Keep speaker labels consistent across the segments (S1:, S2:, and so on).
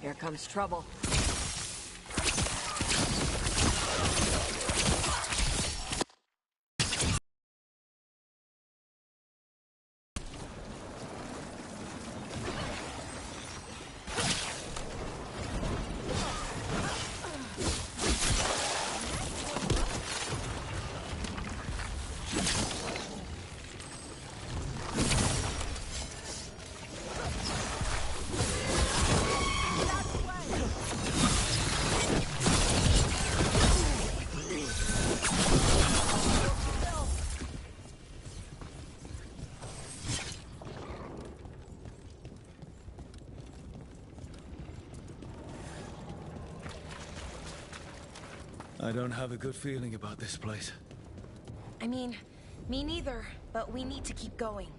S1: Here comes trouble.
S2: I don't have a good feeling about this place.
S3: I mean, me neither, but we need to keep going.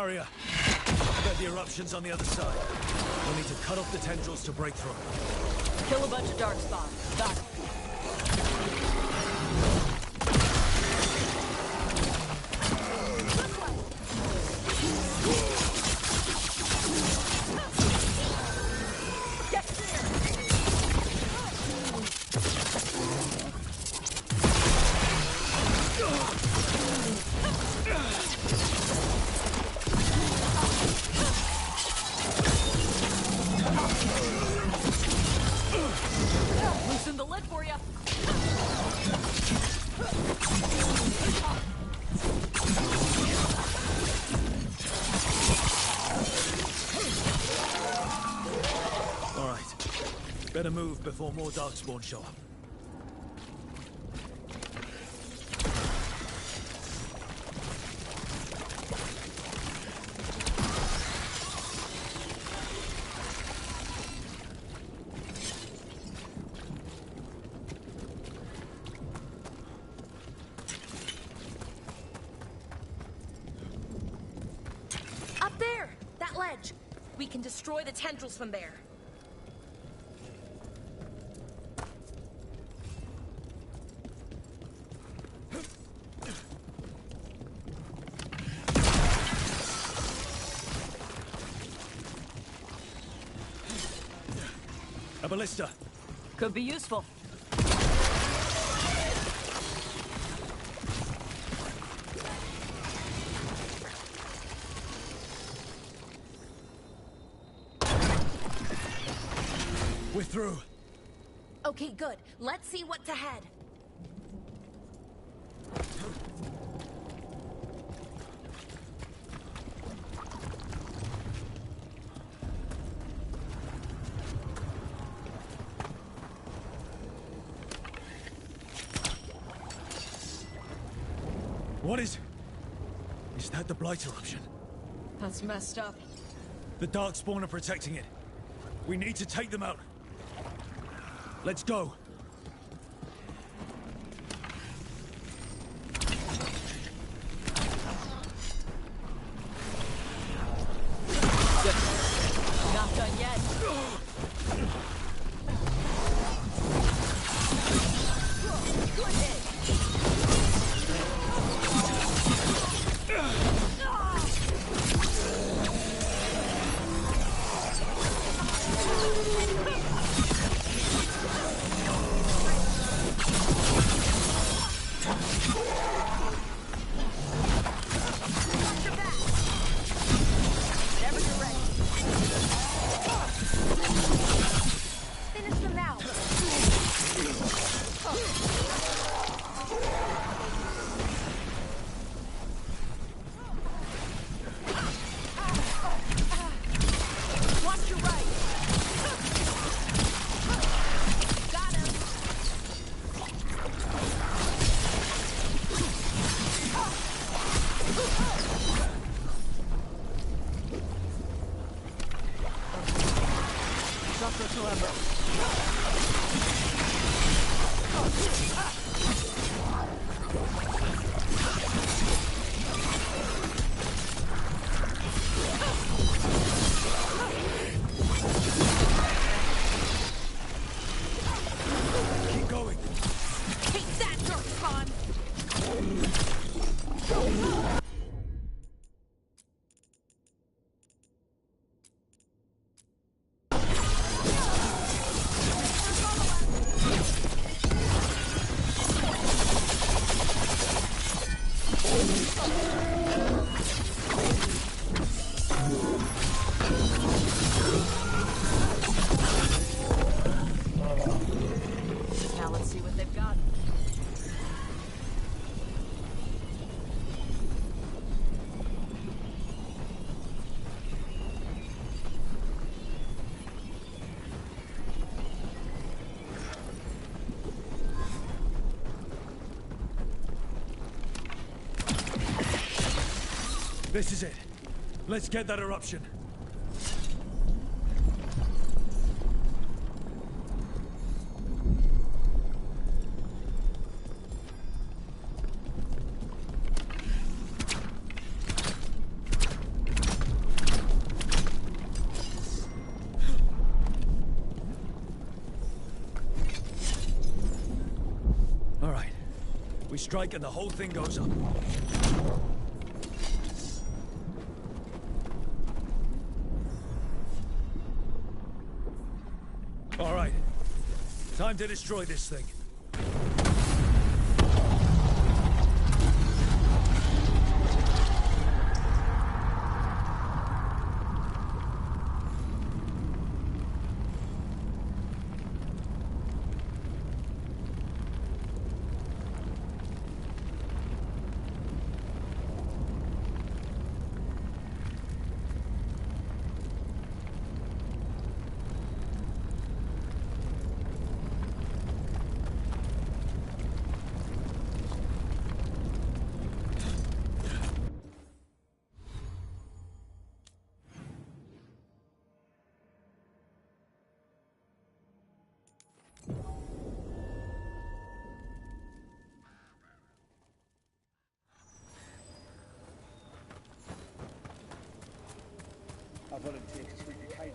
S2: barrier. I bet the eruption's on the other side. We'll need to cut off the tendrils to break through.
S1: Kill a bunch of dark spawn. Got it. Loosen the lid for ya.
S2: All right. Better move before more darkspawn show up.
S3: Up there! That ledge! We can destroy the tendrils from there.
S2: A ballista.
S1: Could be useful.
S2: We're through.
S3: Okay, good. Let's see what's ahead.
S2: What is... Is that the Blight eruption?
S1: That's messed up.
S2: The darkspawn are protecting it. We need to take them out. Let's go.
S1: Not done yet. Good hit. Whenever you're ready.
S3: Finish them now.
S1: Watch your right.
S3: Got him.
S1: Suffer forever.
S2: Keep going.
S3: Take that, darkspawn!
S1: Now let's see what they've got.
S2: This is it. Let's get that eruption. We strike and the whole thing goes up. All right. Time to destroy this thing.
S4: I volunteered to treat the cage.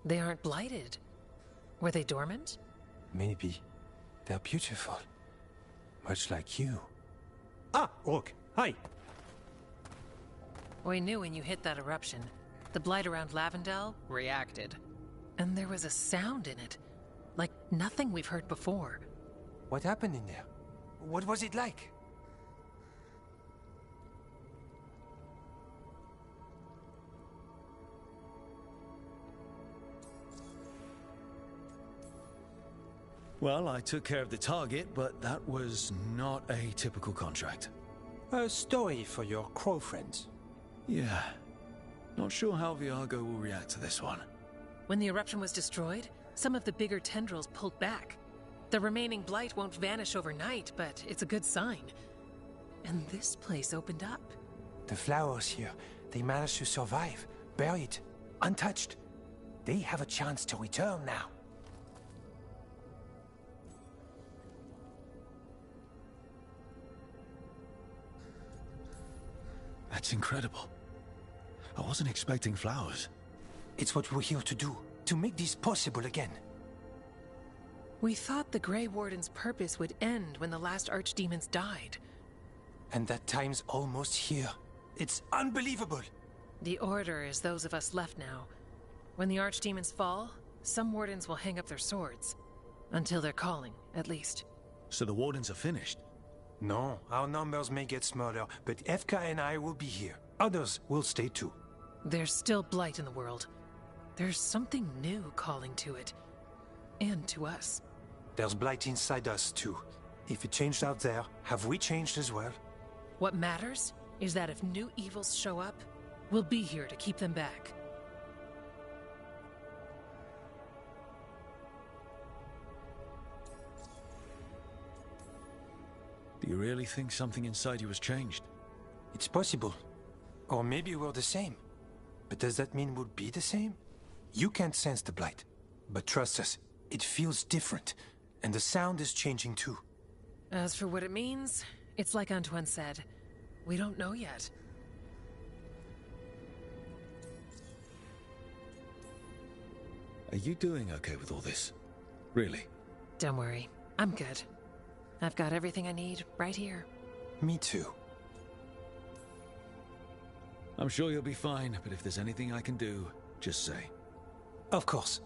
S5: They aren't blighted. Were they dormant?
S6: Maybe. They're beautiful. Much like you.
S7: Ah, Rook. Hi.
S5: We knew when you hit that eruption. The blight around Lavendel reacted. And there was a sound in it. Like nothing we've heard before.
S6: What happened in there? What was it like?
S2: Well, I took care of the target, but that was not a typical contract.
S6: A story for your crow friends.
S2: Yeah. Not sure how Viago will react to this one.
S5: When the eruption was destroyed, some of the bigger tendrils pulled back. The remaining blight won't vanish overnight, but it's a good sign. And this place opened up.
S6: The flowers here, they managed to survive, buried, untouched. They have a chance to return now.
S2: That's incredible. I wasn't expecting flowers.
S6: It's what we're here to do, to make this possible again.
S5: We thought the Grey Warden's purpose would end when the last archdemons died.
S6: And that time's almost here. It's unbelievable!
S5: The Order is those of us left now. When the archdemons fall, some wardens will hang up their swords. Until their calling, at least.
S2: So the wardens are finished?
S6: No, our numbers may get smaller, but Efka and I will be here. Others will stay too.
S5: There's still blight in the world. There's something new calling to it. And to us.
S6: There's blight inside us too. If it changed out there, have we changed as well?
S5: What matters is that if new evils show up, we'll be here to keep them back.
S2: Do you really think something inside you has changed?
S6: It's possible. Or maybe we're the same. But does that mean we'll be the same? You can't sense the blight. But trust us, it feels different. And the sound is changing too.
S5: As for what it means, it's like Antoine said. We don't know yet.
S2: Are you doing okay with all this? Really?
S5: Don't worry, I'm good. I've got everything I need right here.
S6: Me too.
S2: I'm sure you'll be fine, but if there's anything I can do, just say.
S6: Of course.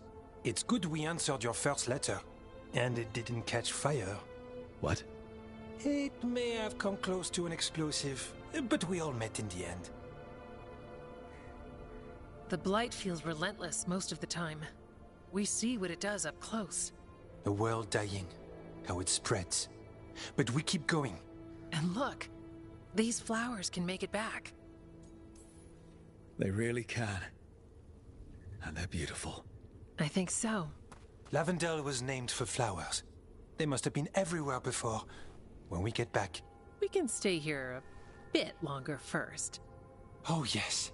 S6: It's good we answered your first letter. And it didn't catch fire.
S2: What?
S6: It may have come close to an explosive, but we all met in the end.
S5: The blight feels relentless most of the time. We see what it does up close.
S6: A world dying, how it spreads. But we keep going.
S5: And look, these flowers can make it back.
S2: They really can. And they're beautiful.
S5: I think so.
S6: Lavendel was named for flowers. They must have been everywhere before. When we get back.
S5: We can stay here a bit longer first.
S6: Oh yes.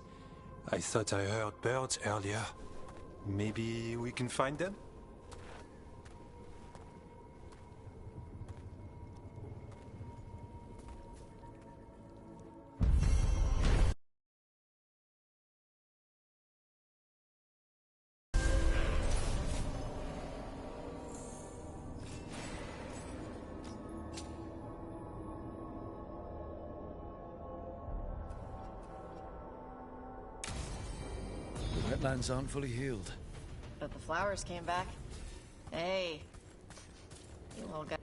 S6: I thought I heard birds earlier. Maybe we can find them?
S2: The wetlands aren't fully healed.
S1: But the flowers came back. Hey. You little guy.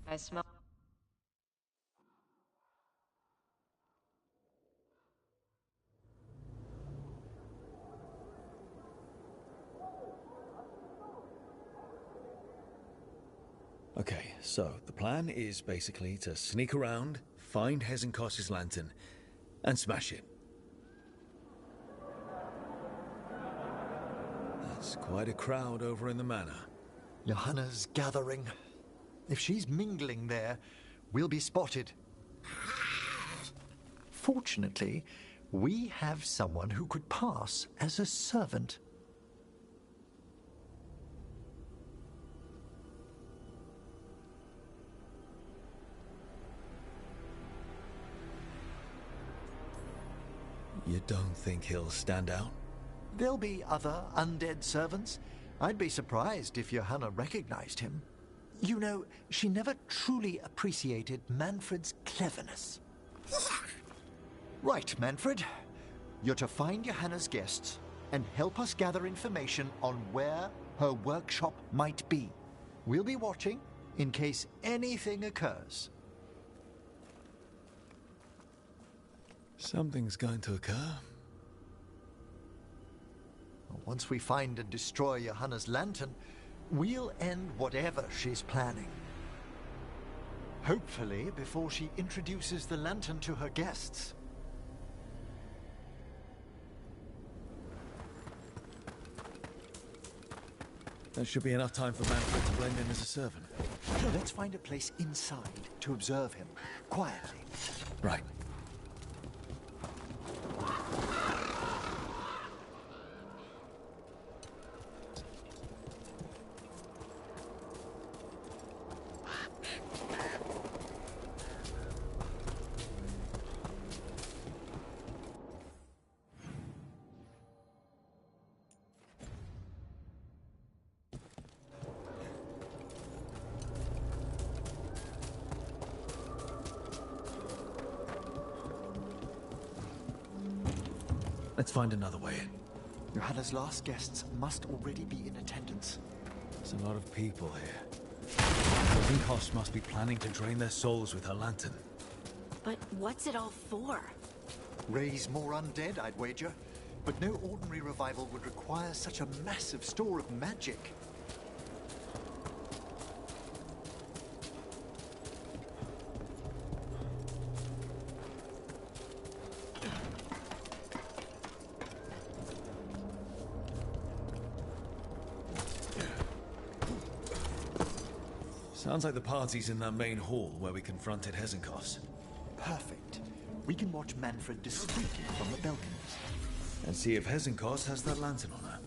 S1: I smell.
S2: Okay, so the plan is basically to sneak around, find Hezenkos's lantern, and smash it. That's quite a crowd over in the manor.
S8: Johanna's gathering. If she's mingling there, we'll be spotted. Fortunately, we have someone who could pass as a servant.
S2: You don't think he'll stand out?
S8: There'll be other undead servants. I'd be surprised if Johanna recognized him. You know, she never truly appreciated Manfred's cleverness. Right, Manfred. You're to find Johanna's guests and help us gather information on where her workshop might be. We'll be watching in case anything occurs.
S2: Something's going to occur.
S8: Once we find and destroy Johanna's lantern, we'll end whatever she's planning. Hopefully before she introduces the lantern to her guests.
S2: That should be enough time for Manfred to blend in as a servant.
S8: Let's find a place inside to observe him, quietly.
S2: Right. Let's find another way in.
S8: Johanna's last guests must already be in attendance.
S2: There's a lot of people here. Hezenkos must be planning to drain their souls with her lantern.
S3: But what's it all for?
S8: Raise more undead, I'd wager. But no ordinary revival would require such a massive store of magic.
S2: Sounds like the party's in that main hall where we confronted Hezenkos.
S8: Perfect. We can watch Manfred discreetly from the balconies.
S2: And see if Hezenkos has that lantern on her.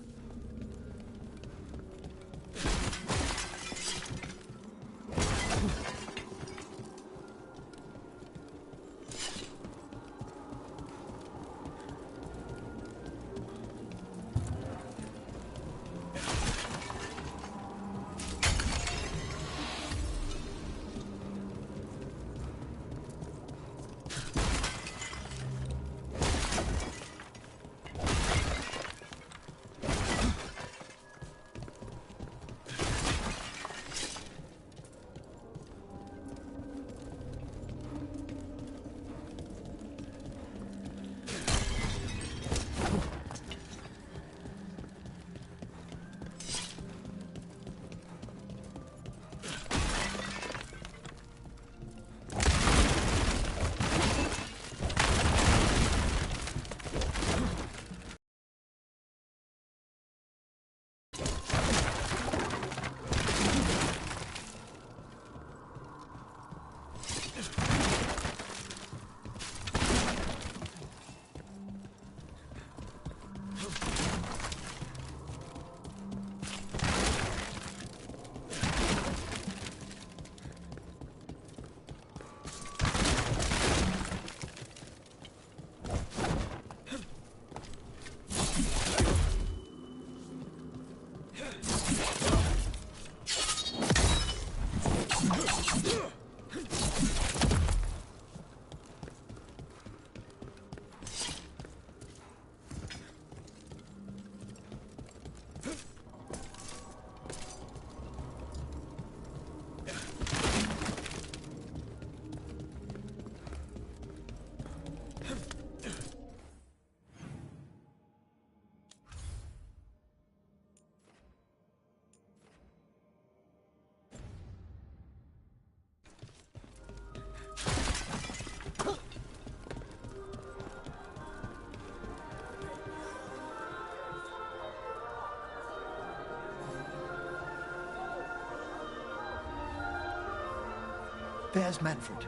S8: There's Manfred.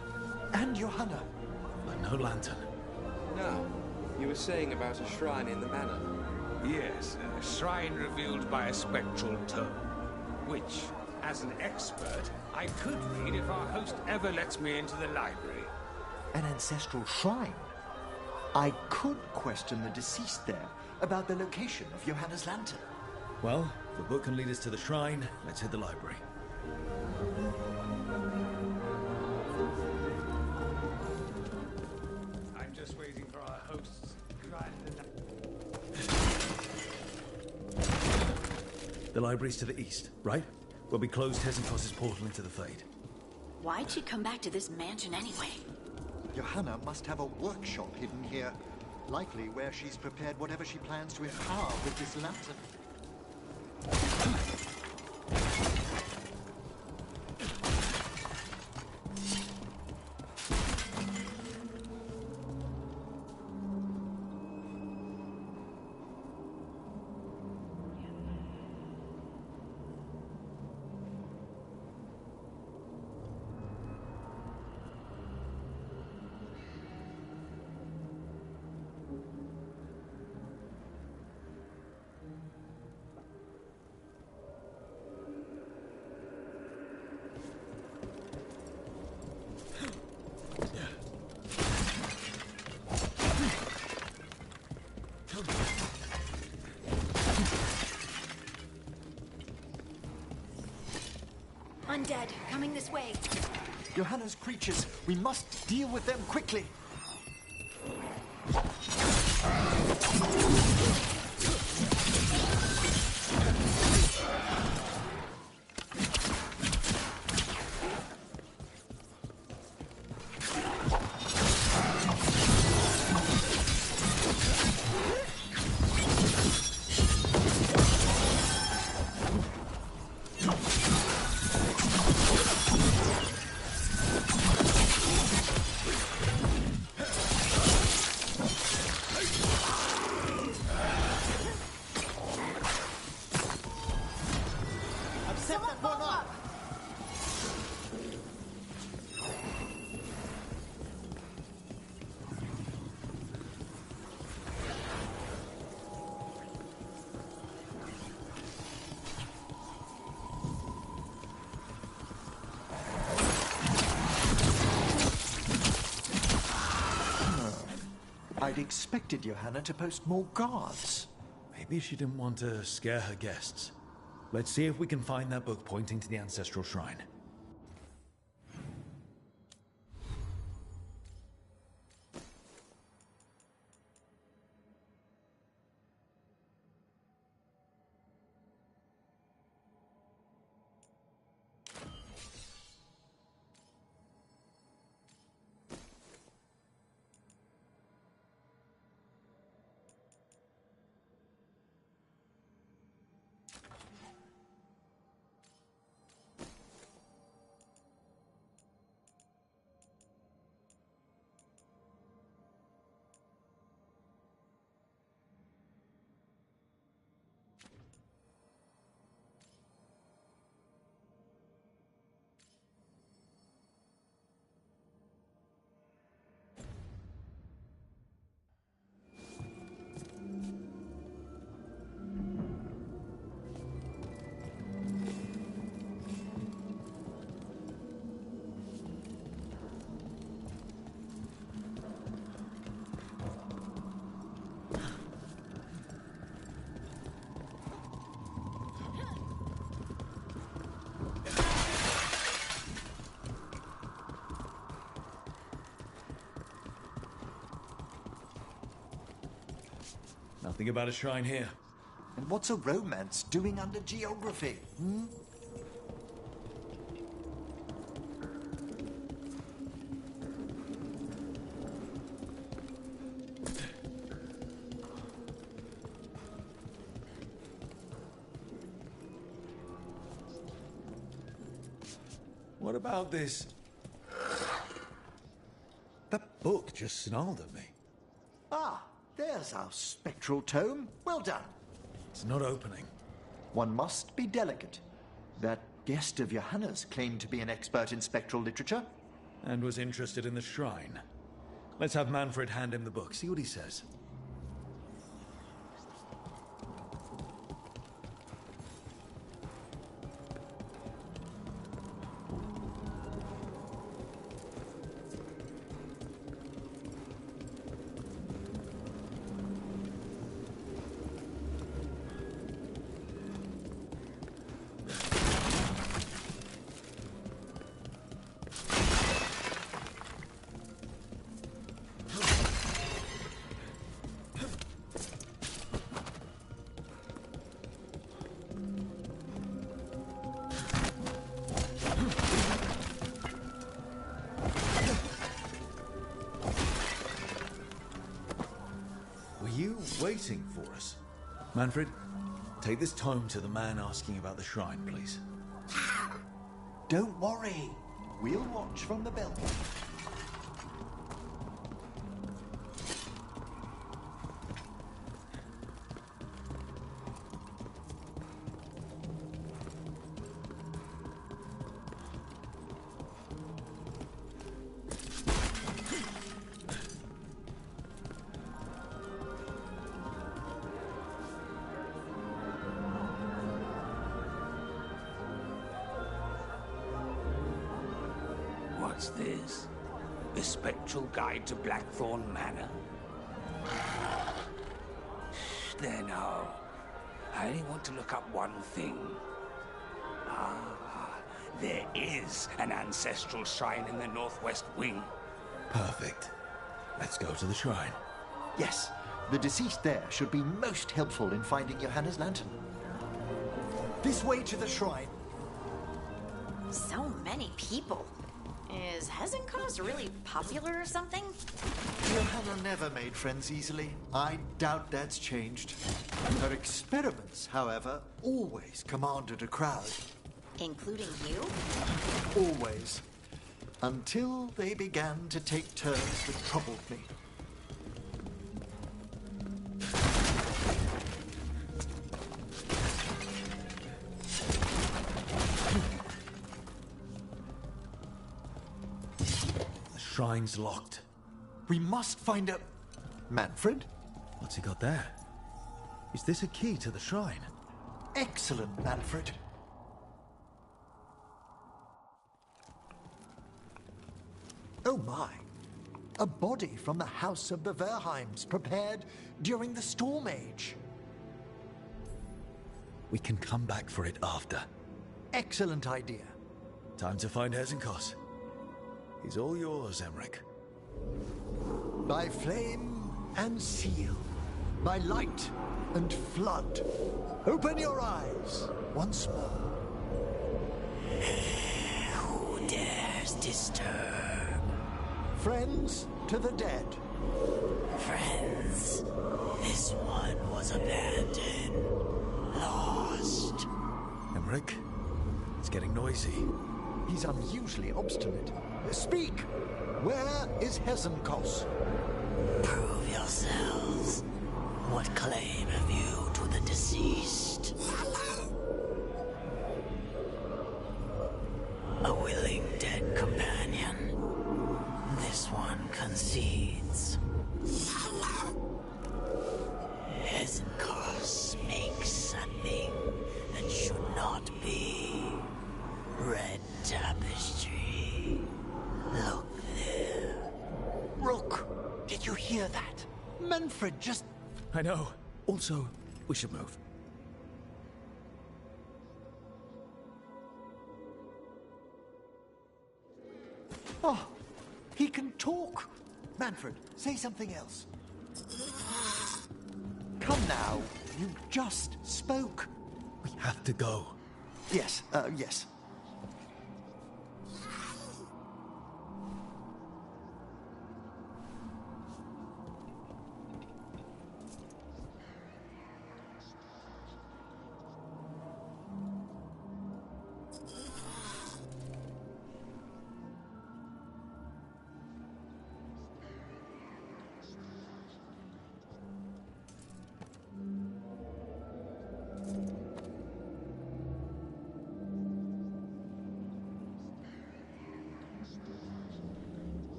S8: And Johanna.
S2: But no lantern.
S9: Now, you were saying about a shrine in the manor.
S10: Yes, a shrine revealed by a spectral tome, which, as an expert, I could read if our host ever lets me into the library.
S8: An ancestral shrine? I could question the deceased there about the location of Johanna's lantern.
S2: Well, if the book can lead us to the shrine, let's hit the library.
S10: I'm just waiting for our host's grand...
S2: The library's to the east, right? Where we closed Hezenkos' portal into the Fade.
S1: Why'd she come back to this mansion anyway?
S8: Johanna must have a workshop hidden here. Likely where she's prepared whatever she plans to empower with this lantern.
S3: Undead, coming this way.
S8: Johanna's creatures. We must deal with them quickly. I'd expected Johanna to post more guards.
S2: Maybe she didn't want to scare her guests. Let's see if we can find that book pointing to the ancestral shrine. Nothing about a shrine here.
S8: And what's a romance doing under geography? Hmm?
S2: What about this? That book just snarled at me.
S8: Ah, there's our spectral tome. Well done.
S2: It's not opening.
S8: One must be delicate. That guest of Johanna's claimed to be an expert in spectral literature.
S2: And was interested in the shrine. Let's have Manfred hand him the book, see what he says. Waiting for us. Manfred, take this tome to the man asking about the shrine, please.
S8: Don't worry. We'll watch from the balcony.
S10: What's this? The Spectral Guide to Blackthorn Manor? There, no. I only want to look up one thing. Ah, there is an ancestral shrine in the northwest wing.
S2: Perfect. Let's go to the shrine.
S8: Yes, the deceased there should be most helpful in finding Johanna's lantern. This way to the shrine.
S1: So many people. Is Hezenkos really popular or something?
S8: Johanna never made friends easily. I doubt that's changed. Her experiments, however, always commanded a crowd.
S1: Including you?
S8: Always. Until they began to take turns that troubled me.
S2: Shrine's locked.
S8: We must find a... Manfred?
S2: What's he got there? Is this a key to the shrine?
S8: Excellent, Manfred. Oh my. A body from the house of the Verheims, prepared during the Storm Age.
S2: We can come back for it after.
S8: Excellent idea.
S2: Time to find Hezenkos. He's all yours, Emmerich.
S8: By flame and seal, by light and flood, open your eyes once more.
S11: Who dares disturb?
S8: Friends to the dead.
S11: Friends, this one was abandoned, lost.
S2: Emmerich, it's getting noisy.
S8: He's unusually obstinate. Speak! Where is Hezenkos?
S11: Prove yourselves. What claim have you to the deceased? A willing dead companion. This one concedes. Hezenkos makes something that should not be. Red tapestry. Look there.
S8: Rook, did you hear that? Manfred just...
S2: I know. Also, we should move.
S8: Oh, he can talk. Manfred, say something else. Come now, you just spoke.
S2: We have to go.
S8: Yes, yes.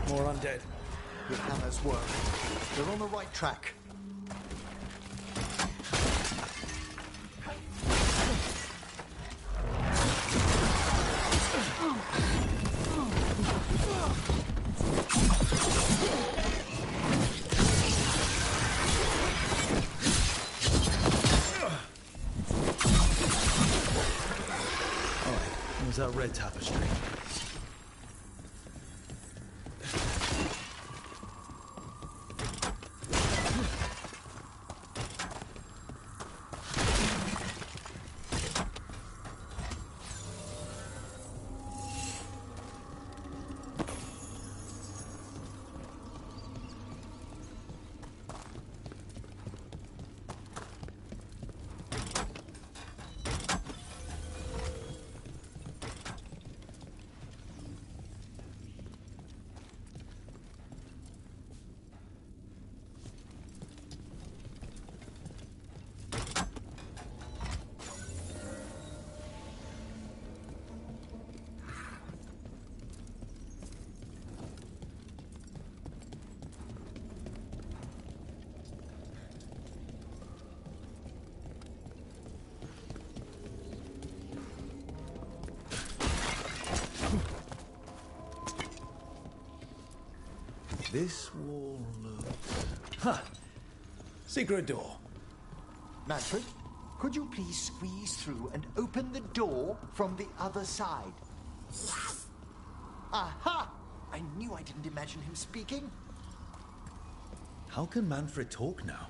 S8: More undead. Your hammers work. They're on the right track.
S2: There's that red tapestry. This wall looks... Ha! Secret door.
S8: Manfred, could you please squeeze through and open the door from the other side? Aha! I knew I didn't imagine him speaking.
S2: How can Manfred talk now?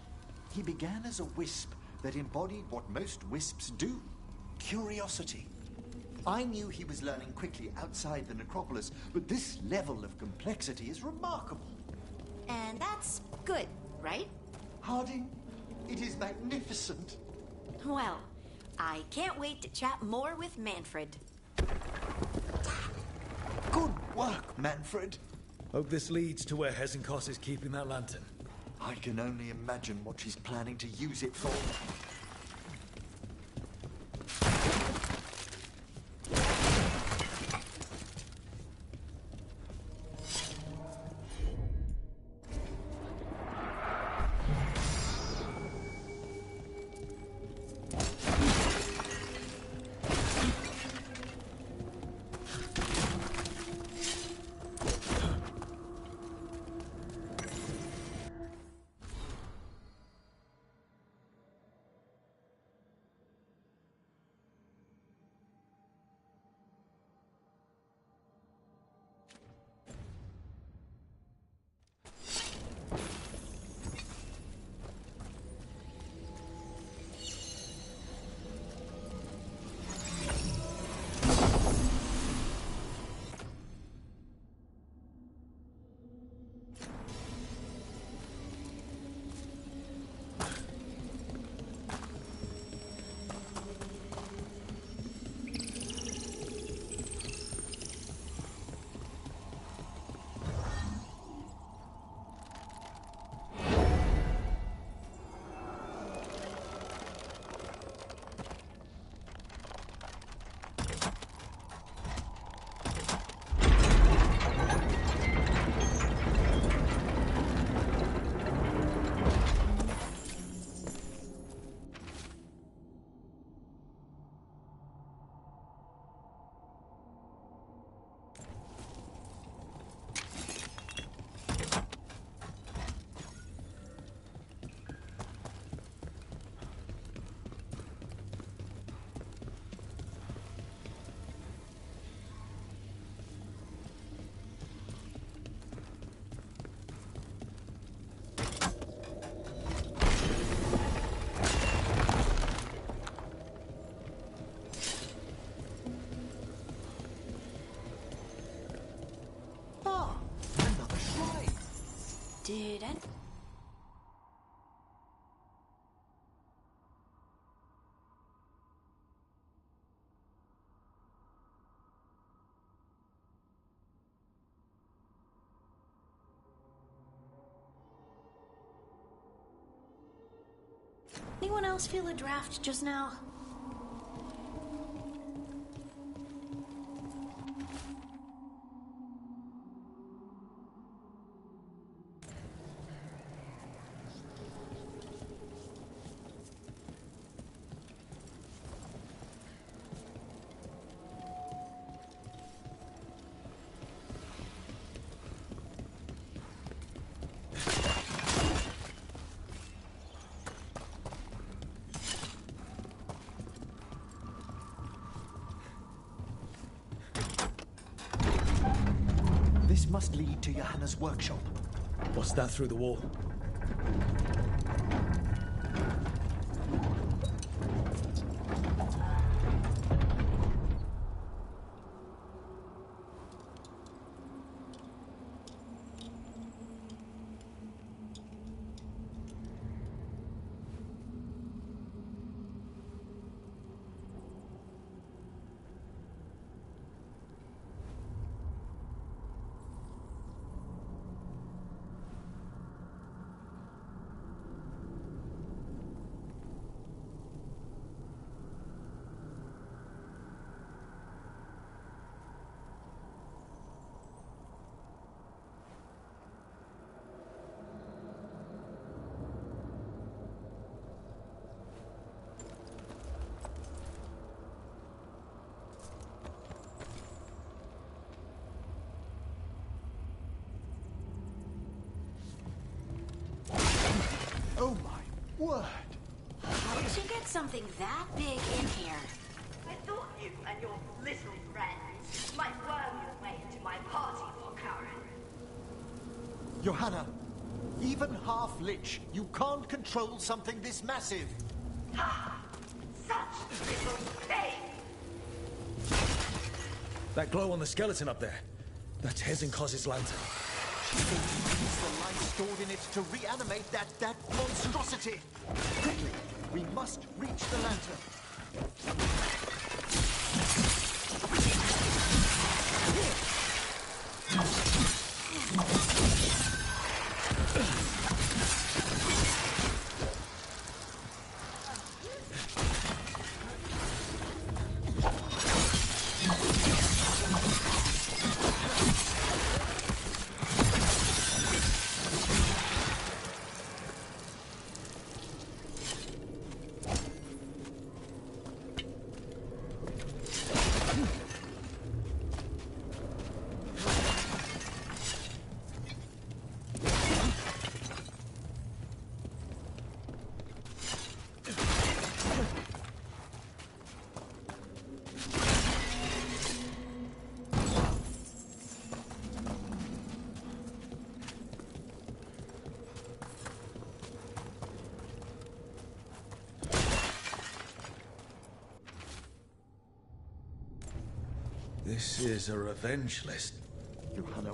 S8: He began as a wisp that embodied what most wisps do. Curiosity. I knew he was learning quickly outside the necropolis, but this level of complexity is remarkable.
S12: And that's good, right?
S8: Harding, it is magnificent.
S12: Well, I can't wait to chat more with Manfred.
S8: Good work, Manfred.
S2: Hope this leads to where Hezenkos is keeping that lantern.
S8: I can only imagine what she's planning to use it for.
S12: Did anyone else feel a draft just now?
S8: This must lead to Johanna's workshop.
S2: What's that through the wall?
S12: something that big in here?
S13: I thought you and your little friends might worm your way into my party for Karen.
S8: Johanna, even half-lich, you can't control something this massive.
S13: Ha! Such little thing!
S2: That glow on the skeleton up there. That's Hezenkos's lantern.
S8: She can use the light stored in it to reanimate that monstrosity. Quickly, we must reach the lantern.
S2: This is a revenge list.
S8: Johanna.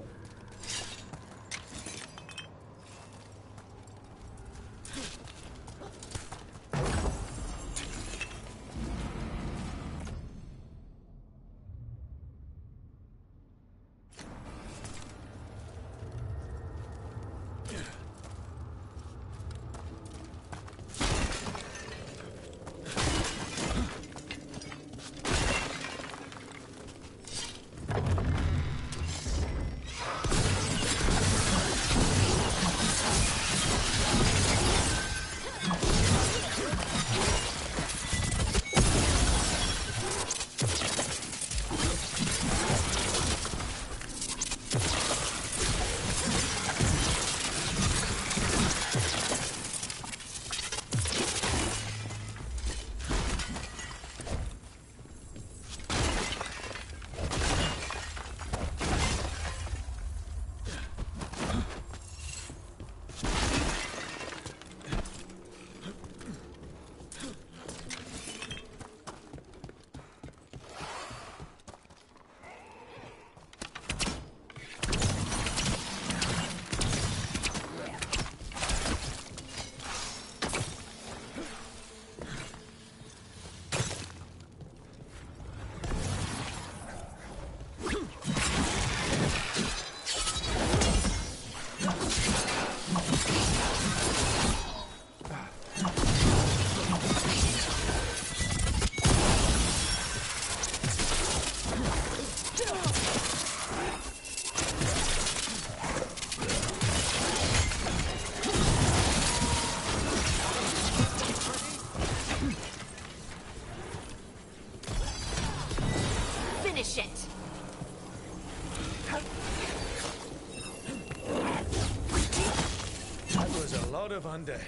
S2: Of undead.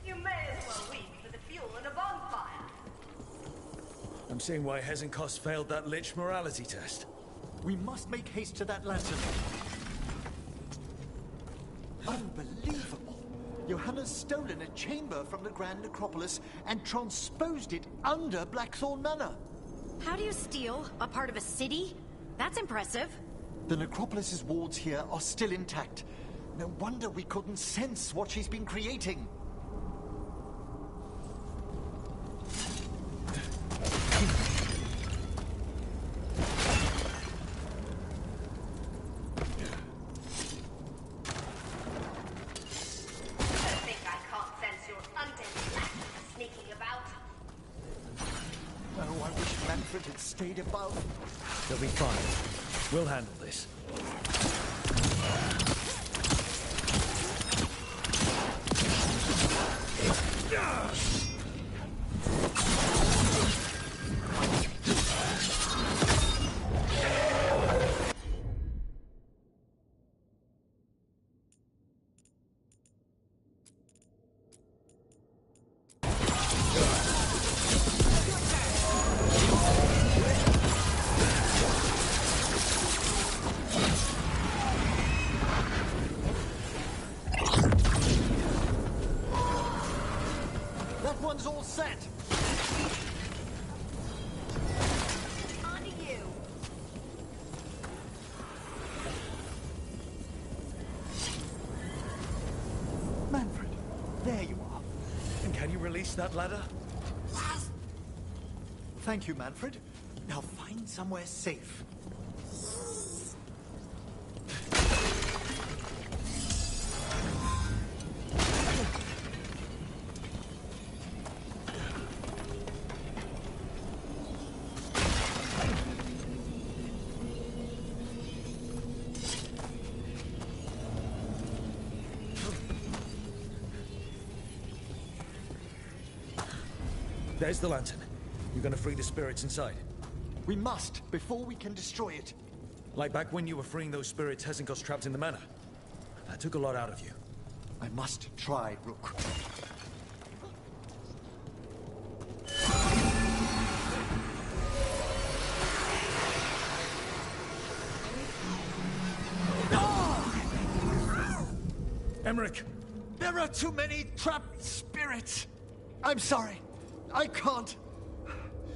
S13: You may as well weep for the fuel in a bonfire.
S2: I'm seeing why Hezenkos failed that lich morality test.
S8: We must make haste to that lantern. Unbelievable! Johanna's stolen a chamber from the Grand Necropolis and transposed it under Blackthorn Manor.
S12: How do you steal a part of a city? That's impressive.
S8: The Necropolis's wards here are still intact. No wonder we couldn't sense what she's been creating.
S2: Stayed above. They'll be fine. We'll handle this.
S8: Everything's all set.
S12: On to you.
S8: Manfred, there you are.
S2: And can you release that ladder?
S8: Thank you, Manfred. Now find somewhere safe.
S2: There's the lantern. You're gonna free the spirits inside.
S8: We must, before we can destroy it.
S2: Like back when you were freeing those spirits Hesenkos trapped in the manor. That took a lot out of you.
S8: I must try, Rook.
S2: Emmerich!
S8: There are too many trapped spirits. I'm sorry. I can't.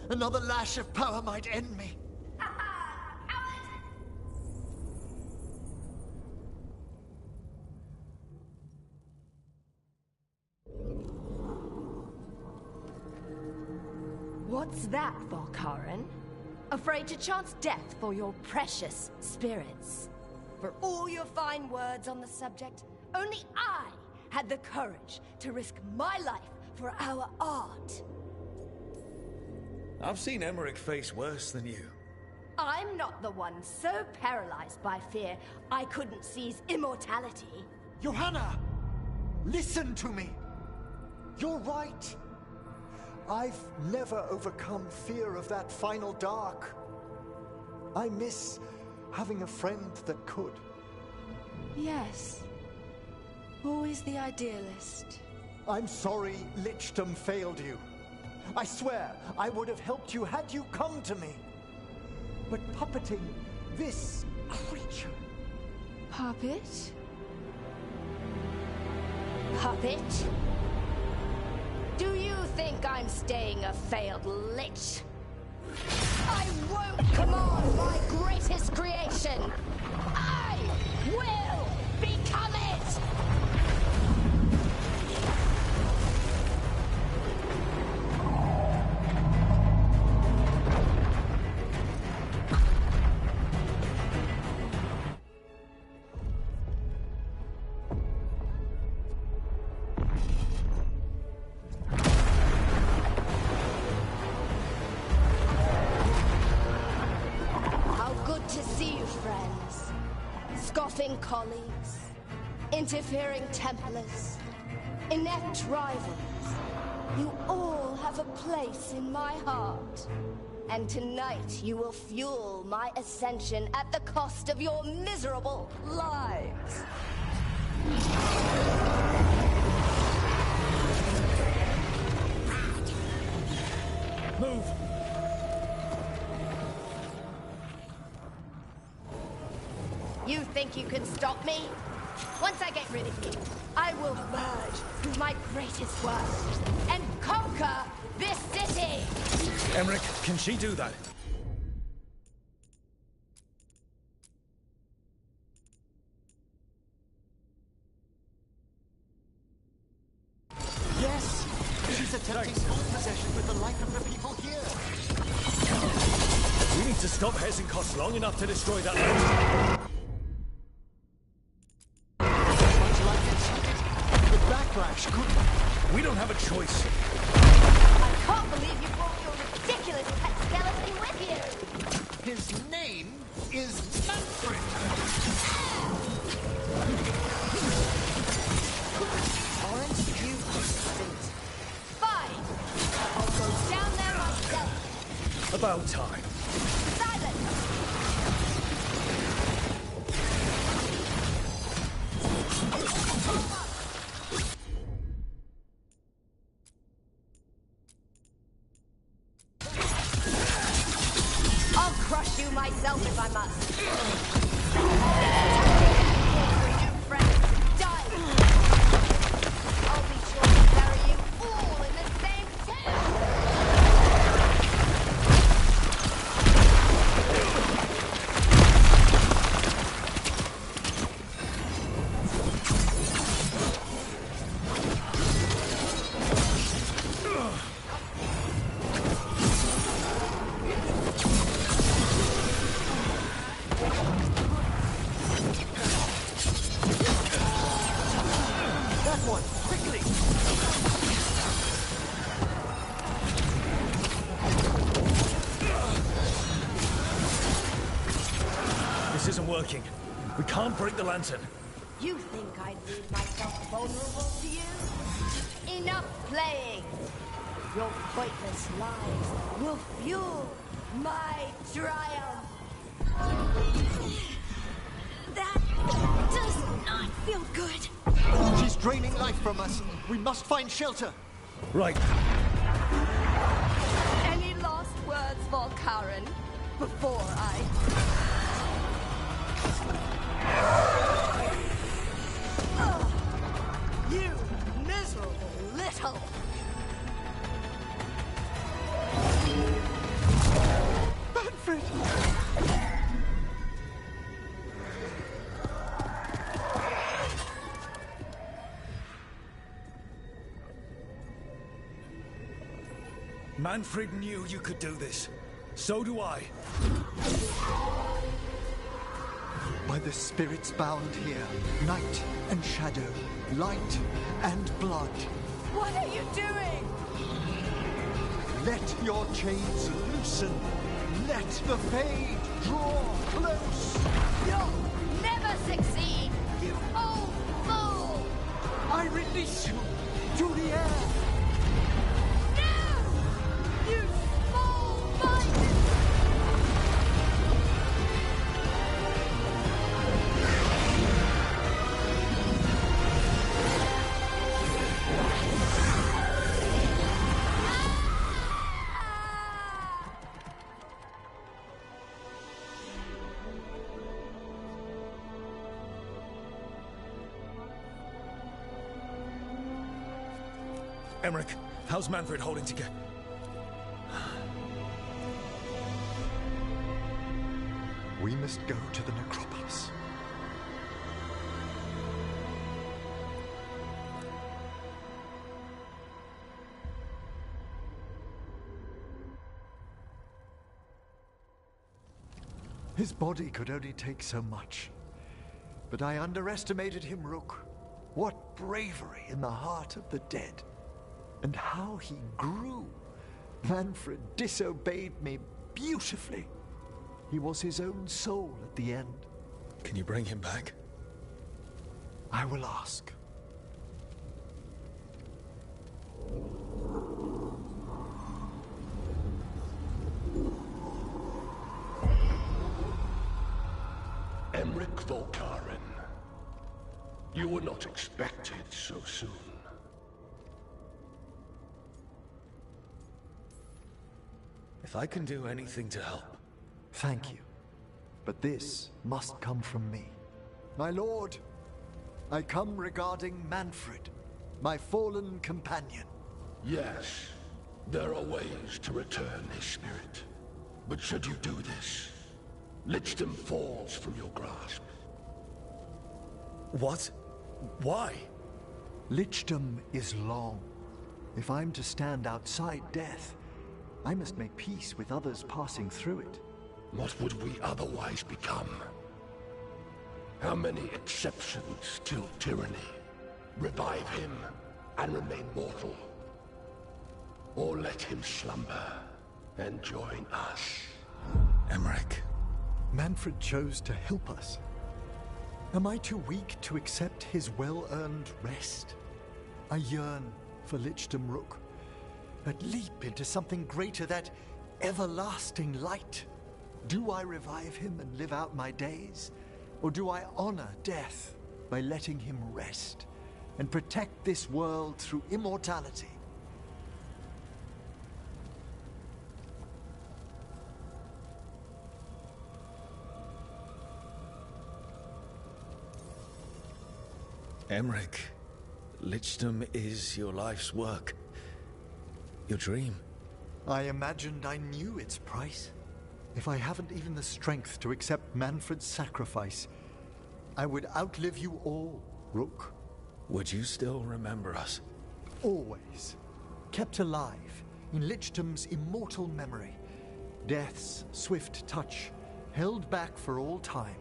S8: Another lash of power might end me.
S14: What's that, Volkaren? Afraid to chance death for your precious spirits? For all your fine words on the subject, only I had the courage to risk my life for our art.
S2: I've seen Emmerich face worse than you.
S14: I'm not the one so paralyzed by fear I couldn't seize immortality.
S8: Johanna! Listen to me! You're right. I've never overcome fear of that final dark. I miss having a friend that could.
S14: Yes. Always the idealist.
S8: I'm sorry Lichdom failed you. I swear I would have helped you had you come to me. But puppeting this creature...
S14: Puppet? Puppet? Do you think I'm staying a failed lich? I won't command my greatest creation! I will become it! Scoffing colleagues, interfering Templars, inept rivals, you all have a place in my heart. And tonight you will fuel my ascension at the cost of your miserable lives.
S2: Move!
S14: You think you can stop me? Once I get rid of you, I will merge with my greatest work and conquer this city!
S2: Emmerich, can she do that?
S8: Yes! She's attempting full possession with the life of the people here.
S2: We need to stop Hesenkos long enough to destroy that lantern.
S8: Backlash could...
S2: We don't have a choice.
S14: I can't believe you brought your ridiculous pet skeleton with you!
S8: His name is Manfred!
S14: Aren't you distant? Fine! I'll go down there myself!
S2: About time.
S14: Silence! I'll crush you myself if I must. New friends, die! I'll be sure to bury you all in the same
S8: one, quickly!
S2: This isn't working. We can't break the lantern.
S14: You think I'd leave myself vulnerable to you? Enough playing! Your pointless lives will fuel my triumph!
S12: That does not feel good.
S8: She's draining life from us. We must find shelter.
S2: Right.
S14: Any last words for Karen before I... You miserable little...
S8: Manfred!
S2: Manfred knew you could do this. So do I.
S8: By the spirits bound here, night and shadow, light and blood.
S14: What are you doing?
S8: Let your chains loosen. Let the fade draw close.
S14: You'll never succeed, you old fool!
S8: I release you to the air.
S14: No! You small-minded!
S2: Emmerich, how's Manfred holding together?
S8: We must go to the necropolis. His body could only take so much. But I underestimated him, Rook. What bravery in the heart of the dead. And how he grew. Manfred disobeyed me beautifully. He was his own soul at the end.
S2: Can you bring him back?
S8: I will ask.
S15: Emmerich Volkaren. You were not expected so soon.
S2: If I can do anything to help.
S8: Thank you. But this must come from me. My lord, I come regarding Manfred, my fallen companion.
S15: Yes, there are ways to return his spirit. But should you do this, Lichdom falls from your grasp.
S2: What? Why?
S8: Lichdom is long. If I'm to stand outside death, I must make peace with others passing through it.
S15: What would we otherwise become? How many exceptions till tyranny? Revive him and remain mortal. Or let him slumber and join us.
S2: Emmerich.
S8: Manfred chose to help us. Am I too weak to accept his well-earned rest? I yearn for Lichdom Rook. That leap into something greater, that everlasting light. Do I revive him and live out my days? Or do I honor death by letting him rest and protect this world through immortality?
S2: Emmerich, Lichdom is your life's work. Your dream.
S8: I imagined I knew its price. If I haven't even the strength to accept Manfred's sacrifice, I would outlive you all, Rook.
S2: Would you still remember us?
S8: Always. Kept alive in Lichdom's immortal memory. Death's swift touch, held back for all time.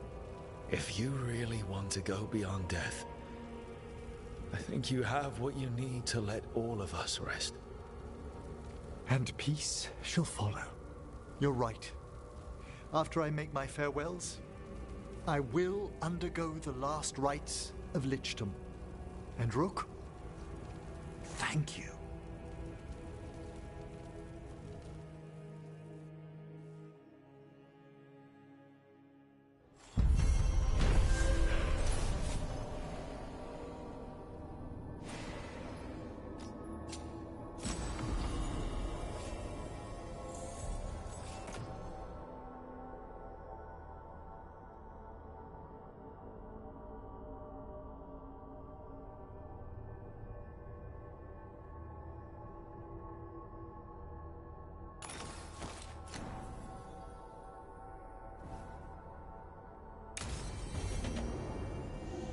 S2: If you really want to go beyond death, I think you have what you need to let all of us rest.
S8: And peace shall follow. You're right. After I make my farewells, I will undergo the last rites of lichdom. And Rook, thank you.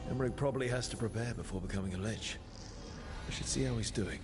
S2: Emmerich probably has to prepare before becoming a lich. I should see how he's doing.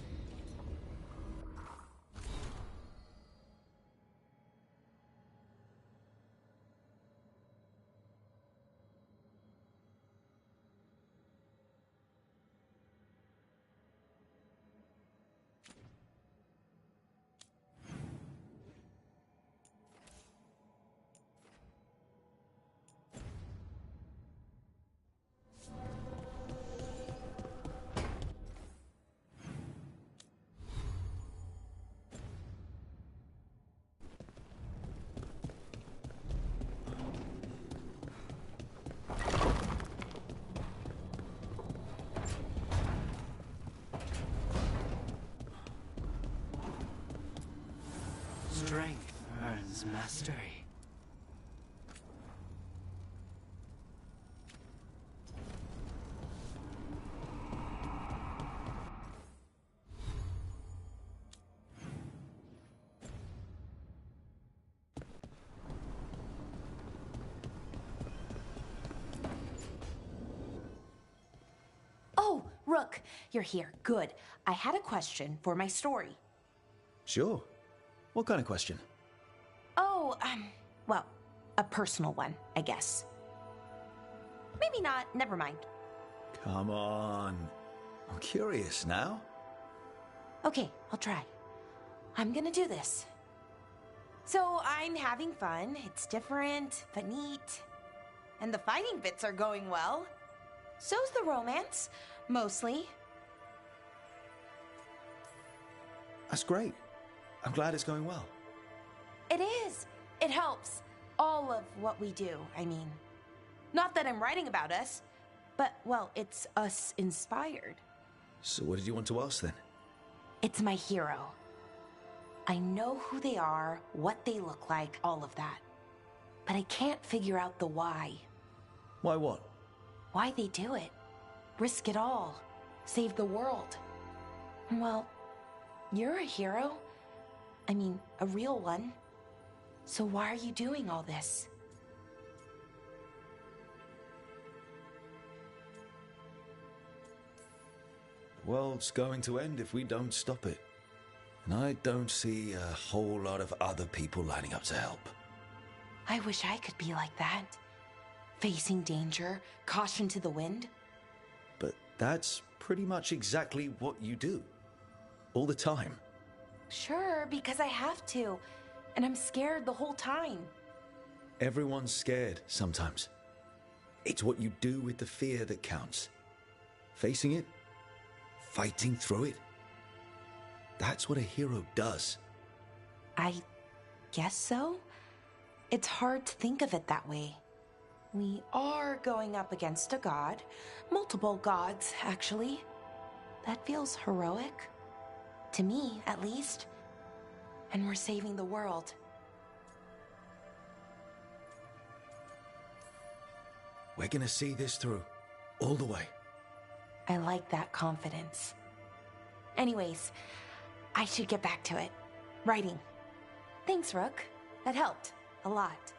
S11: Strength earns mastery.
S3: Oh, Rook, you're here. Good. I had a question for my story.
S2: Sure. What kind of question?
S3: Oh, well, a personal one, I guess. Maybe not. Never mind.
S2: Come on. I'm curious now.
S3: Okay, I'll try. I'm gonna do this. So I'm having fun. It's different, but neat. And the fighting bits are going well. So's the romance, mostly.
S2: That's great. I'm glad it's going well.
S3: It is. It helps. All of what we do, I mean. Not that I'm writing about us, but, well, it's us inspired.
S2: So what did you want to ask then?
S3: It's my hero. I know who they are, what they look like, all of that. But I can't figure out the why.
S2: Why what?
S3: Why they do it. Risk it all. Save the world. Well, you're a hero. I mean, a real one. So why are you doing all this?
S2: The world's going to end if we don't stop it. And I don't see a whole lot of other people lining up to help.
S3: I wish I could be like that. Facing danger, caution to the wind.
S2: But that's pretty much exactly what you do. All the time.
S3: Sure, because I have to. And I'm scared the whole time.
S2: Everyone's scared sometimes. It's what you do with the fear that counts. Facing it, fighting through it. That's what a hero does.
S3: I guess so. It's hard to think of it that way. We are going up against a god. Multiple gods, actually. That feels heroic. To me, at least. And we're saving the world.
S2: We're gonna see this through. All the way.
S3: I like that confidence. Anyways, I should get back to it. Writing. Thanks, Rook. That helped. A lot.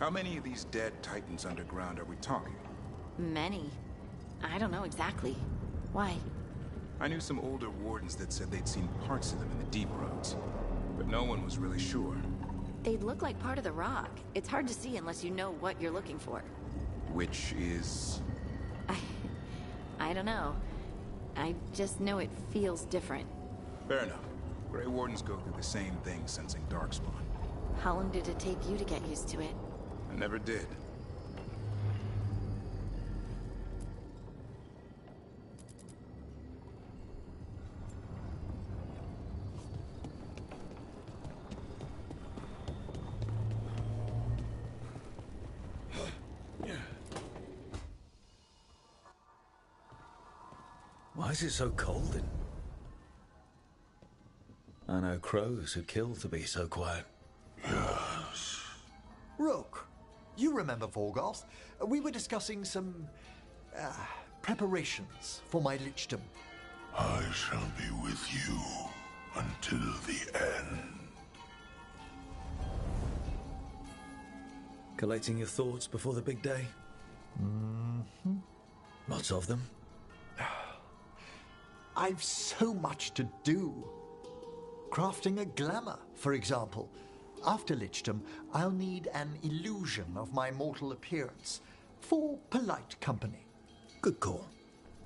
S16: How many of these dead Titans underground are we talking?
S12: Many. I don't know exactly. Why?
S16: I knew some older wardens that said they'd seen parts of them in the deep roads, but no one was really sure.
S12: They'd look like part of the rock. It's hard to see unless you know what you're looking for.
S16: Which is...
S12: I don't know. I just know it feels different.
S16: Fair enough. Grey Wardens go through the same thing sensing Darkspawn.
S12: How long did it take you to get used to it?
S16: I never did.
S2: Why is it so cold in? I know crows who kill to be so quiet.
S8: Yes. Rook, you remember Vorgoth? We were discussing some preparations for my lichdom.
S15: I shall be with you until the end.
S2: Collecting your thoughts before the big day?
S8: Mm-hmm.
S2: Lots of them?
S8: I've so much to do. Crafting a glamour, for example. After lichdom, I'll need an illusion of my mortal appearance for polite company.
S2: Good call.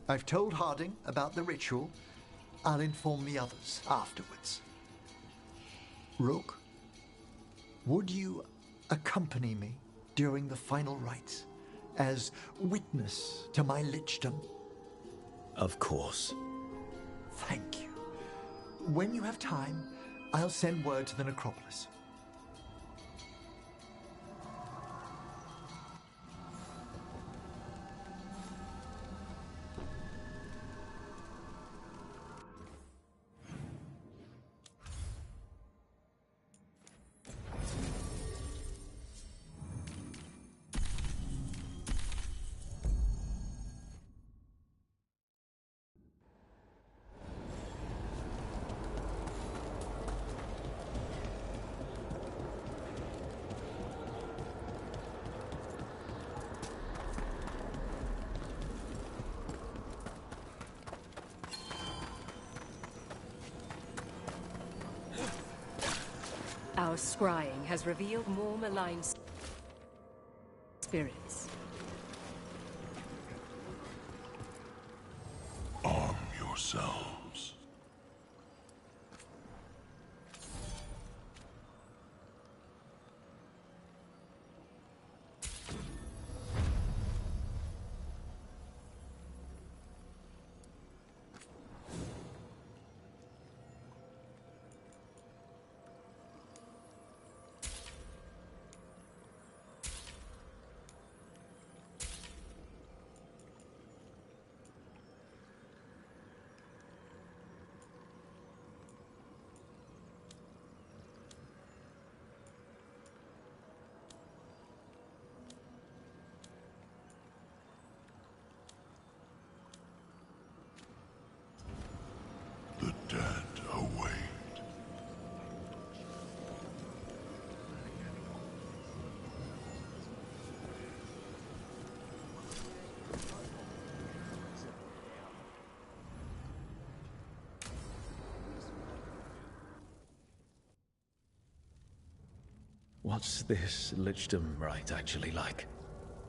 S8: I've told Harding about the ritual. I'll inform the others afterwards. Rook, would you accompany me during the final rites as witness to my lichdom?
S2: Of course.
S8: Thank you. When you have time, I'll send word to the necropolis.
S17: Our scrying has revealed more malign spirits.
S15: Arm yourselves. The dead await.
S2: What's this lichdom rite actually like?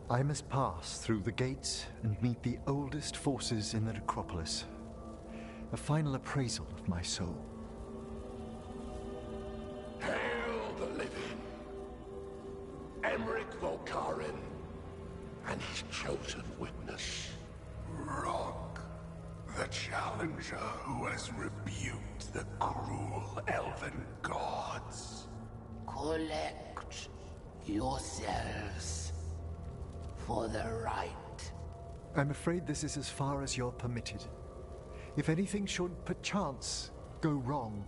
S8: I must pass through the gates and meet the oldest forces in the necropolis. A final appraisal of my soul.
S15: Hail the living! Emmerich Volkaren and his chosen witness, Rock, the challenger who has rebuked the cruel elven gods.
S18: Collect yourselves for the right.
S8: I'm afraid this is as far as you're permitted. If anything should perchance go wrong,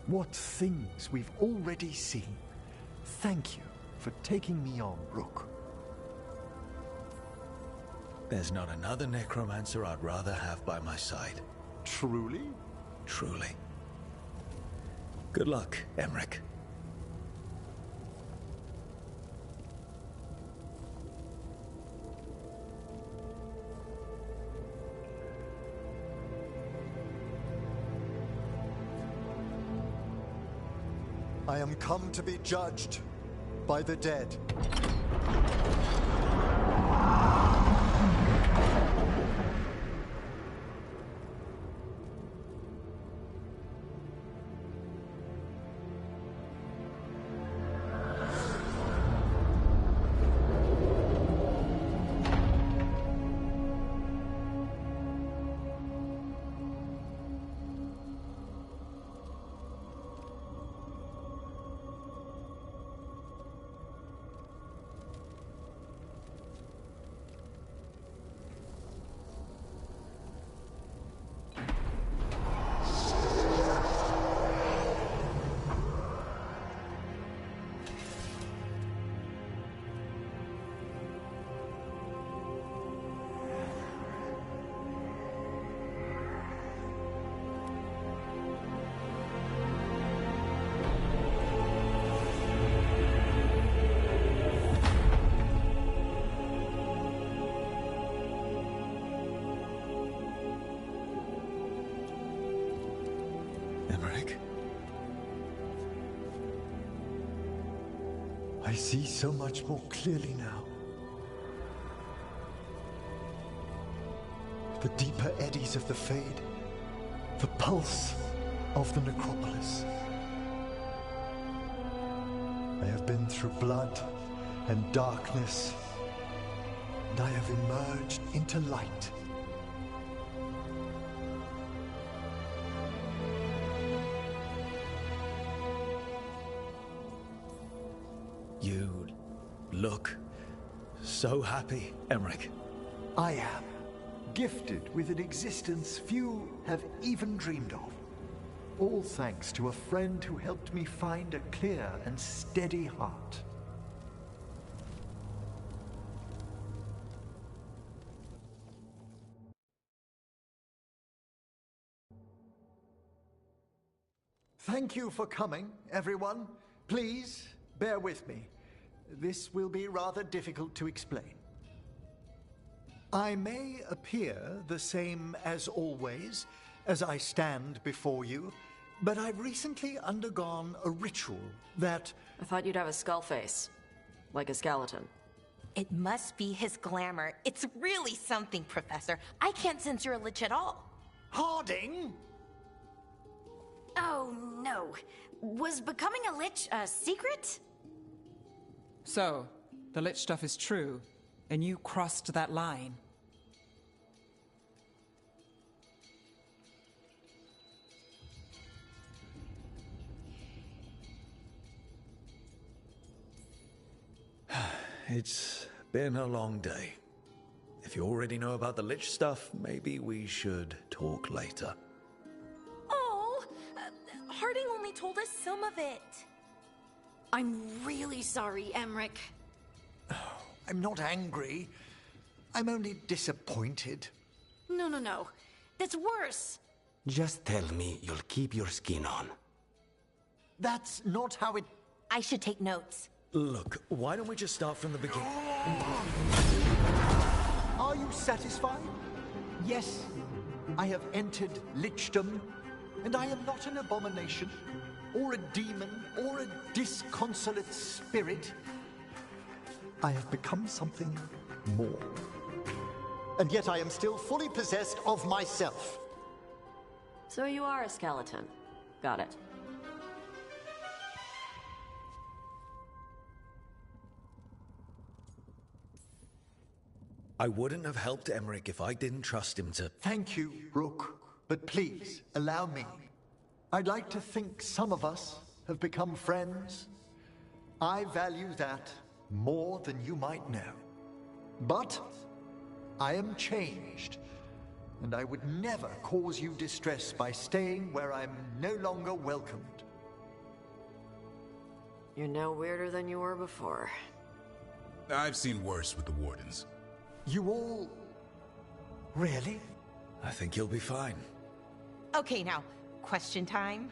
S8: what things we've already seen. Thank you for taking me on, Rook.
S2: There's not another necromancer I'd rather have by my side.
S8: Truly?
S2: Truly. Good luck, Emmerich.
S8: I am come to be judged by the dead. I see so much more clearly now. The deeper eddies of the Fade, the pulse of the necropolis. I have been through blood and darkness, and I have emerged into light.
S2: You look so happy, Emmerich.
S8: I am gifted with an existence few have even dreamed of. All thanks to a friend who helped me find a clear and steady heart. Thank you for coming, everyone. Please, bear with me. This will be rather difficult to explain. I may appear the same as always, as I stand before you, but I've recently undergone a ritual that...
S19: I thought you'd have a skull face. Like a skeleton.
S3: It must be his glamour. It's really something, Professor. I can't sense you're a lich at all.
S8: Harding!
S20: Oh, no. Was becoming a lich a secret?
S21: So, the lich stuff is true, and you crossed that line.
S2: It's been a long day. If you already know about the lich stuff, maybe we should talk later.
S3: Oh, Harding only told us some of it.
S20: I'm really sorry, Emmerich.
S8: I'm not angry. I'm only disappointed.
S20: No. That's worse.
S11: Just tell me you'll keep your skin on.
S8: That's not how it...
S3: I should take notes.
S2: Look, why don't we just start from the beginning?
S8: Are you satisfied? Yes, I have entered lichdom, and I am not an abomination, or a demon, or a disconsolate spirit. I have become something more. And yet I am still fully possessed of myself.
S19: So you are a skeleton. Got it.
S2: I wouldn't have helped Emmerich if I didn't trust him to...
S8: Thank you, Rook. But please, allow me. I'd like to think some of us have become friends. I value that more than you might know. But I am changed, and I would never cause you distress by staying where I'm no longer welcomed.
S19: You're no weirder than you were before.
S16: I've seen worse with the Wardens.
S8: You all... really?
S2: I think you'll be fine.
S3: Okay, now, question time.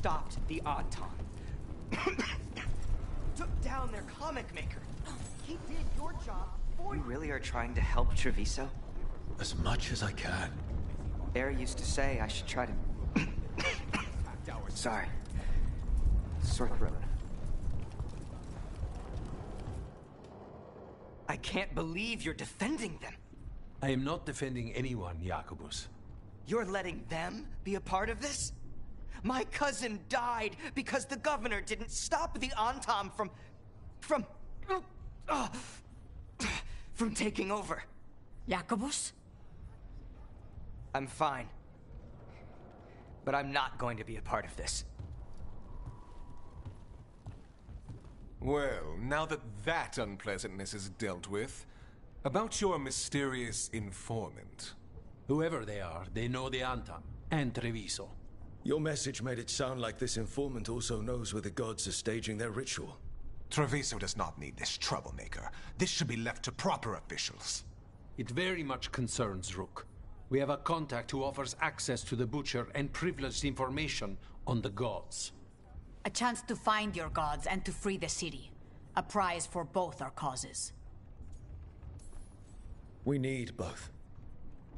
S4: stopped the odd time. Took down their comic maker. He did your job for you. You really are trying to help Treviso?
S2: As much as I can.
S4: Bear used to say I should try to... Sorry. Sore throat. I can't believe you're defending them.
S22: I am not defending anyone, Jacobus.
S4: You're letting them be a part of this? My cousin died because the governor didn't stop the Antam from taking over.
S20: Jacobus?
S4: I'm fine. But I'm not going to be a part of this.
S23: Well, now that that unpleasantness is dealt with, about your mysterious informant.
S11: Whoever they are, they know the Antam and Treviso.
S2: Your message made it sound like this informant also knows where the gods are staging their ritual.
S23: Treviso does not need this troublemaker. This should be left to proper officials.
S11: It very much concerns Rook. We have a contact who offers access to the Butcher and privileged information on the gods.
S20: A chance to find your gods and to free the city. A prize for both our causes.
S2: We need both.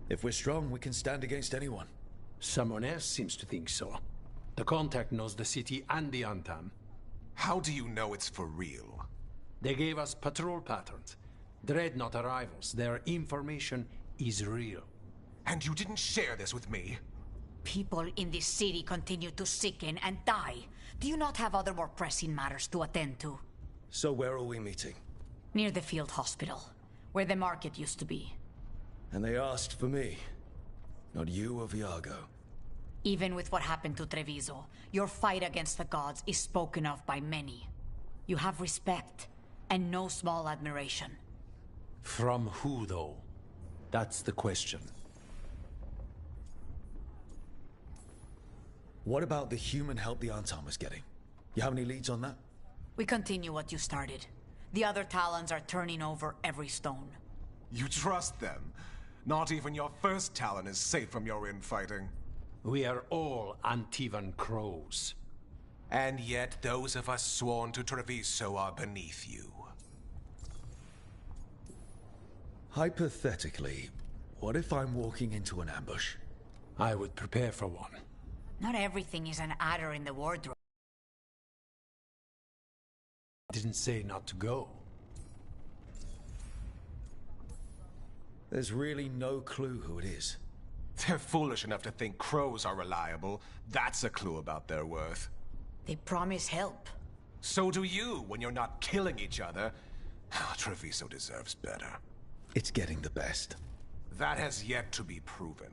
S2: If we're strong, we can stand against anyone.
S11: Someone else seems to think so. The contact knows the city and the Antam.
S23: How do you know it's for real?
S11: They gave us patrol patterns. Dreadnought arrivals. Their information is real.
S23: And you didn't share this with me?
S20: People in this city continue to sicken and die. Do you not have other more pressing matters to attend to?
S2: So where are we meeting?
S20: Near the field hospital, where the market used to be.
S2: And they asked for me, not you or Viago.
S20: Even with what happened to Treviso, your fight against the gods is spoken of by many. You have respect, and no small admiration.
S11: From who, though? That's the question.
S2: What about the human help the Antam is getting? You have any leads on that?
S20: We continue what you started. The other Talons are turning over every stone.
S23: You trust them? Not even your first Talon is safe from your infighting.
S11: We are all Antivan crows.
S23: And yet those of us sworn to Treviso are beneath you.
S2: Hypothetically, what if I'm walking into an ambush?
S11: I would prepare for one.
S20: Not everything is an adder in the wardrobe.
S11: Didn't say not to go.
S2: There's really no clue who it is.
S23: They're foolish enough to think crows are reliable. That's a clue about their worth.
S20: They promise help.
S23: So do you, when you're not killing each other. Treviso deserves better.
S2: It's getting the best.
S23: That has yet to be proven.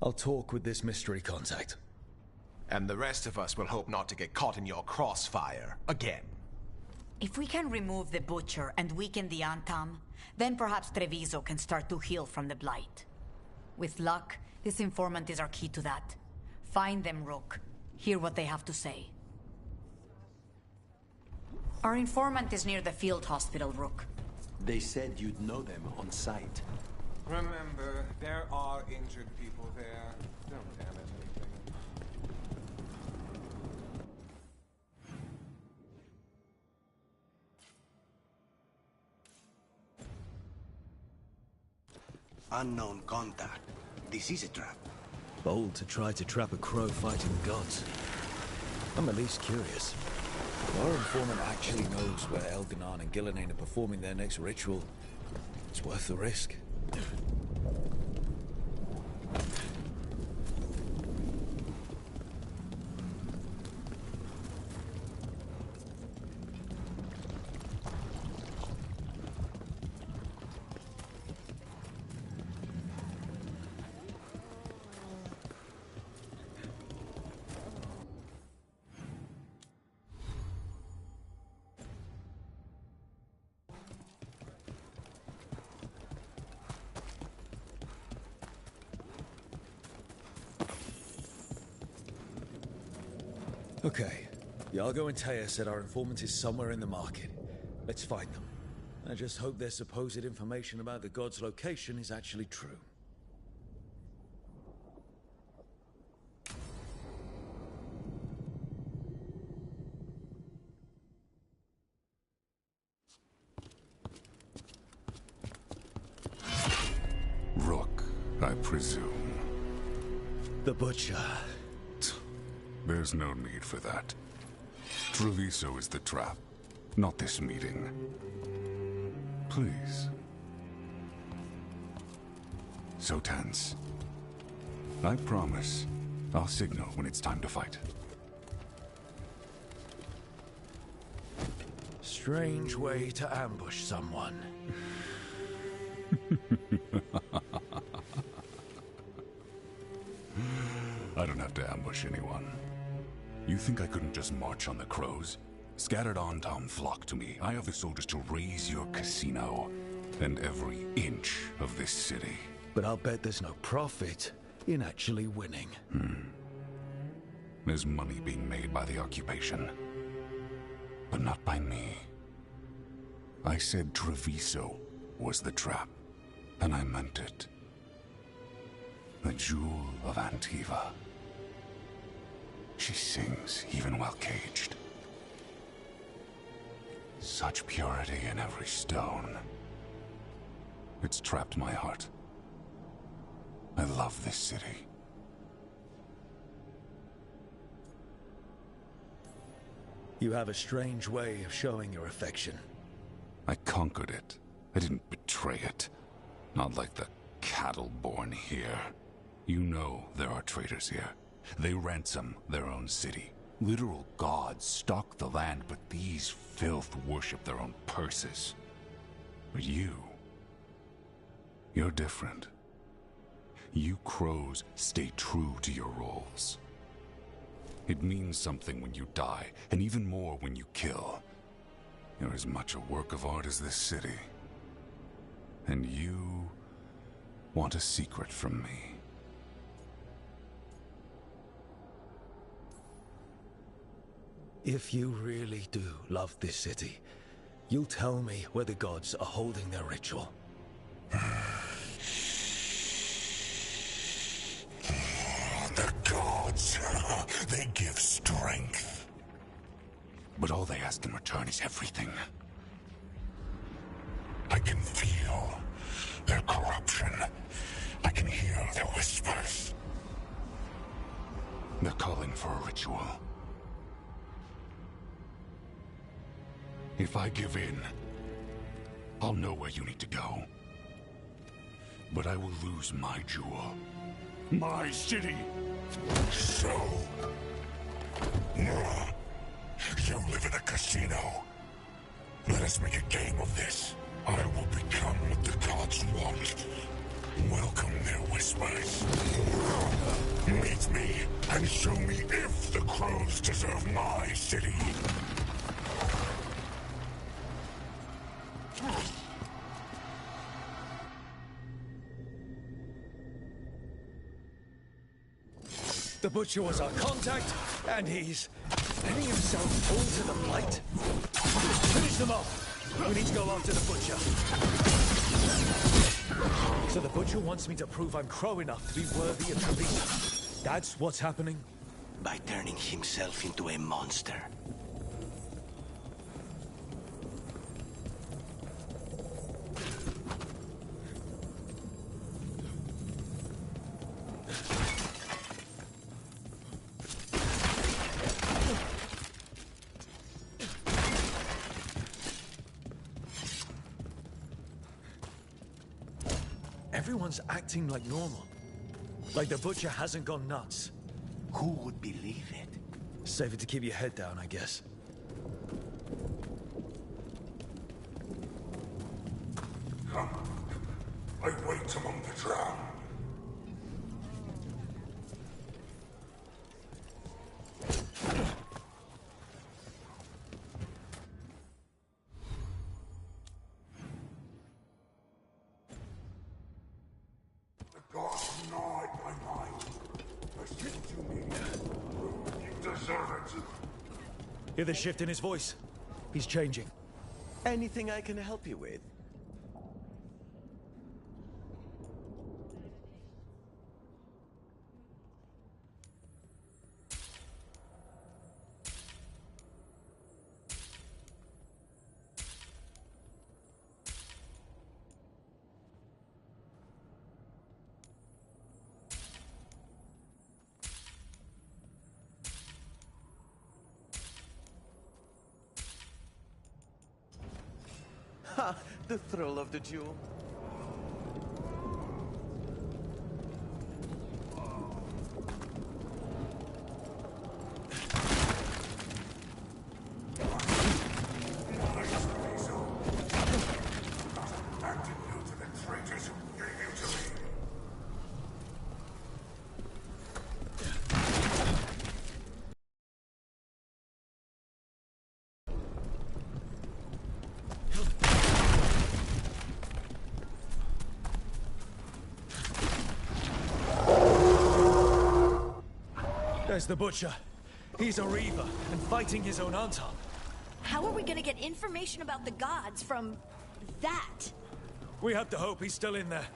S2: I'll talk with this mystery contact.
S5: And the rest of us will hope not to get caught in your crossfire again.
S20: If we can remove the Butcher and weaken the Antam, then perhaps Treviso can start to heal from the Blight. With luck, this informant is our key to that. Find them, Rook. Hear what they have to say. Our informant is near the field hospital, Rook.
S11: They said you'd know them on sight.
S23: Remember, there are injured people there. Don't damage anything.
S6: Unknown contact. This is a trap.
S2: Bold to try to trap a crow fighting gods. I'm at least curious. If our informant actually knows where Elganon and Gillenane are performing their next ritual, it's worth the risk. Okay. Iago and Taya said our informant is somewhere in the market. Let's find them. I just hope their supposed information about the god's location is actually true.
S7: Rook, I presume.
S2: The Butcher.
S7: There's no need for that. Treviso is the trap, not this meeting. Please. So tense. I promise, I'll signal when it's time to fight.
S2: Strange way to ambush someone.
S7: I don't have to ambush anyone. You think I couldn't just march on the crows? Scattered Antam flock to me. I have the soldiers to raise your casino and every inch of this city.
S2: But I'll bet there's no profit in actually winning.
S7: There's money being made by the occupation, but not by me. I said Treviso was the trap, and I meant it. The Jewel of Antiva. She sings even while caged. Such purity in every stone. It's trapped my heart. I love this city.
S2: You have a strange way of showing your affection.
S7: I conquered it. I didn't betray it. Not like the cattle born here. You know there are traitors here. They ransom their own city. Literal gods stalk the land, but these filth worship their own purses. But you're different. You crows stay true to your roles. It means something when you die, and even more when you kill. You're as much a work of art as this city. And you want a secret from me.
S2: If you really do love this city, you'll tell me where the gods are holding their ritual.
S15: The gods, they give strength.
S7: But all they ask in return is everything.
S15: I can feel their corruption. I can hear their whispers.
S7: They're calling for a ritual. If I give in, I'll know where you need to go. But I will lose my jewel. My city!
S15: So... you live in a casino. Let us make a game of this. I will become what the gods want. Welcome their whispers. Meet me and show me if the crows deserve my city.
S2: The Butcher was our contact, and he's letting himself into the Blight. Finish them off! We need to go after the Butcher. So the Butcher wants me to prove I'm crow enough to be worthy of Treviso. That's what's happening?
S6: By turning himself into a monster.
S2: Everyone's acting like normal. Like the Butcher hasn't gone nuts.
S6: Who would believe it?
S2: Safer to keep your head down, I guess.
S15: Come. I wait among the drowned.
S2: Hear the shift in his voice? He's changing.
S1: Anything I can help you with? Ha! The thrill of the duel.
S2: There's the Butcher. He's a Reaver and fighting his own Anton.
S9: How are we gonna get information about the gods from that?
S2: We have to hope he's still in there.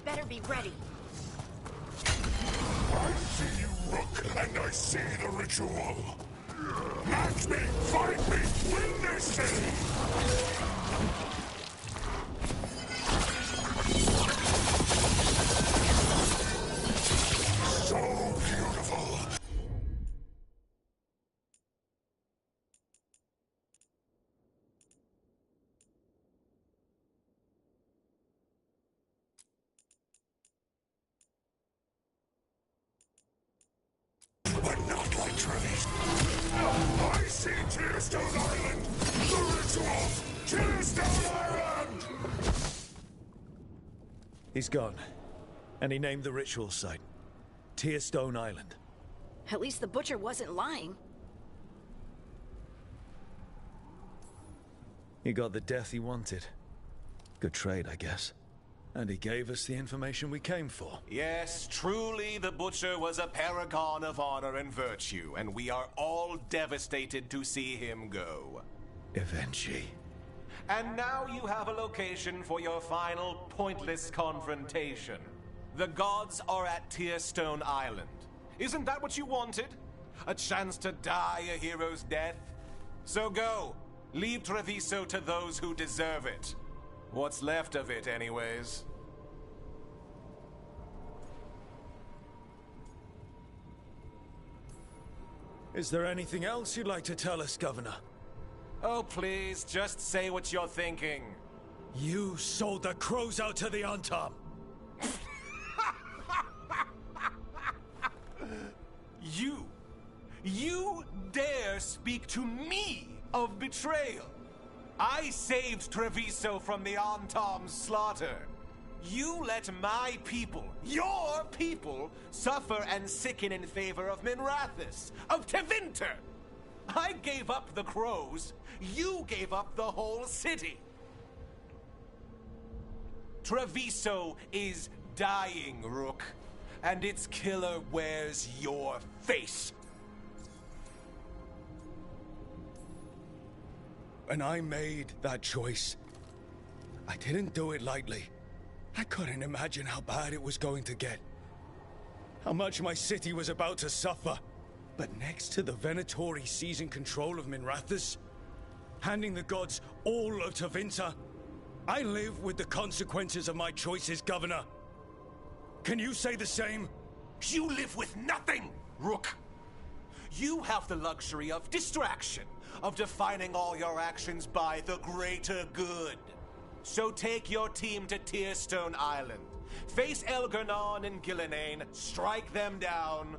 S9: Better be ready.
S15: I see you, Rook, and I see the ritual. Match me, fight me, win this city! So beautiful! But not like Treviso. I see Tearstone Island! The ritual! Tearstone Island!
S2: He's gone. And he named the ritual site. Tearstone Island.
S9: At least the Butcher wasn't lying.
S2: He got the death he wanted. Good trade, I guess. And he gave us the information we came for.
S5: Yes, truly the Butcher was a paragon of honor and virtue, and we are all devastated to see him go.
S2: Eventually.
S5: And now you have a location for your final pointless confrontation. The gods are at Tearstone Island. Isn't that what you wanted? A chance to die a hero's death? So go. Leave Treviso to those who deserve it. What's left of it, anyways.
S2: Is there anything else you'd like to tell us, Governor?
S5: Oh, please, just say what you're thinking.
S2: You sold the crows out to the Antam.
S5: You dare speak to me of betrayal? I saved Treviso from the Antom's slaughter. You let my people, your people, suffer and sicken in favor of Minrathous, of Tevinter. I gave up the crows. You gave up the whole city. Treviso is dying, Rook, and its killer wears your face.
S10: When I made that choice, I didn't do it lightly. I couldn't imagine how bad it was going to get. How much my city was about to suffer. But next to the Venatori seizing control of Minrathous, handing the gods all of Tevinter, I live with the consequences of my choices, Governor. Can you say the same?
S5: You live with nothing, Rook. You have the luxury of distraction, of defining all your actions by the greater good. So take your team to Tearstone Island. Face Elgernon and Gillenane, strike them down.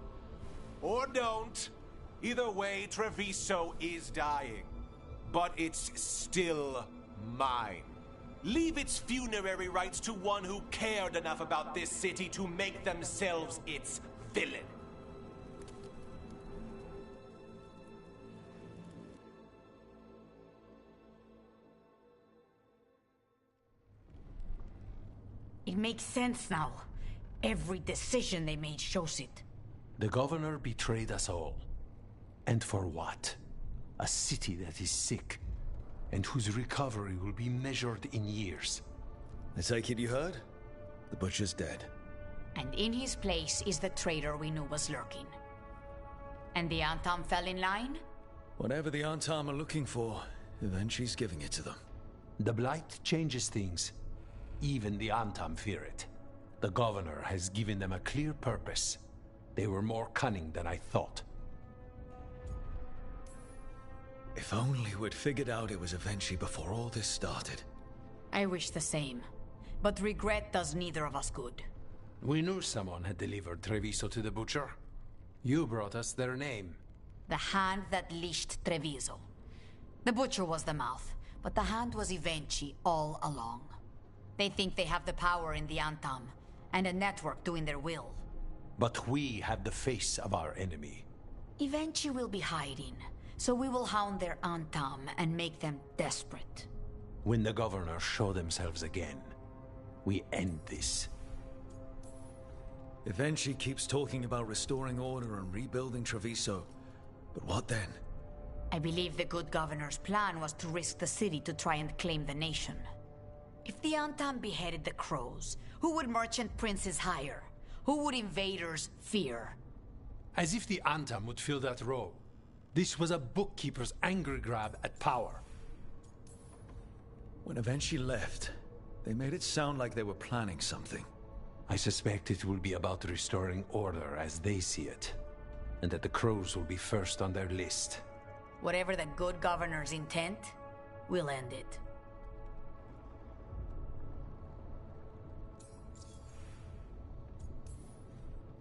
S5: Or don't. Either way, Treviso is dying. But it's still mine. Leave its funerary rites to one who cared enough about this city to make themselves its villain.
S20: It makes sense now. Every decision they made shows it.
S11: The governor betrayed us all. And for what? A city that is sick, and whose recovery will be measured in years.
S2: I take it you heard? The butcher's dead.
S20: And in his place is the traitor we knew was lurking. And the Antom fell in line?
S2: Whatever the Antom are looking for, Eventually's giving it to them.
S11: The Blight changes things. Even the Antom fear it. The governor has given them a clear purpose. They were more cunning than I thought.
S2: If only we'd figured out it was Eventually before all this started.
S20: I wish the same. But regret does neither of us good.
S11: We knew someone had delivered Treviso to the butcher. You brought us their name.
S20: The hand that leashed Treviso. The butcher was the mouth, but the hand was Eventually all along. They think they have the power in the Antom, and a network doing their will.
S11: But we have the face of our enemy.
S20: Eventually will be hiding, so we will hound their Antom and make them desperate.
S11: When the governors show themselves again, we end this.
S2: Eventually keeps talking about restoring order and rebuilding Treviso. But what then?
S20: I believe the good governor's plan was to risk the city to try and claim the nation. If the Antom beheaded the crows, who would merchant princes hire? Who would invaders fear?
S11: As if the Antom would fill that role. This was a bookkeeper's angry grab at power.
S2: When Eventually left, they made it sound like they were planning something.
S11: I suspect it will be about restoring order as they see it. And that the crows will be first on their list.
S20: Whatever the good governor's intent, we'll end it.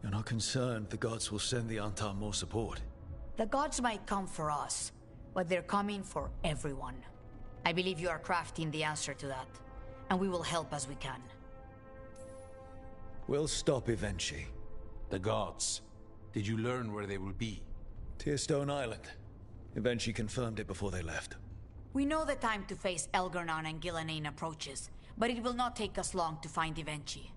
S2: You're not concerned the gods will send the Antom more support?
S20: The gods might come for us, but they're coming for everyone. I believe you are crafting the answer to that, and we will help as we can.
S2: We'll stop Eventually.
S11: The gods. Did you learn where they will be?
S2: Tearstone Island. Eventually confirmed it before they left.
S20: We know the time to face Elgernon and Gillenane approaches, but it will not take us long to find Eventually.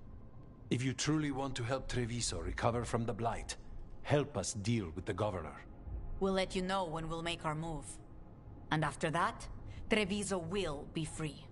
S11: If you truly want to help Treviso recover from the Blight, help us deal with the governor.
S20: We'll let you know when we'll make our move. And after that, Treviso will be free.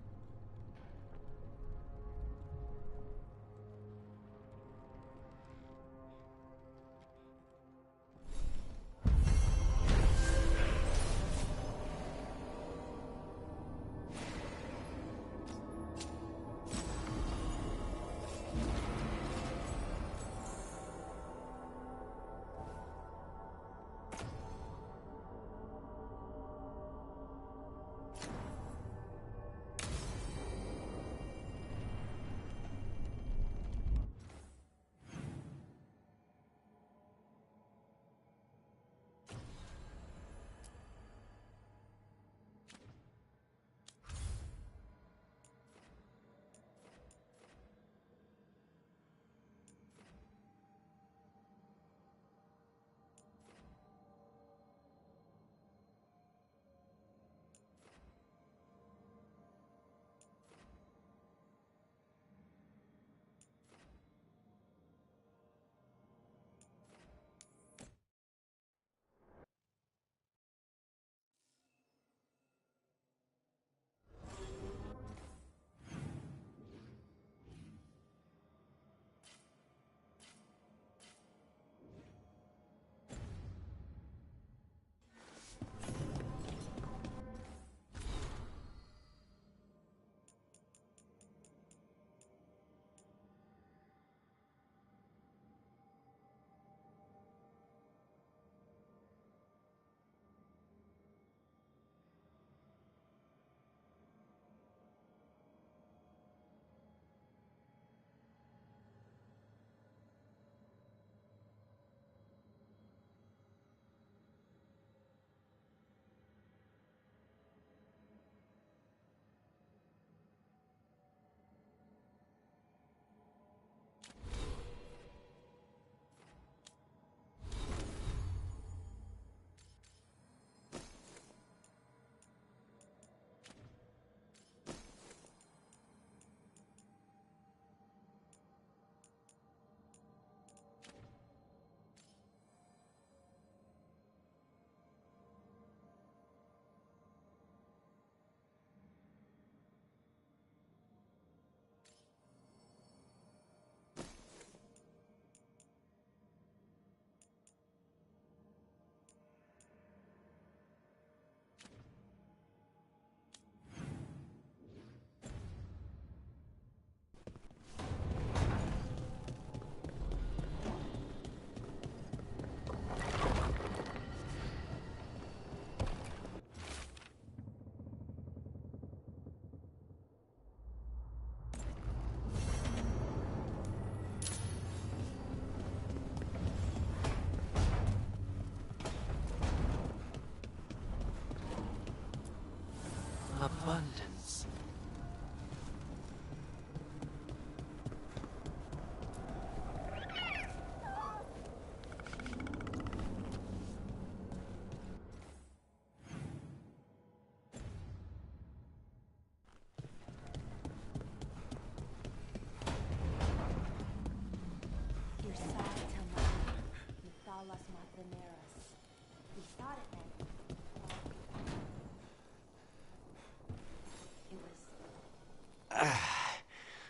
S18: Abundance.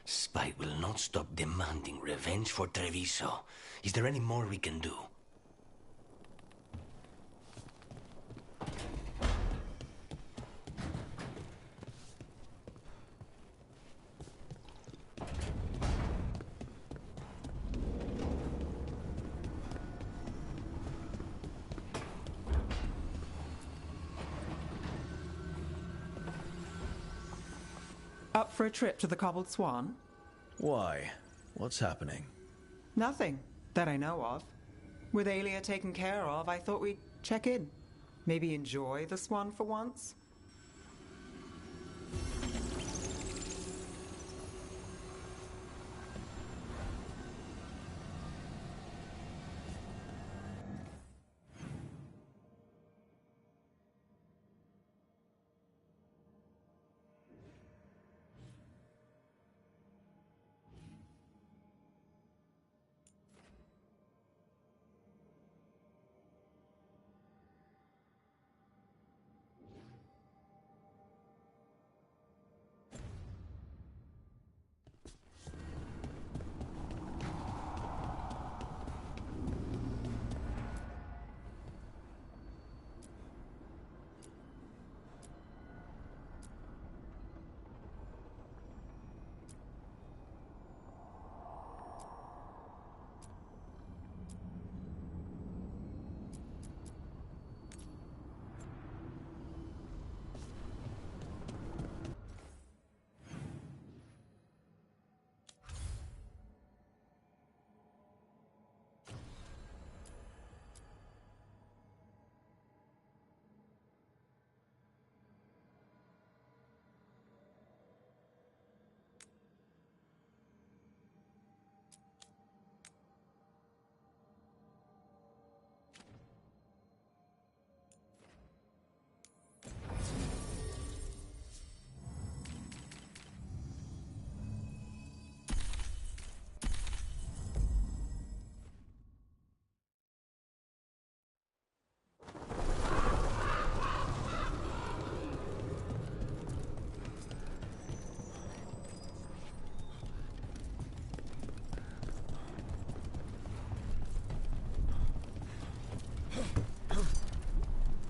S18: Spite will not stop demanding revenge for Treviso. Is there any more we can do?
S21: Up for a trip to the Cobbled Swan?
S2: Why? What's happening?
S21: Nothing that I know of. With Aelia taken care of, I thought we'd check in. Maybe enjoy the Swan for once?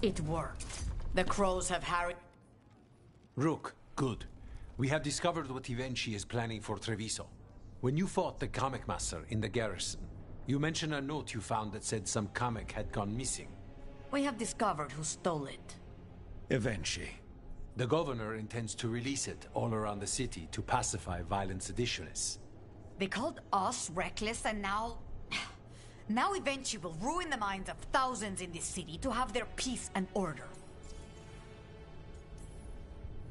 S20: It worked. The crows have harried...
S11: Rook, good. We have discovered what Ivenchi is planning for Treviso. When you fought the comic master in the garrison, you mentioned a note you found that said some comic had gone missing.
S20: We have discovered who stole it.
S2: Ivenchi.
S11: The governor intends to release it all around the city to pacify violent seditionists.
S20: They called us reckless, and now... Now Ivenchi will ruin the minds of thousands in this city to have their peace and order.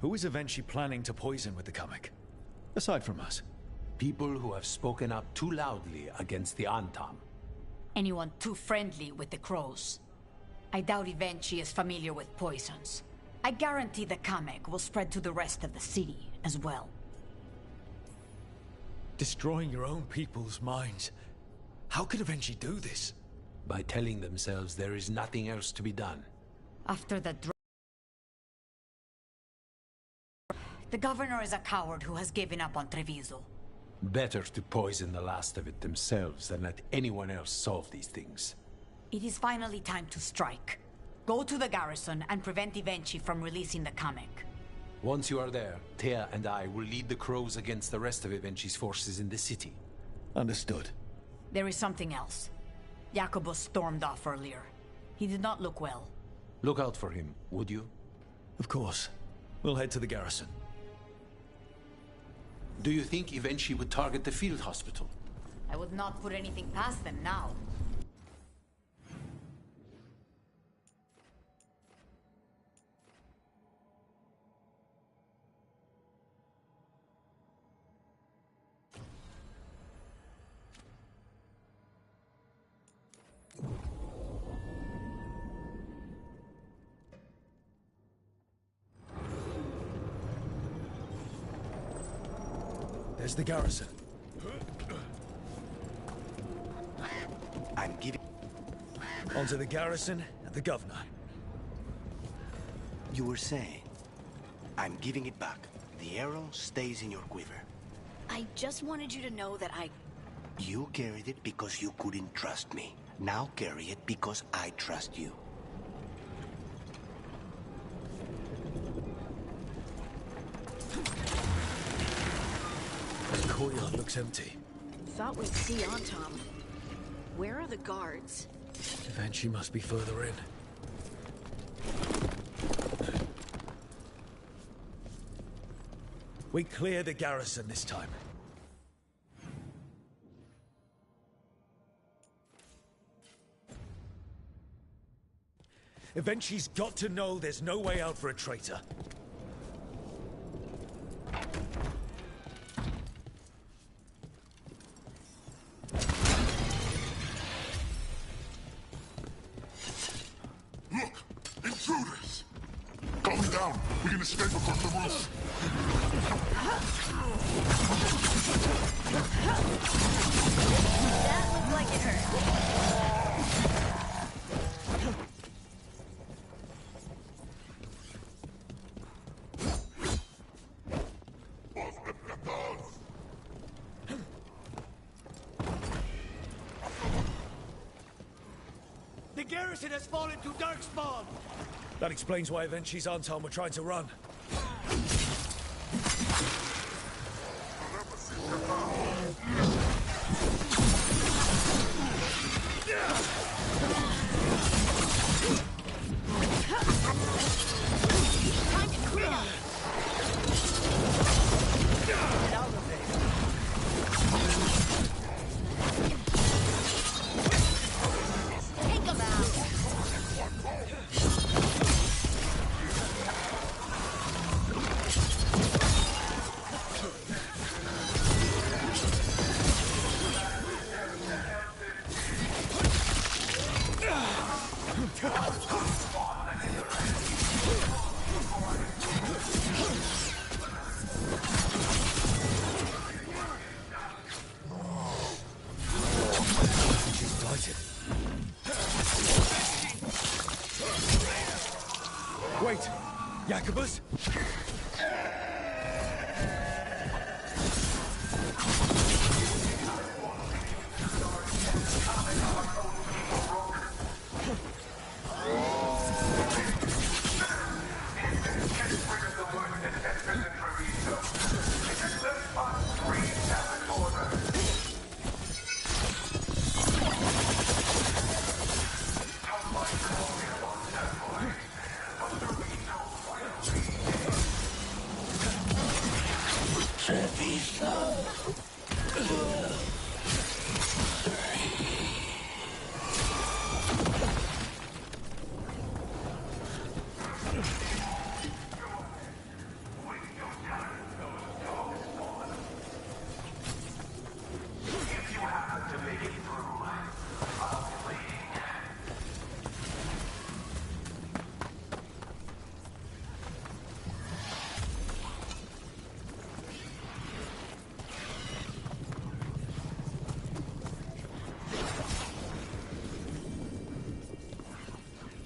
S2: Who is Ivenchi planning to poison with the comic? Aside from us.
S11: People who have spoken up too loudly against the Antam.
S20: Anyone too friendly with the crows. I doubt Ivenchi is familiar with poisons. I guarantee the comic will spread to the rest of the city as well.
S10: Destroying your own people's minds. How could Ivenchi do this?
S11: By telling themselves there is nothing else to be done.
S20: After the governor is a coward who has given up on Treviso.
S11: Better to poison the last of it themselves than let anyone else solve these things.
S20: It is finally time to strike. Go to the garrison and prevent Ivenchi from releasing the comic.
S11: Once you are there, Thea and I will lead the crows against the rest of Ivenchi's forces in the city.
S2: Understood.
S20: There is something else. Jacobus stormed off earlier. He did not look well.
S11: Look out for him, would you?
S2: Of course. We'll head to the garrison.
S11: Do you think Ivenchi would target the field hospital?
S20: I would not put anything past them now.
S10: There's the garrison.
S6: I'm giving...
S10: Onto the garrison and the governor.
S6: You were saying... I'm giving it back. The arrow stays in your quiver.
S9: I just wanted you to know that I...
S6: You carried it because you couldn't trust me. Now carry it because I trust you.
S10: The courtyard looks empty.
S9: thought we'd see Antam. Where are the guards?
S10: Eventually must be further in. We clear the garrison this time. Eventually's got to know there's no way out for a traitor.
S15: Look! Intruders! Calm down! We can escape across the roof!
S9: That looked like it hurt.
S10: The garrison has fallen to Darkspawn! That explains why Eventually's Antam were trying to run.
S9: Time to clean up. Get out of there. Take him out.
S10: She's blighted. Wait! Jacobus?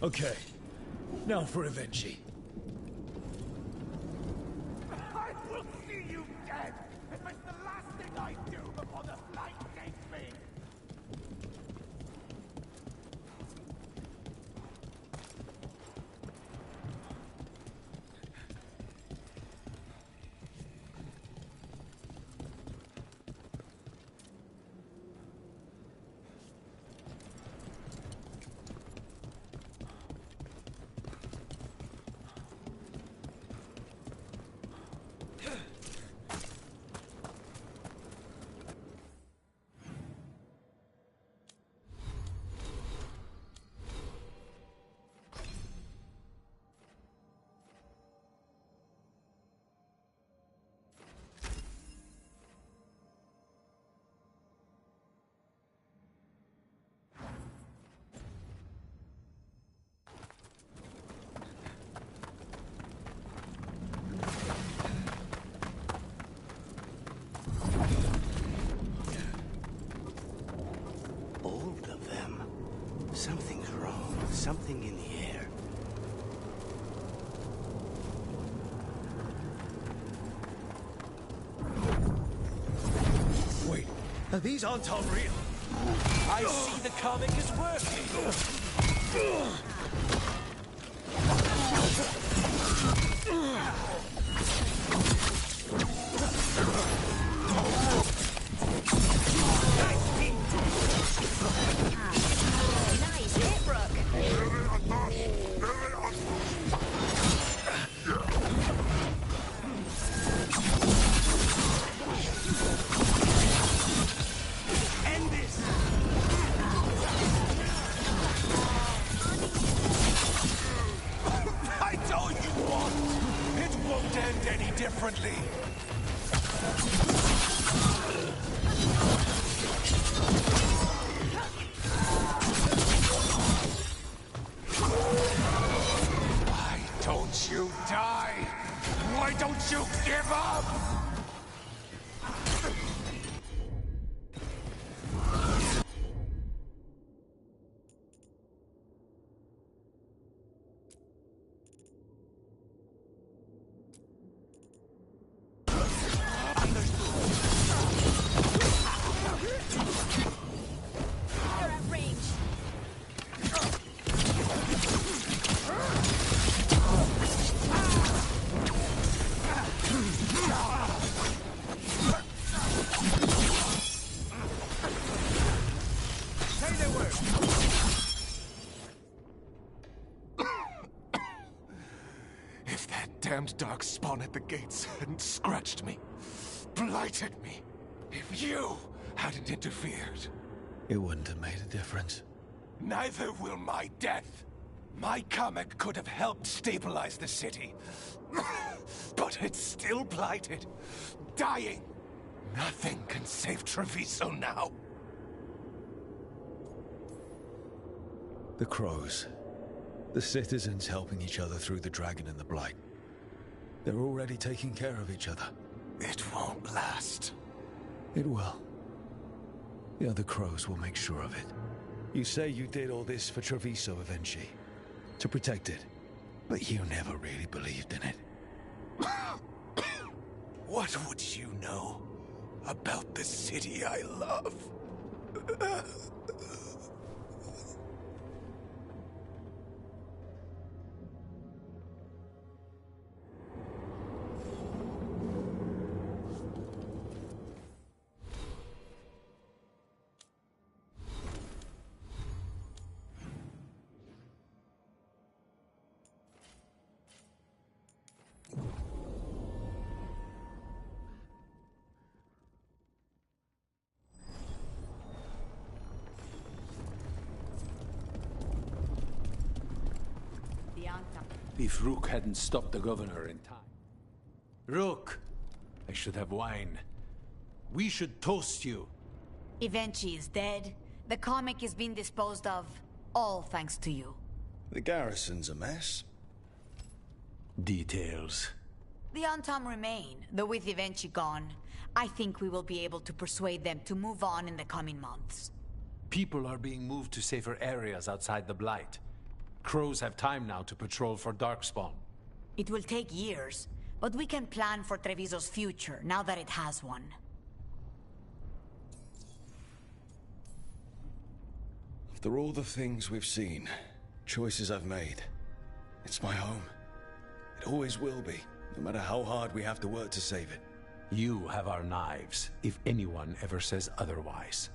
S10: Okay. Now for Eventually.
S15: I will see you dead if it's the last thing I do before the flight takes me!
S6: something in the air.
S10: Wait, these aren't all real.
S1: I see the comic is working.
S9: Nice hit, Brooke.
S1: End this.
S5: I told you what! It won't end any differently. Why don't you die? Why don't you give up?
S9: They're at range.
S1: Say the word.
S5: If that damned dark spawn at the gates hadn't scratched me, blighted me, if you hadn't interfered,
S2: It wouldn't have made a difference.
S5: neither will my death. My comic could have helped stabilize the city. But it's still blighted, dying. Nothing can save Treviso now.
S2: The crows. The citizens helping each other through the dragon and the blight. They're already taking care of each other.
S5: It won't last.
S2: It will. The other crows will make sure of it. You say you did all this for Treviso, Avenchi. To protect it. But you never really believed in it.
S5: What would you know about the city I love?
S11: If Rook hadn't stopped the governor in time. Rook! I should have wine. We should toast you.
S20: Evenchi is dead. The comic is being disposed of. All thanks to you.
S2: The garrison's a mess.
S11: Details.
S20: The Antam remain, though with Evenchi gone, I think we will be able to persuade them to move on in the coming months.
S11: People are being moved to safer areas outside the Blight. Crows have time now to patrol for Darkspawn.
S20: It will take years, but we can plan for Treviso's future now that it has one.
S2: After all the things we've seen, choices I've made, it's my home. It always will be, no matter how hard we have to work to save it.
S11: You have our knives, if anyone ever says otherwise.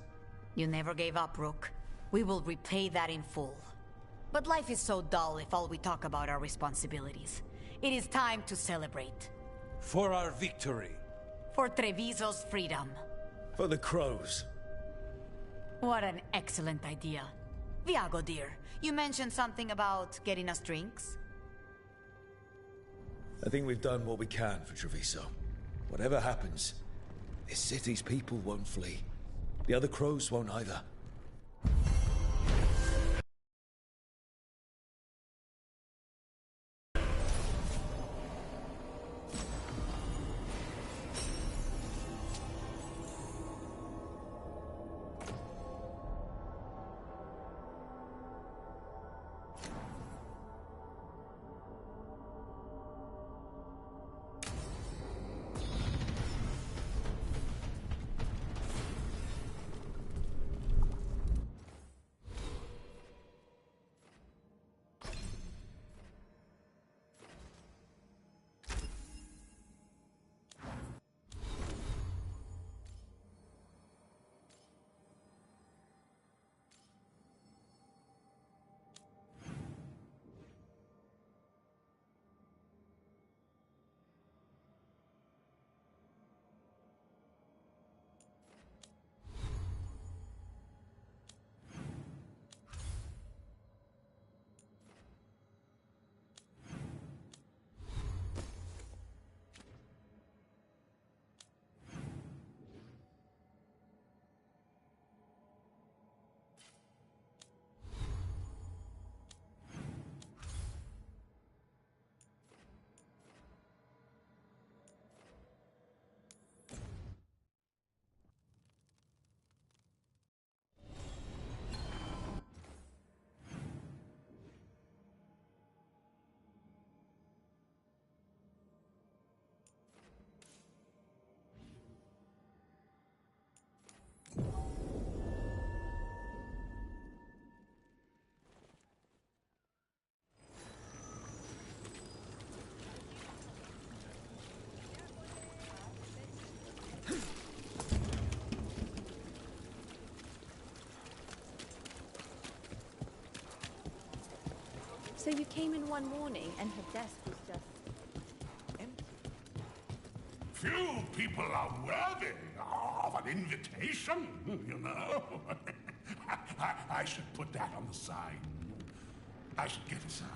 S20: You never gave up, Rook. We will repay that in full. But life is so dull if all we talk about are responsibilities. It is time to celebrate.
S11: For our victory.
S20: For Treviso's freedom.
S2: For the crows.
S20: What an excellent idea. Viago, dear, you mentioned something about getting us drinks?
S2: I think we've done what we can for Treviso. Whatever happens, this city's people won't flee. The other crows won't either.
S12: So you came in one morning and her desk was just empty.
S15: Few people are worthy of an invitation, you know. I should put that on the sign. I should get a sign.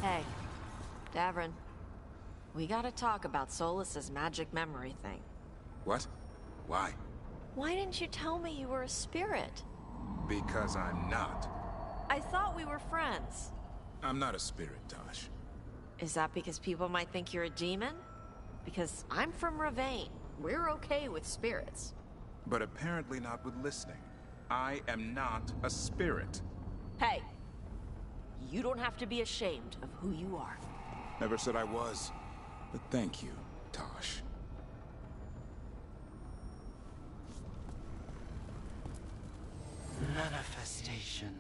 S19: Hey, Davrin. We gotta talk about Solus's magic memory thing.
S16: What? Why?
S19: Why didn't you tell me you were a spirit?
S16: Because I'm not.
S19: I thought we were friends.
S16: I'm not a spirit, Tosh.
S19: Is that because people might think you're a demon? Because I'm from Ravane. We're okay with spirits.
S16: But apparently not with listening. I am not a spirit.
S19: Hey, you don't have to be ashamed of who you are.
S16: Never said I was. But thank you, Tosh.
S6: Manifestation.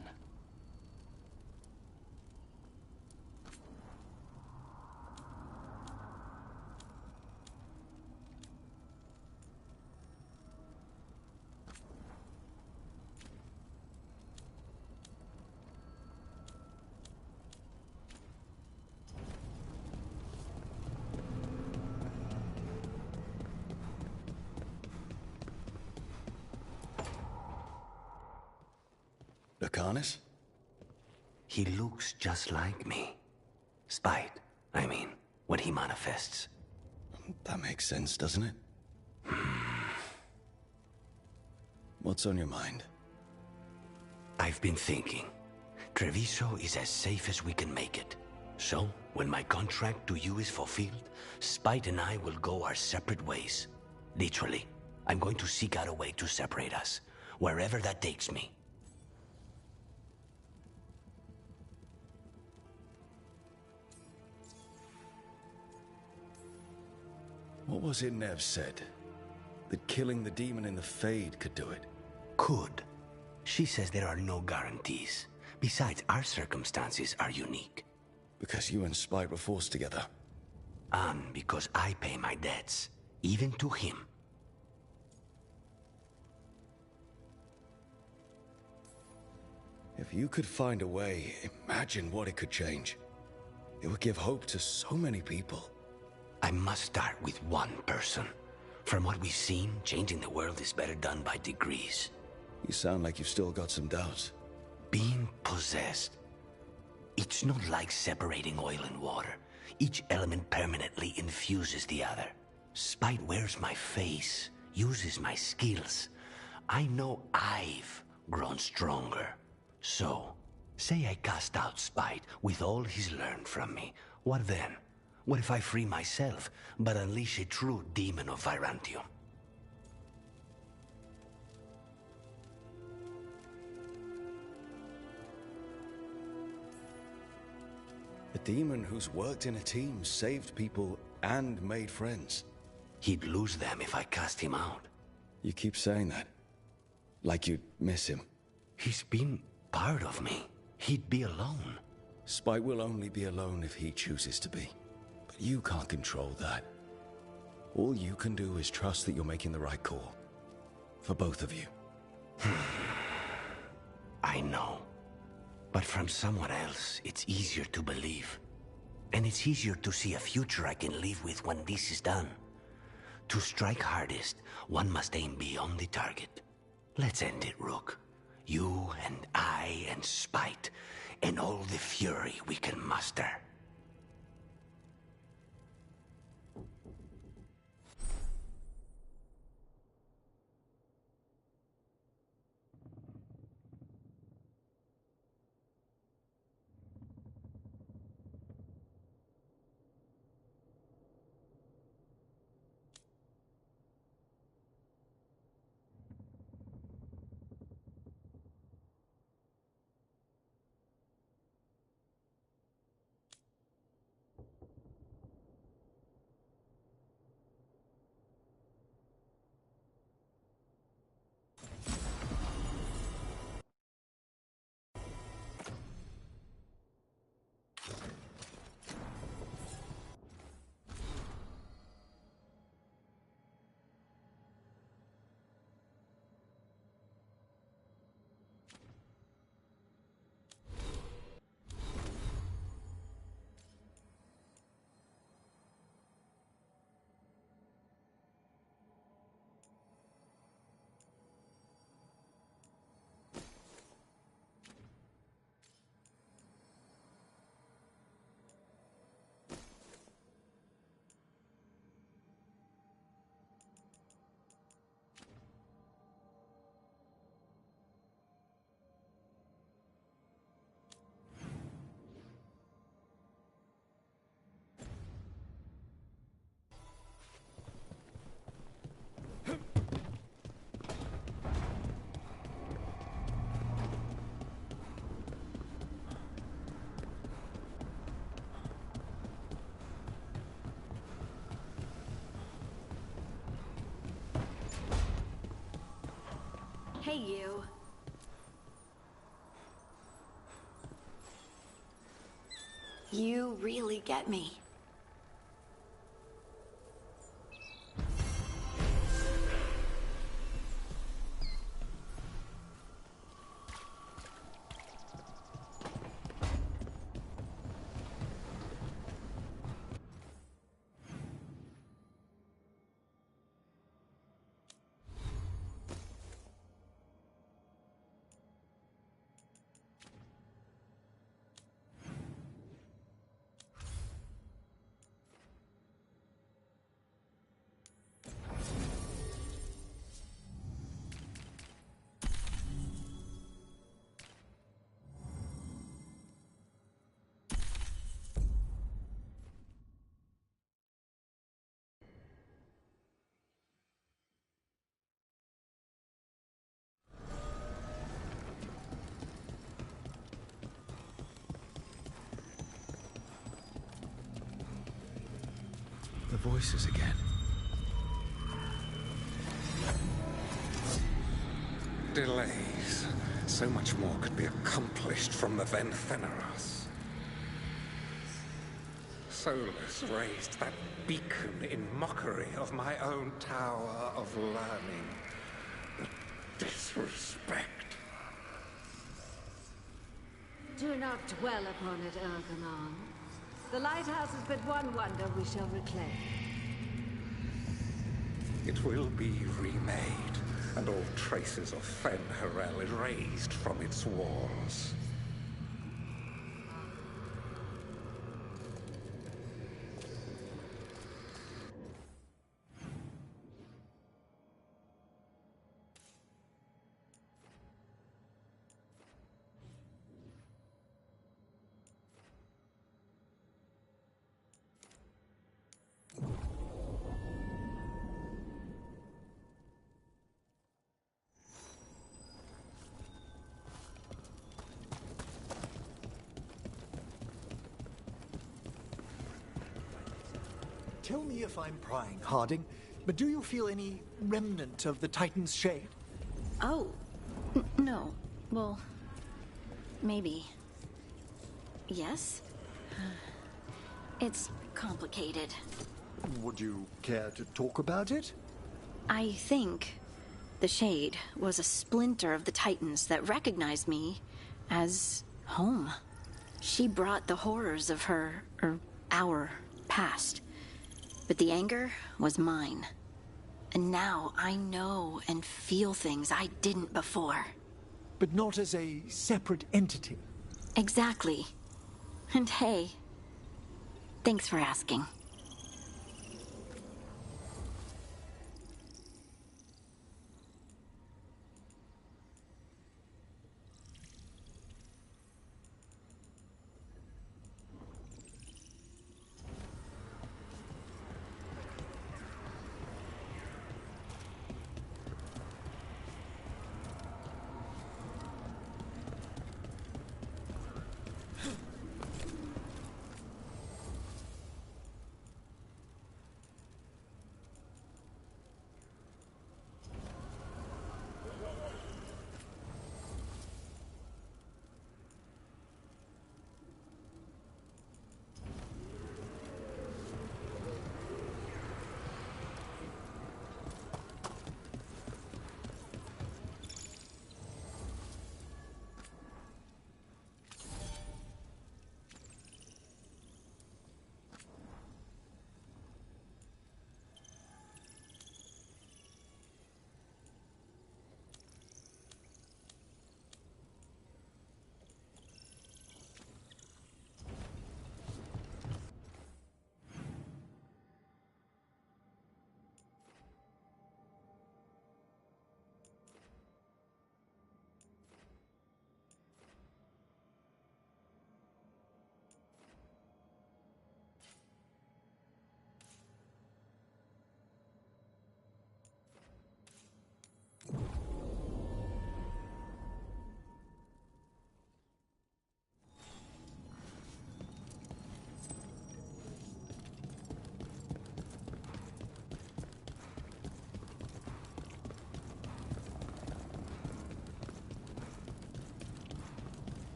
S2: Lacanis?
S6: He looks just like me. Spite, I mean, when he manifests.
S2: That makes sense, doesn't it? What's on your mind?
S18: I've been thinking. Treviso is as safe as we can make it. So, when my contract to you is fulfilled, Spite and I will go our separate ways. Literally. I'm going to seek out a way to separate us, wherever that takes me.
S2: What was it Nev said? That killing the demon in the Fade could do it?
S18: Could. She says there are no guarantees. Besides, our circumstances are unique.
S2: Because you and Spite were forced together.
S18: And because I pay my debts, even to him.
S2: If you could find a way, imagine what it could change. It would give hope to so many people.
S18: I must start with one person. From what we've seen, changing the world is better done by degrees.
S2: You sound like you've still got some doubts.
S18: Being possessed. It's not like separating oil and water. Each element permanently infuses the other. Spite wears my face, uses my skills. I know I've grown stronger. So, say I cast out Spite with all he's learned from me. What then? What if I free myself, but unleash a true demon of Virantium?
S2: A demon who's worked in a team, saved people, and made friends.
S18: He'd lose them if I cast him out.
S2: You keep saying that. Like you'd miss him.
S18: He's been part of me. He'd be alone.
S2: Spite will only be alone if he chooses to be. But you can't control that. All you can do is trust that you're making the right call. For both of you.
S18: I know. But from someone else, it's easier to believe. And it's easier to see a future I can live with when this is done. To strike hardest, one must aim beyond the target. Let's end it, Rook. You and I and Spite, and all the fury we can muster.
S9: Hey, you. You really get me.
S2: The voices again.
S13: Delays. So much more could be accomplished from the then Feneras. Solus raised that beacon in mockery of my own tower of learning. The disrespect.
S14: Do not dwell upon it, Ergonon. The lighthouse is but one wonder we shall reclaim.
S13: It will be remade, and all traces of Fen'Harel erased from its walls.
S8: Tell me if I'm prying, Harding, but do you feel any remnant of the Titan's shade?
S9: Oh, no. Well, maybe. Yes? It's complicated.
S8: Would you care to talk about it?
S9: I think the Shade was a splinter of the Titans that recognized me as home. She brought the horrors of our past. But the anger was mine. And now I know and feel things I didn't before.
S8: But not as a separate entity.
S9: Exactly. And hey, thanks for asking.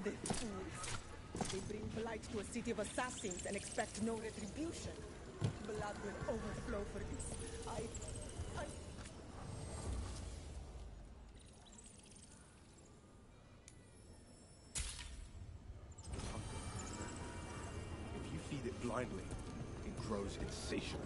S3: The fools. They bring blight to a city of assassins and expect no retribution. Blood will overflow for this.
S15: If you feed it blindly, it grows insatiable.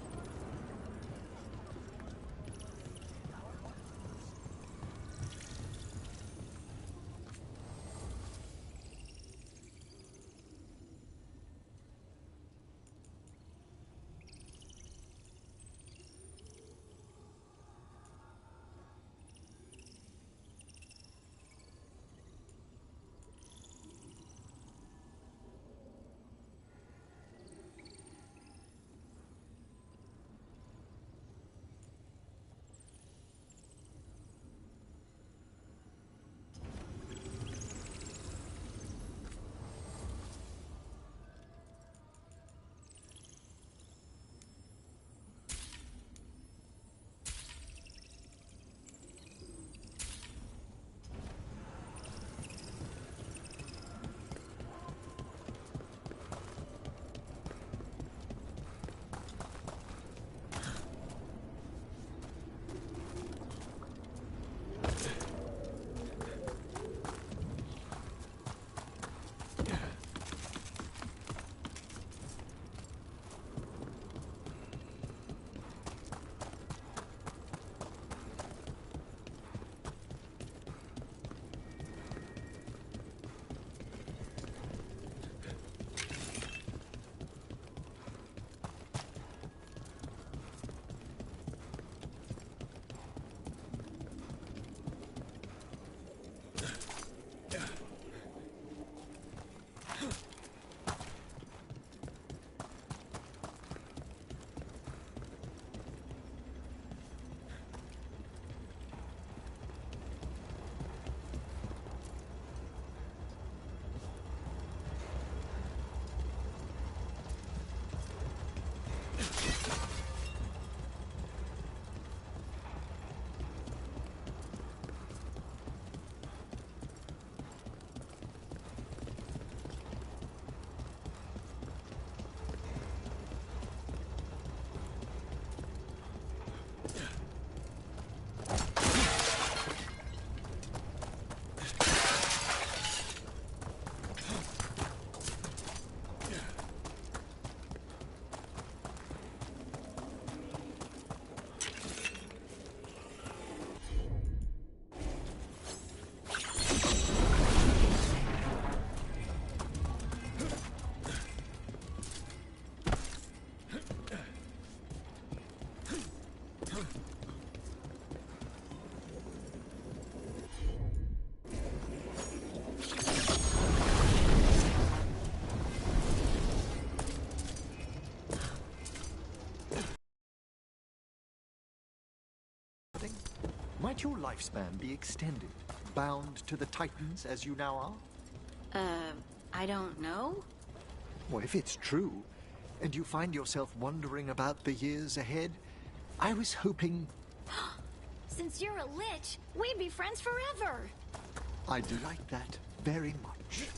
S8: Might your lifespan be extended, bound to the Titans as you now are?
S9: I don't know.
S8: Well, if it's true, and you find yourself wondering about the years ahead, I was hoping...
S9: Since you're a lich, we'd be friends forever.
S8: I do like that very much.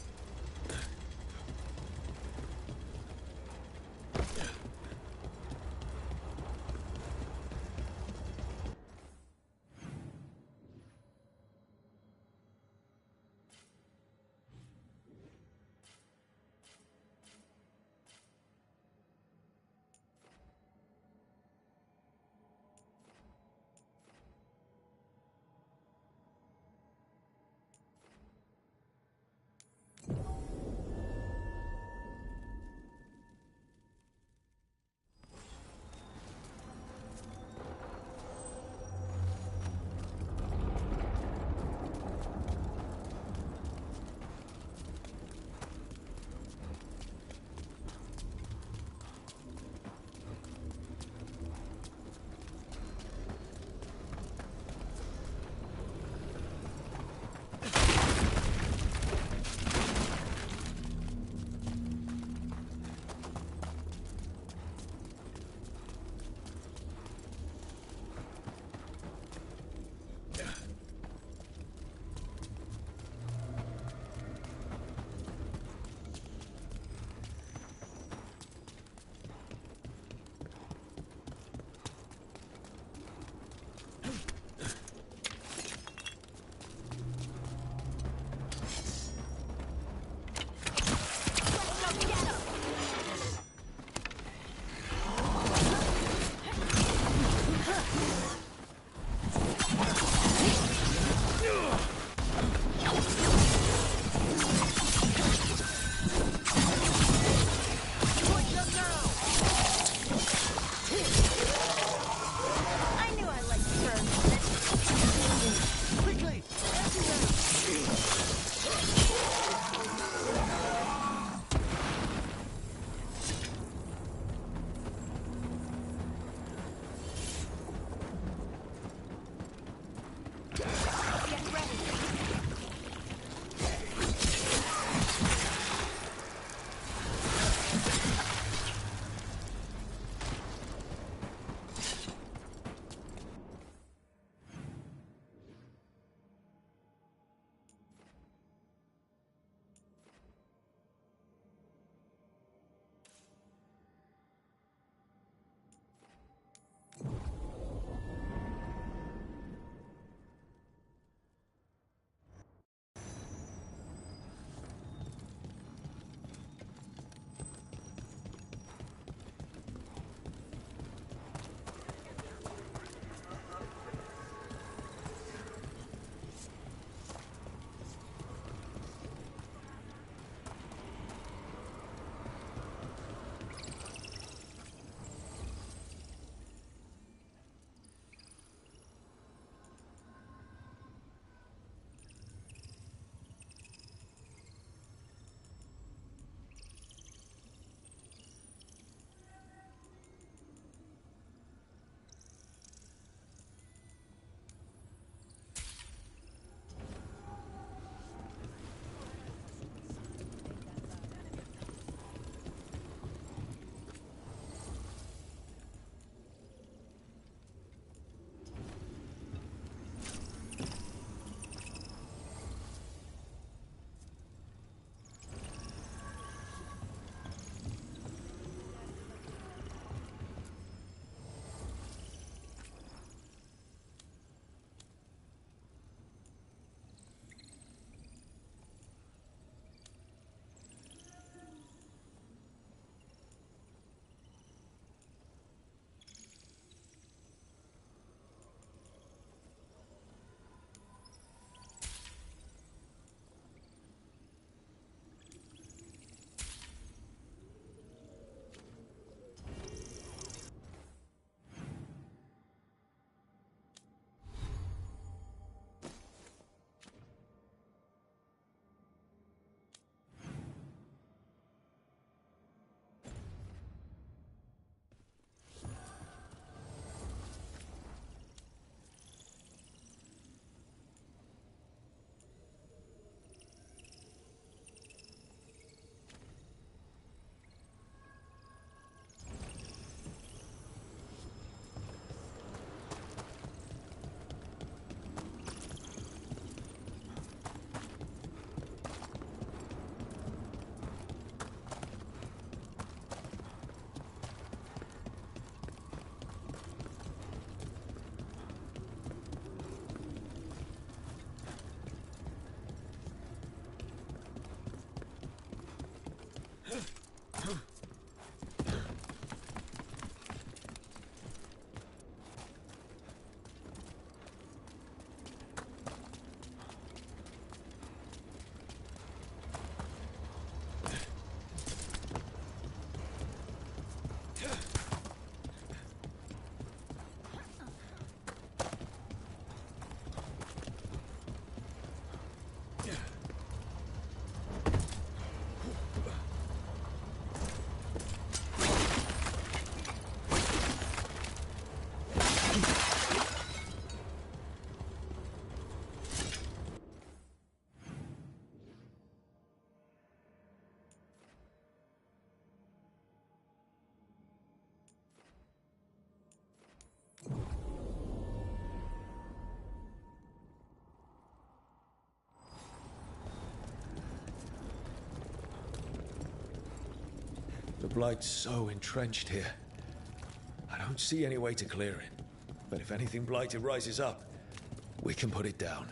S10: Blight's so entrenched here. I don't see any way to clear it. But if anything Blighted rises up, we can put it down.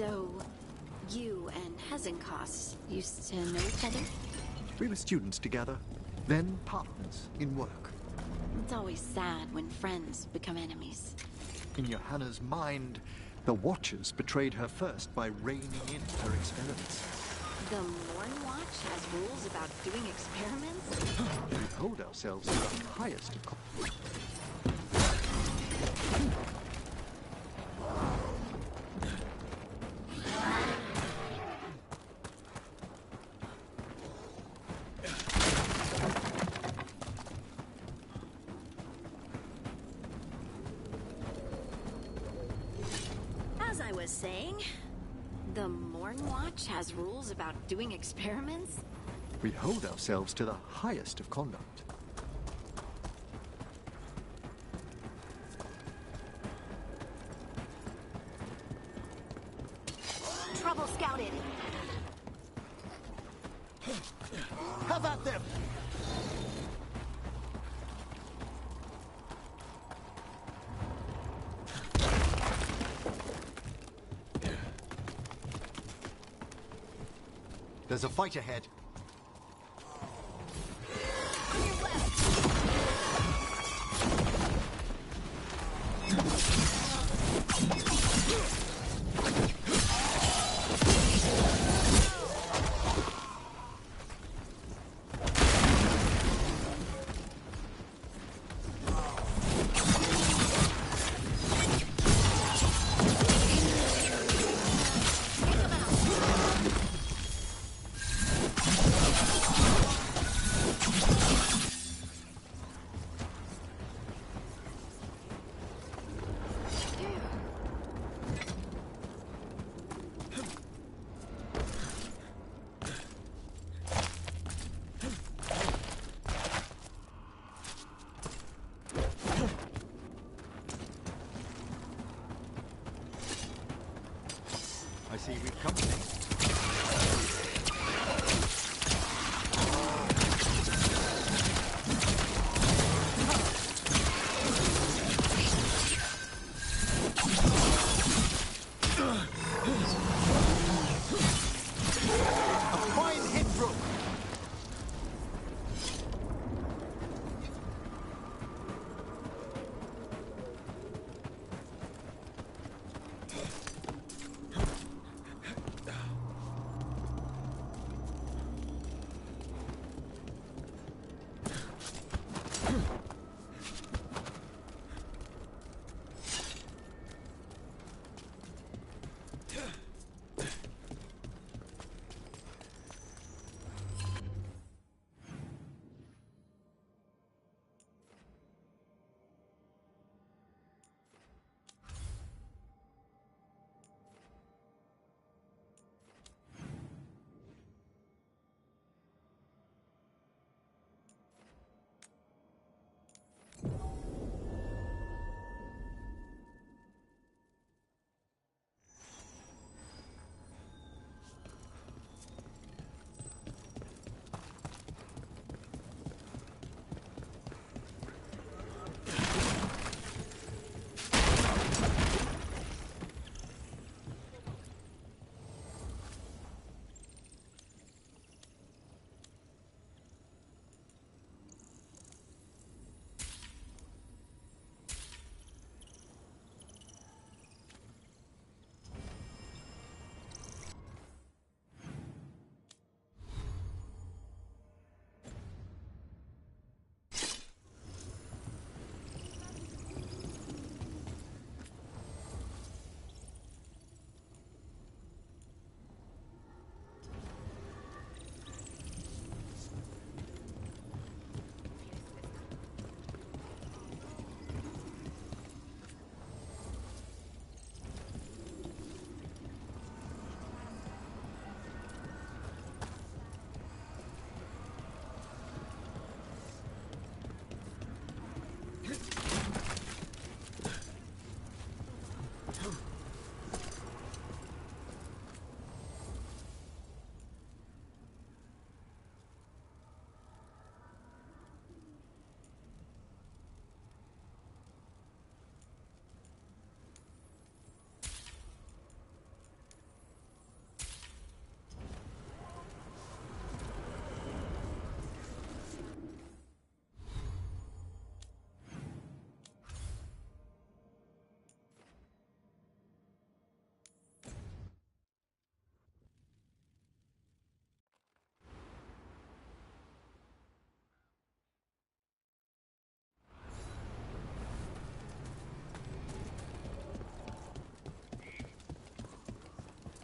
S9: So, you and Hazenkos used to know each other?
S8: We were students together, then partners in work.
S9: It's always sad when friends become enemies.
S8: In Johanna's mind, the Watchers betrayed her first by reining in her experiments.
S9: The Morn Watch has rules about doing experiments?
S8: We hold ourselves to the highest of
S9: As I was saying, the Morn Watch has rules about doing experiments?
S8: We hold ourselves to the highest of conduct.
S9: Trouble scouted.
S8: Have at them! There's a fight ahead.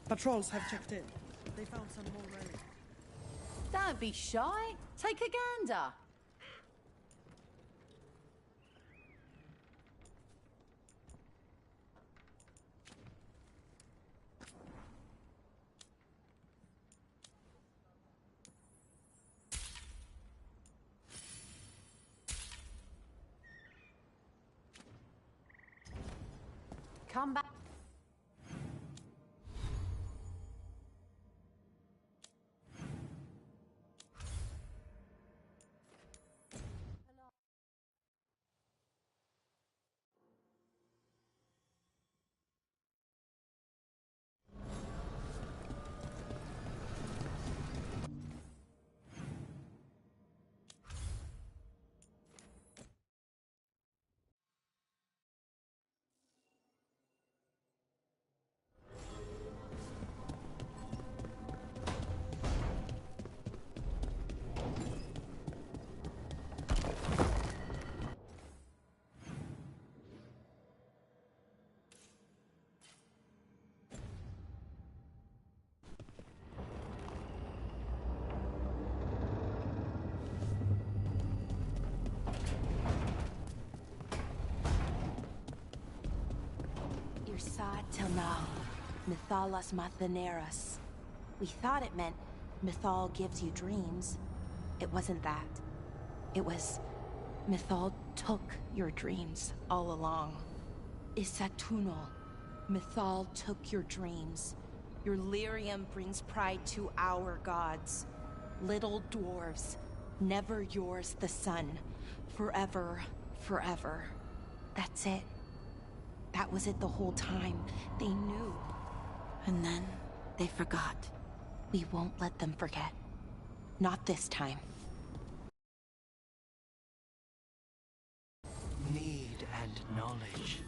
S3: Patrols have checked in. They found some more relics.
S20: Don't be shy. Take a gander. Come back.
S4: Irsad Tilnal, Mythalas Mathanaras. We thought it meant Mythal gives you dreams. It wasn't that. It was Mythal took your dreams all along. Isatunal, Mythal took your dreams. Your lyrium brings pride to our gods. Little dwarves, never yours the sun. Forever, forever. That's it. That was it the whole time. They knew. And then they forgot. We won't let them forget. Not this time.
S18: Need and knowledge.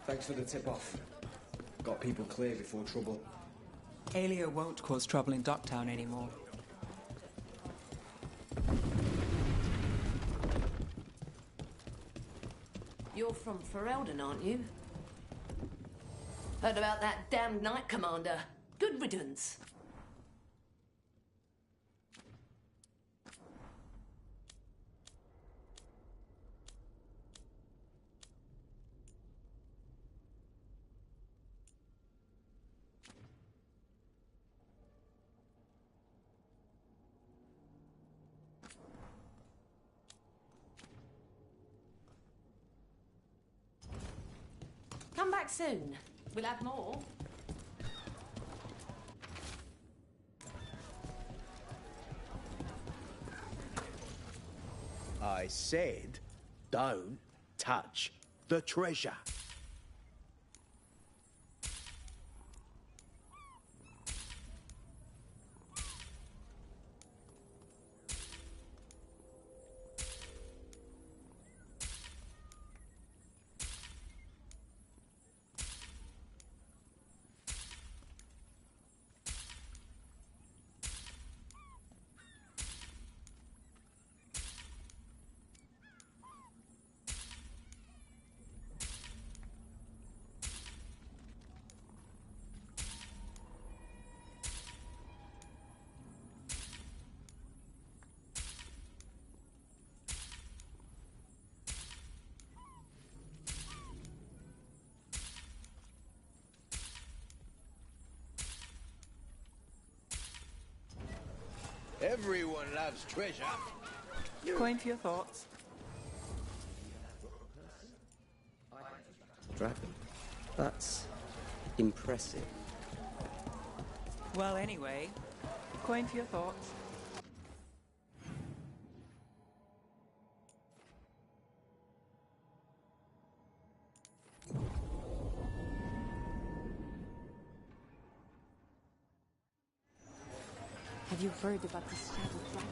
S17: Thanks for the tip-off. Got people clear before trouble.
S21: Aelia won't cause trouble in Docktown anymore.
S22: You're from Ferelden, aren't you? Heard about that damned Knight Commander. Good riddance. Come back soon. We'll have more.
S1: I said, don't touch the treasure. Everyone loves treasure.
S21: Coin for your thoughts.
S23: Dragon. That's impressive.
S21: Well, anyway, coin for your thoughts.
S12: Have you heard about the shadow dragon?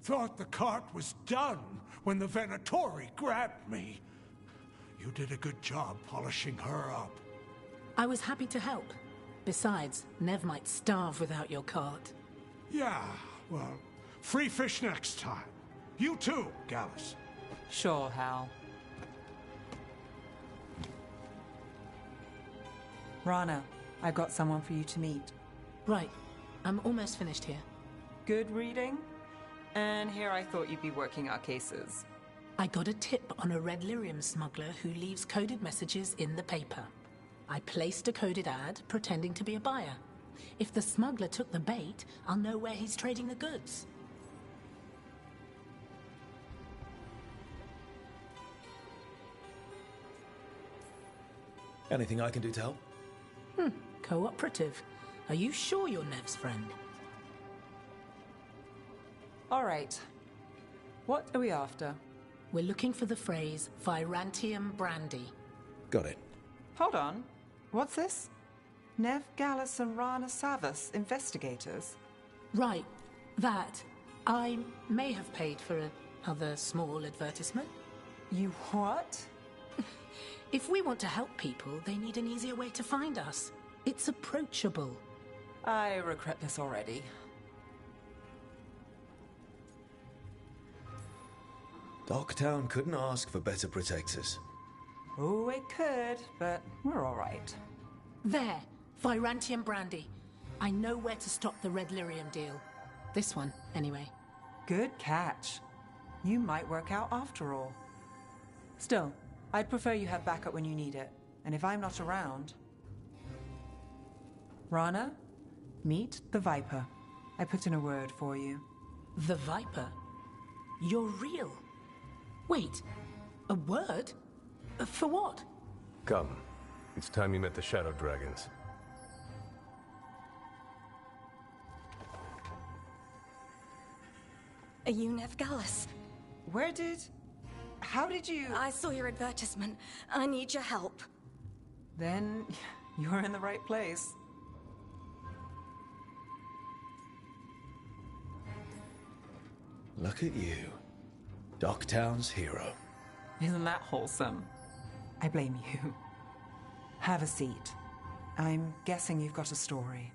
S15: Thought the cart was done when the Venatori grabbed me. You did a good job polishing her up.
S5: I was happy to help. Besides, Nev might starve without your cart.
S15: Yeah, well, free fish next time. You too, Gallus.
S21: Sure, Hal. Rana, I've got someone for you to meet.
S5: Right. I'm almost finished here.
S21: Good reading? And here I thought you'd be working our cases.
S5: I got a tip on a red lyrium smuggler who leaves coded messages in the paper. I placed a coded ad pretending to be a buyer. If the smuggler took the bait, I'll know where he's trading the goods.
S2: Anything I can do to help?
S5: Cooperative. Are you sure you're Nev's friend?
S21: All right. What are we after?
S5: We're looking for the phrase Virantium Brandy.
S2: Got it.
S21: Hold on. What's this? Nev Gallus and Rana Savas, investigators?
S5: Right. That. I may have paid for another small advertisement.
S21: You what?
S5: If we want to help people, they need an easier way to find us. It's approachable.
S21: I regret this already.
S2: Docktown couldn't ask for better protectors.
S21: Oh, it could, but we're all right.
S5: There. Virantium Brandy. I know where to stop the red lyrium deal. This one, anyway.
S21: Good catch. You might work out after all. Still, I'd prefer you have backup when you need it. And if I'm not around... Rana, meet the Viper. I put in a word for you.
S5: The Viper? You're real? Wait, a word? For what?
S7: Come. It's time you met the Shadow Dragons.
S9: Are you Nev Gallus?
S21: How did you...
S9: I saw your advertisement. I need your help.
S21: Then you're in the right place.
S2: Look at you. Docktown's hero.
S21: Isn't that wholesome? I blame you. Have a seat. I'm guessing you've got a story.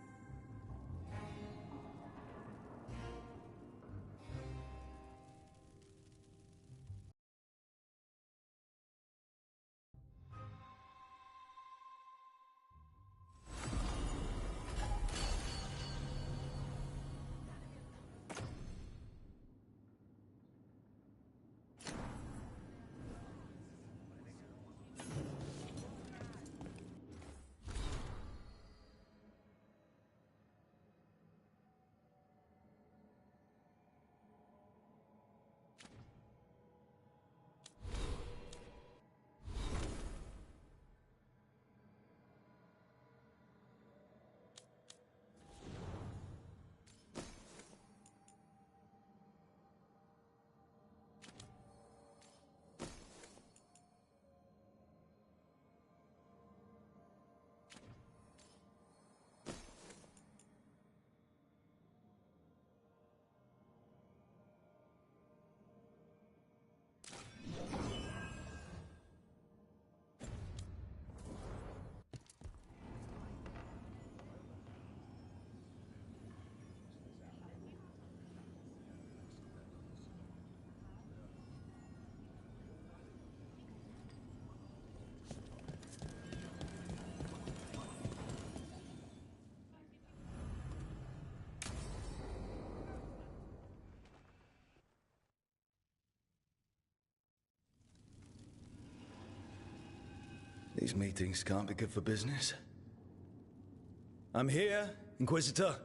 S2: These meetings can't be good for business. I'm here, Inquisitor.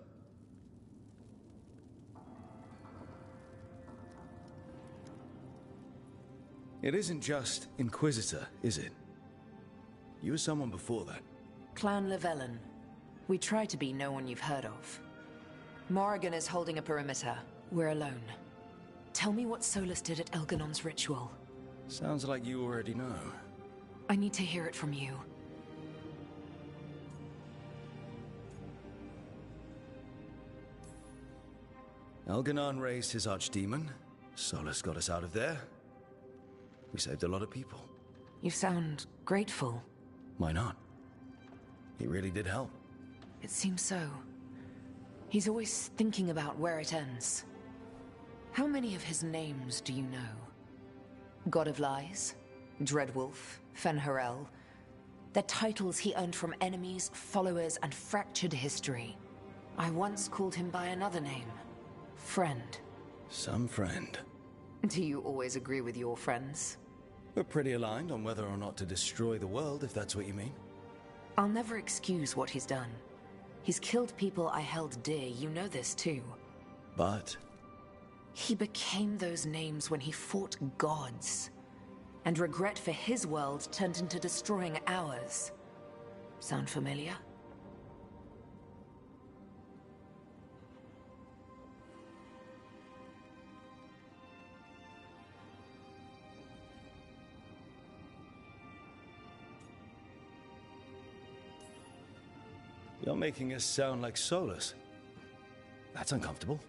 S2: It isn't just Inquisitor, is it? You were someone before that.
S11: Clan Llewellyn. We try to be no one you've heard of. Morrigan is holding a perimeter. We're alone. Tell me what Solus did at Elganon's ritual.
S2: Sounds like you already know.
S11: I need to hear it from you.
S2: Elganon raised his archdemon. Solus got us out of there. We saved a lot of people.
S11: You sound grateful.
S2: Why not? He really did help.
S11: It seems so. He's always thinking about where it ends. How many of his names do you know? God of Lies, Dreadwolf, Fen'Harel. They're titles he earned from enemies, followers, and fractured history. I once called him by another name. Friend.
S2: Some friend.
S11: Do you always agree with your friends?
S2: We're pretty aligned on whether or not to destroy the world, if that's what you mean.
S11: I'll never excuse what he's done. He's killed people I held dear, you know this too.
S2: But
S11: he became those names when he fought gods. And regret for his world turned into destroying ours. Sound familiar?
S2: You're making us sound like Solus. That's uncomfortable.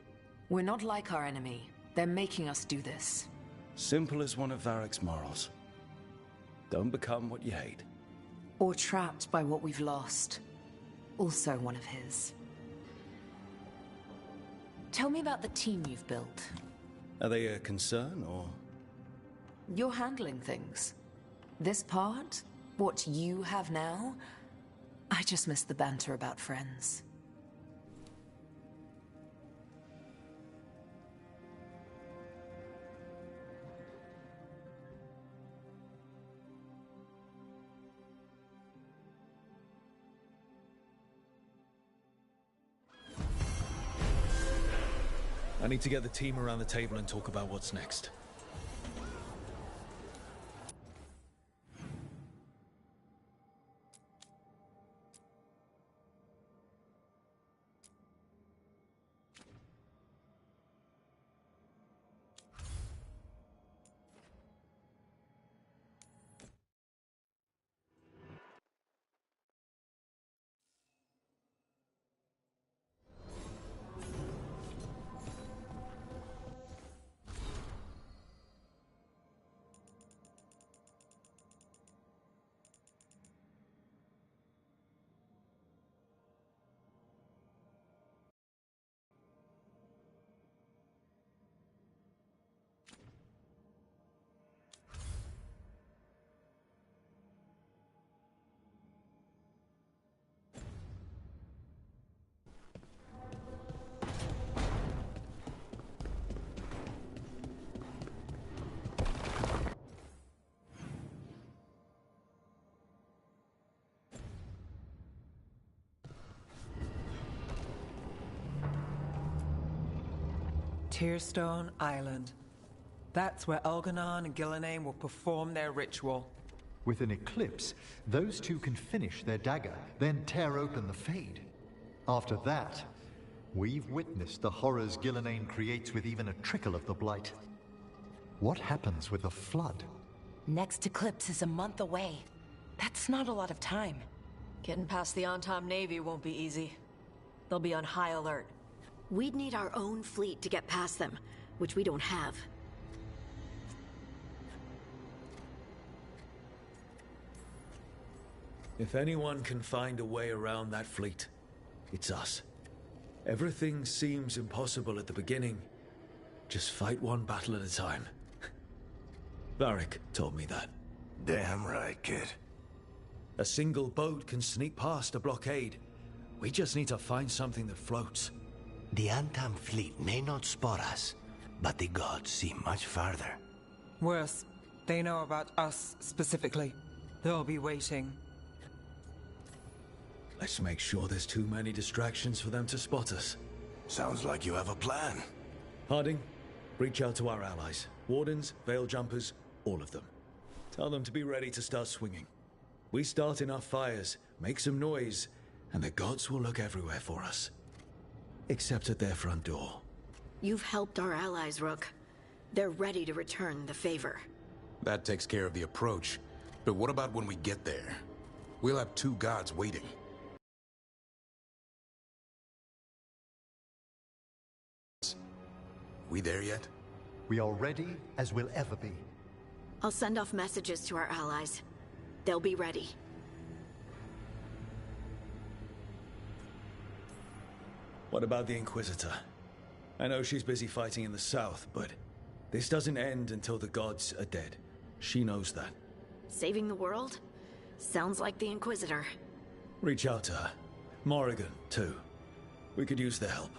S11: We're not like our enemy. They're making us do this.
S2: Simple as one of Varric's morals. Don't become what you hate.
S11: Or trapped by what we've lost. Also one of his. Tell me about the team you've built.
S2: Are they a concern, or...?
S11: You're handling things. This part, what you have now, I just miss the banter about friends.
S6: I need to get the team around the table and talk about what's next.
S21: Tearstone Island. That's where Elganon and Gillenane will perform their ritual.
S8: With an eclipse, those two can finish their dagger, then tear open the Fade. After that, we've witnessed the horrors Gillenane creates with even a trickle of the Blight. What happens with the Flood?
S4: Next eclipse is a month away. That's not a lot of time.
S16: Getting past the Antam Navy won't be easy. They'll be on high alert.
S9: We'd need our own fleet to get past them, which we don't have.
S6: If anyone can find a way around that fleet, it's us. Everything seems impossible at the beginning. Just fight one battle at a time. Varric told me that.
S18: Damn right, kid.
S6: A single boat can sneak past a blockade. We just need to find something that floats.
S18: The Antam fleet may not spot us, but the gods see much farther.
S21: Worse, they know about us specifically. They'll be waiting.
S6: Let's make sure there's too many distractions for them to spot us.
S18: Sounds like you have a plan.
S6: Harding, reach out to our allies. Wardens, Veil Jumpers, all of them. Tell them to be ready to start swinging. We start enough fires, make some noise, and the gods will look everywhere for us. Except at their front door.
S9: You've helped our allies, Rook. They're ready to return the favor.
S19: That takes care of the approach. But what about when we get there? We'll have two gods waiting. We there yet?
S8: We are ready as we'll ever be.
S9: I'll send off messages to our allies. They'll be ready.
S6: What about the Inquisitor? I know she's busy fighting in the south, but this doesn't end until the gods are dead. She knows that.
S9: Saving the world? Sounds like the Inquisitor.
S6: Reach out to her. Morrigan, too. We could use their help.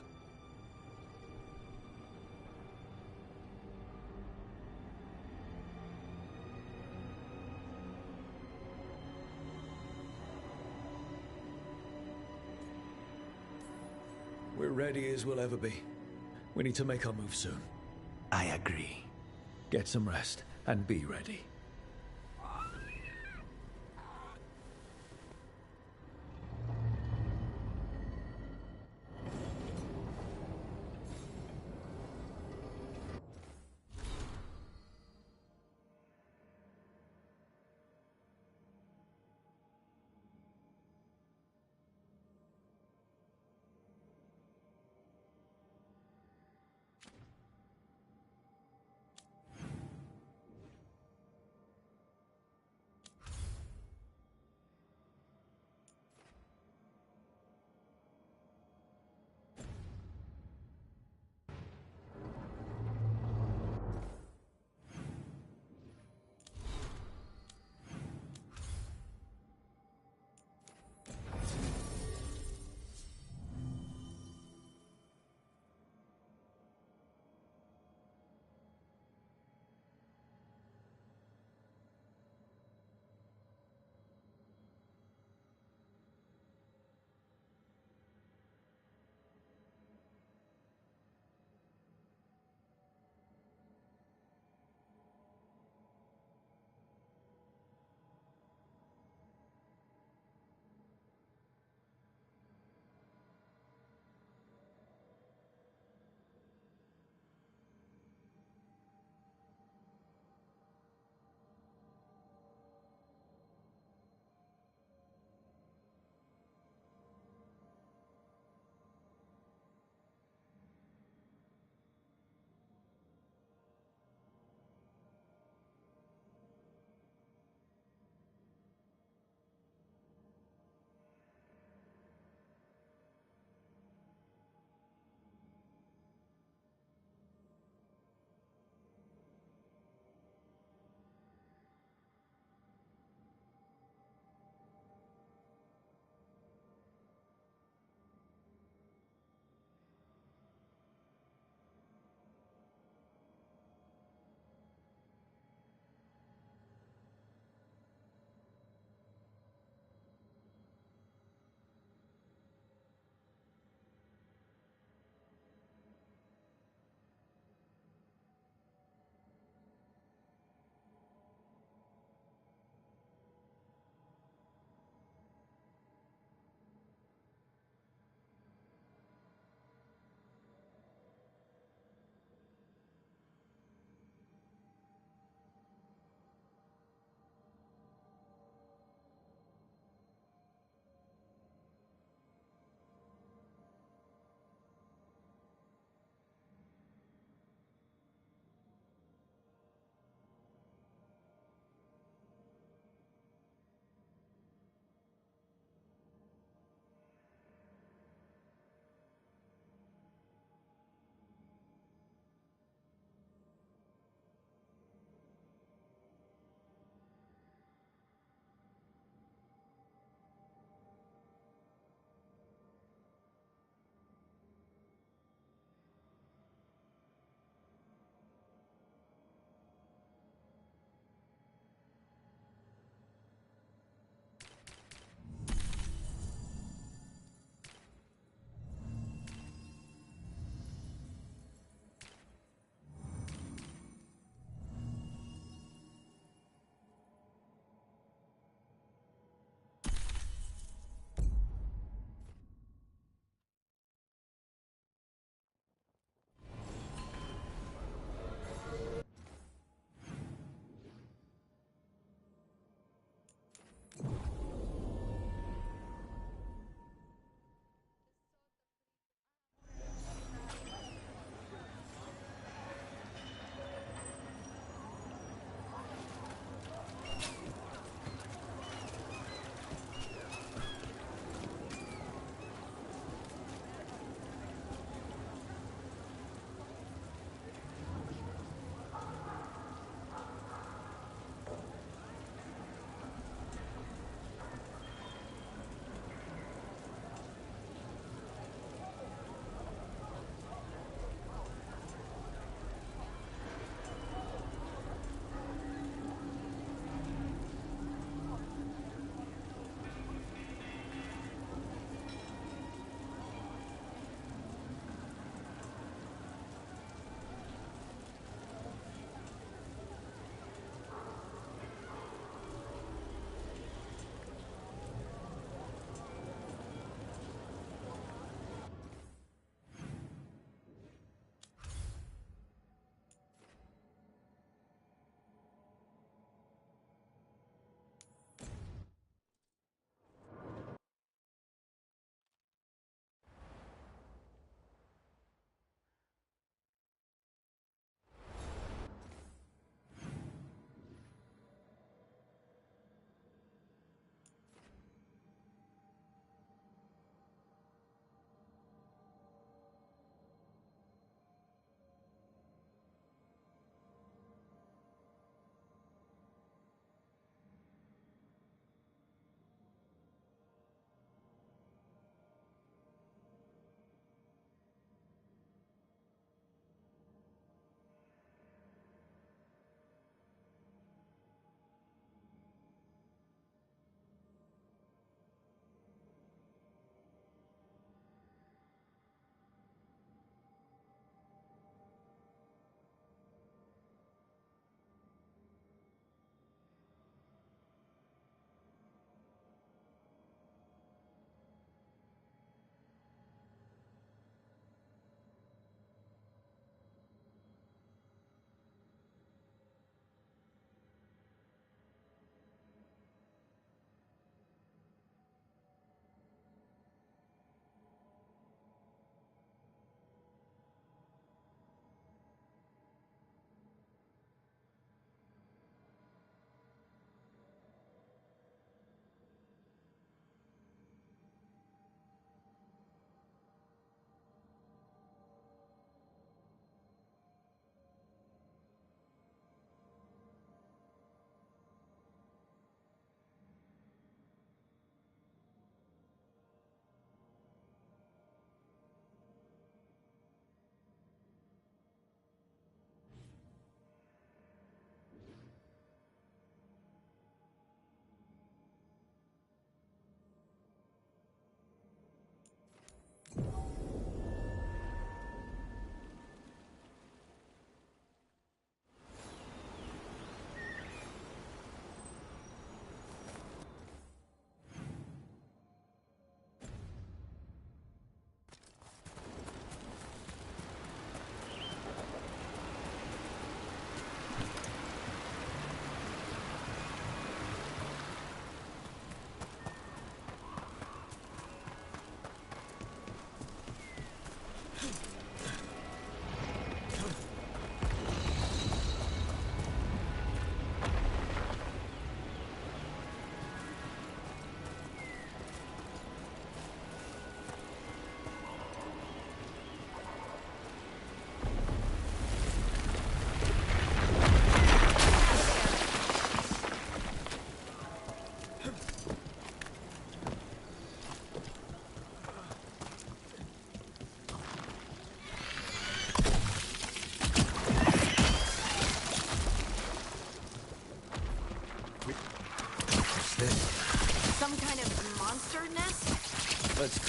S6: We're ready as we'll ever be. We need to make our move soon.
S18: I agree.
S6: Get some rest, and be ready.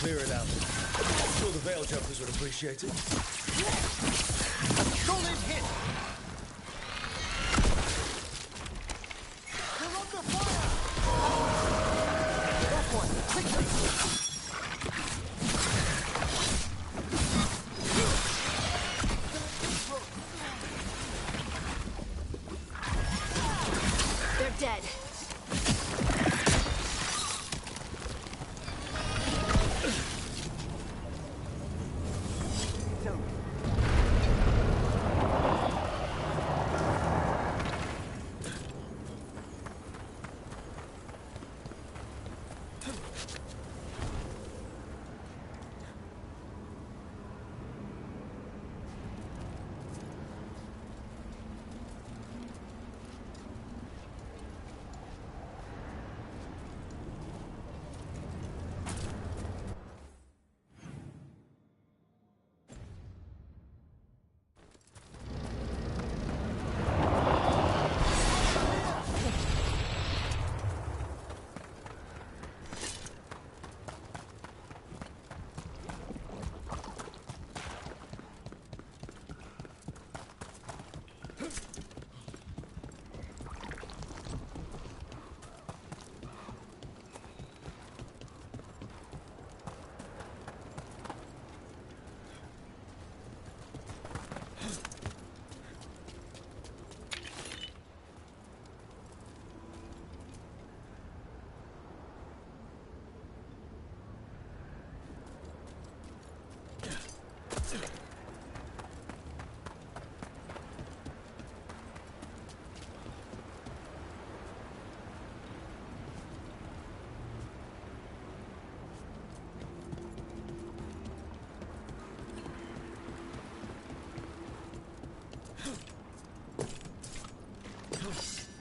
S6: clear it out. I'm sure the Veil Jumpers would appreciate it.
S8: A solid hit! They're under fire! That one, quickly!
S9: They're dead.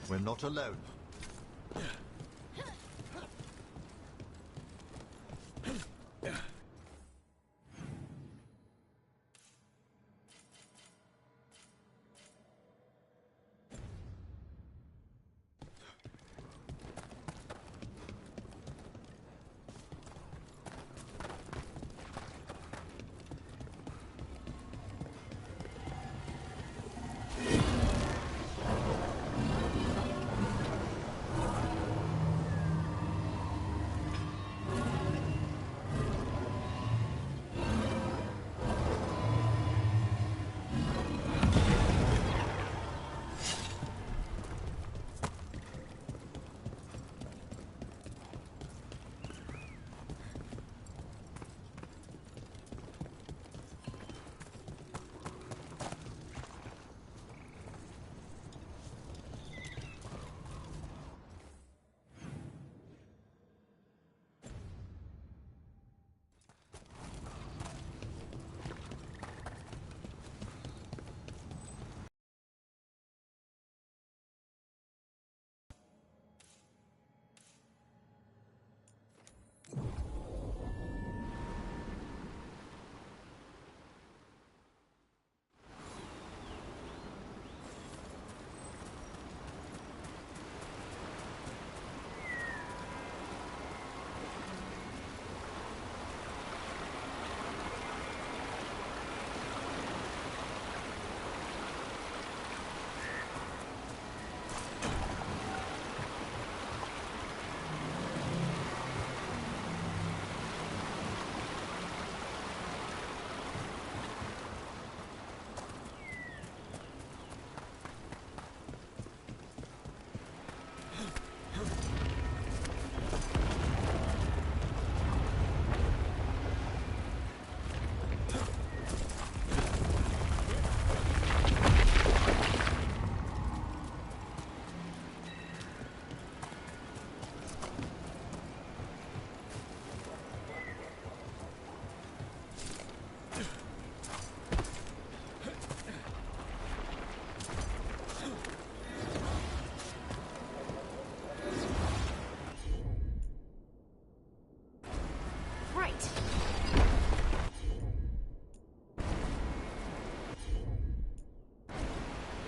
S8: We're not alone.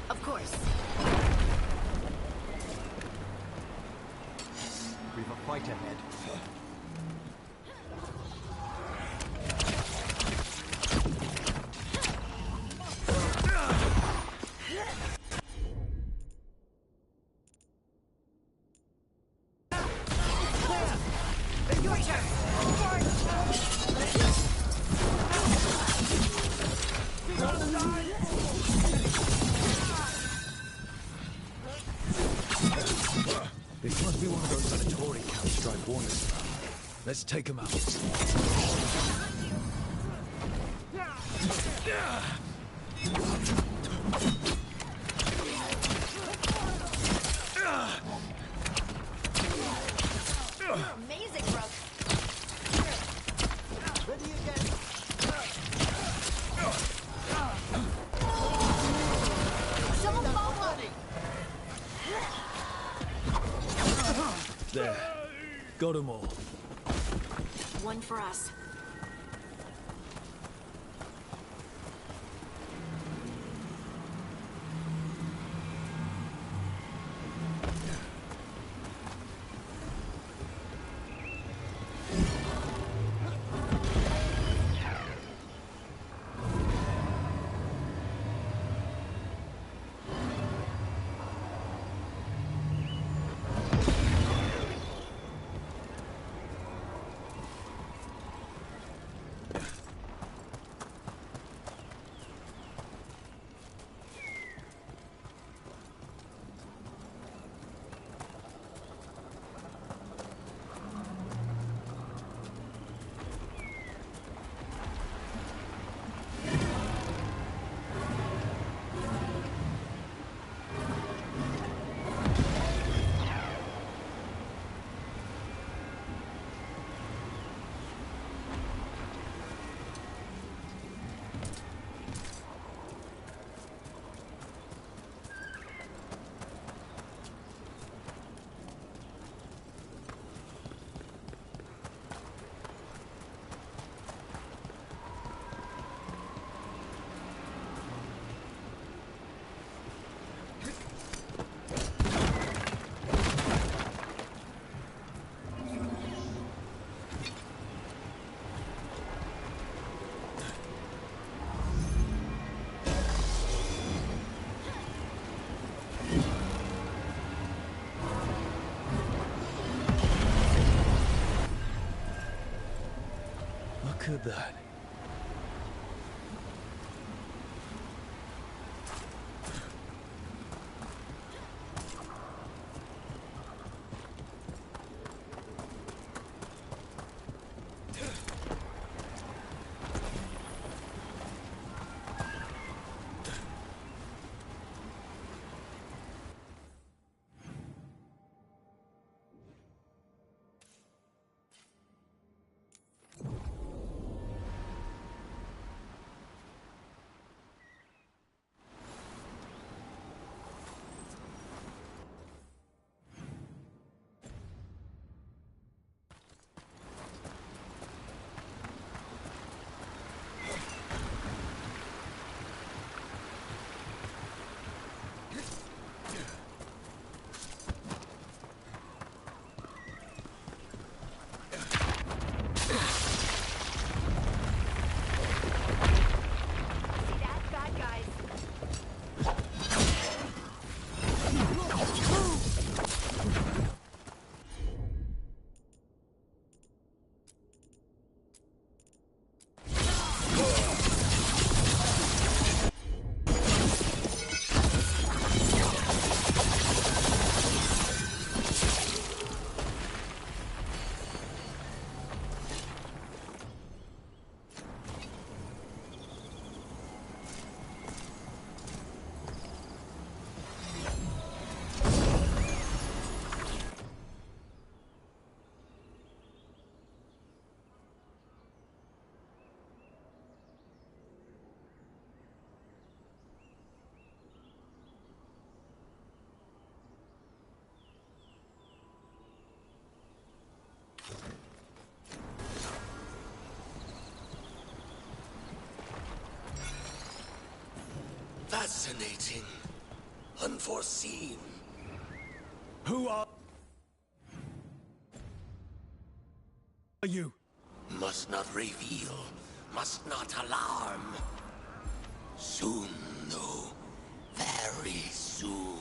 S9: Of course.
S8: We've a fight ahead.
S6: This must be one of those predatory camps Strike warned us about. Let's take them out.
S20: Amazing, Brooke.
S8: Ready again.
S20: Someone follow me.
S6: There. Got them all.
S9: One for us.
S6: Look at that.
S15: Fascinating. Unforeseen.
S6: Who are you?
S15: Must not reveal. Must not alarm. Soon, though. Very soon.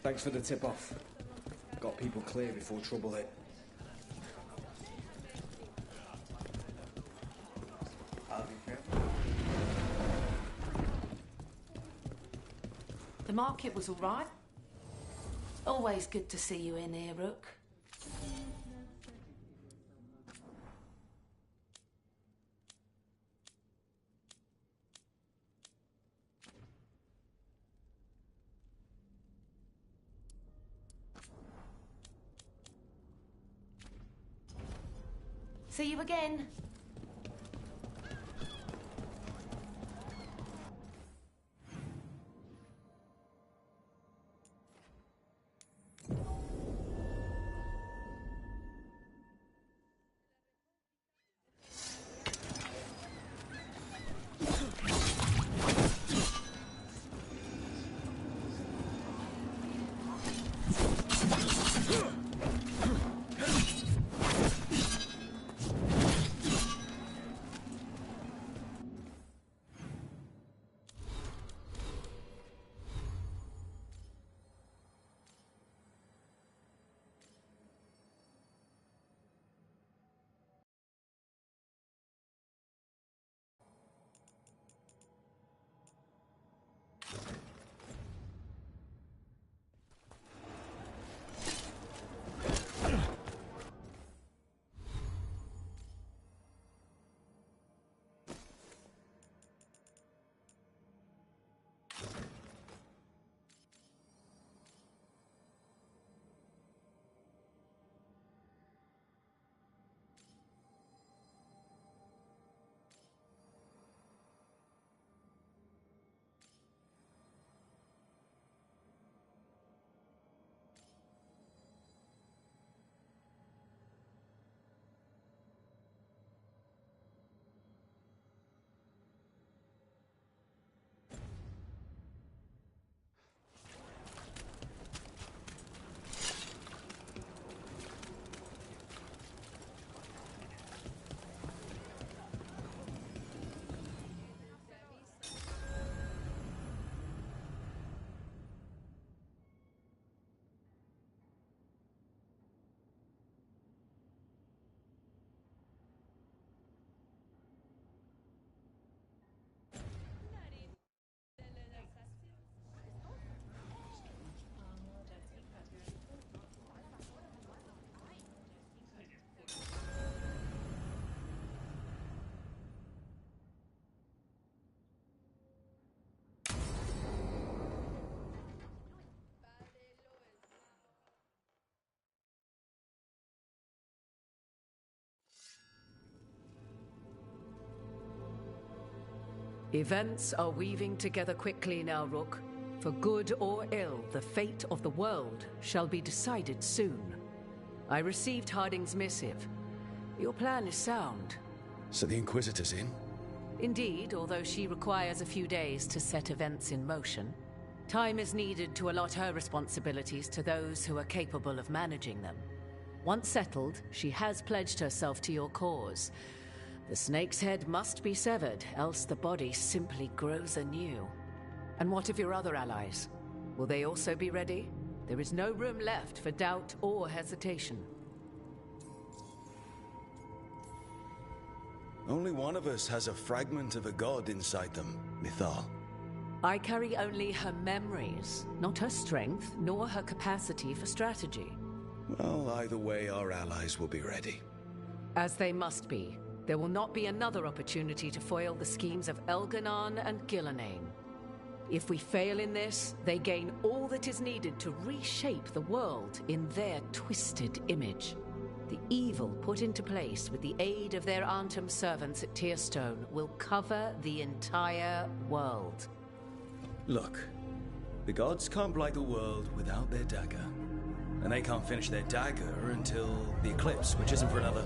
S17: Thanks for the tip-off. Got people clear before trouble hit.
S22: The market was all right. Always good to see you in here, Rook. See you again.
S10: Events are weaving together quickly now, Rook. For good or ill, the fate of the world shall be decided soon. I received Harding's missive. Your plan is sound.
S6: So the Inquisitor's in?
S10: Indeed, although she requires a few days to set events in motion. Time is needed to allot her responsibilities to those who are capable of managing them. Once settled, she has pledged herself to your cause. The snake's head must be severed, else the body simply grows anew. And what of your other allies? Will they also be ready? There is no room left for doubt or hesitation.
S2: Only one of us has a fragment of a god inside them, Mythal.
S10: I carry only her memories, not her strength, nor her capacity for strategy.
S2: Well, either way, our allies will be ready.
S10: As they must be. There will not be another opportunity to foil the schemes of Elganon and Gillenane. If we fail in this, they gain all that is needed to reshape the world in their twisted image. The evil put into place with the aid of their Arnhem servants at Tearstone will cover the entire world.
S2: Look, the gods can't blight the world without their dagger. And they can't finish their dagger until the eclipse, which isn't for another...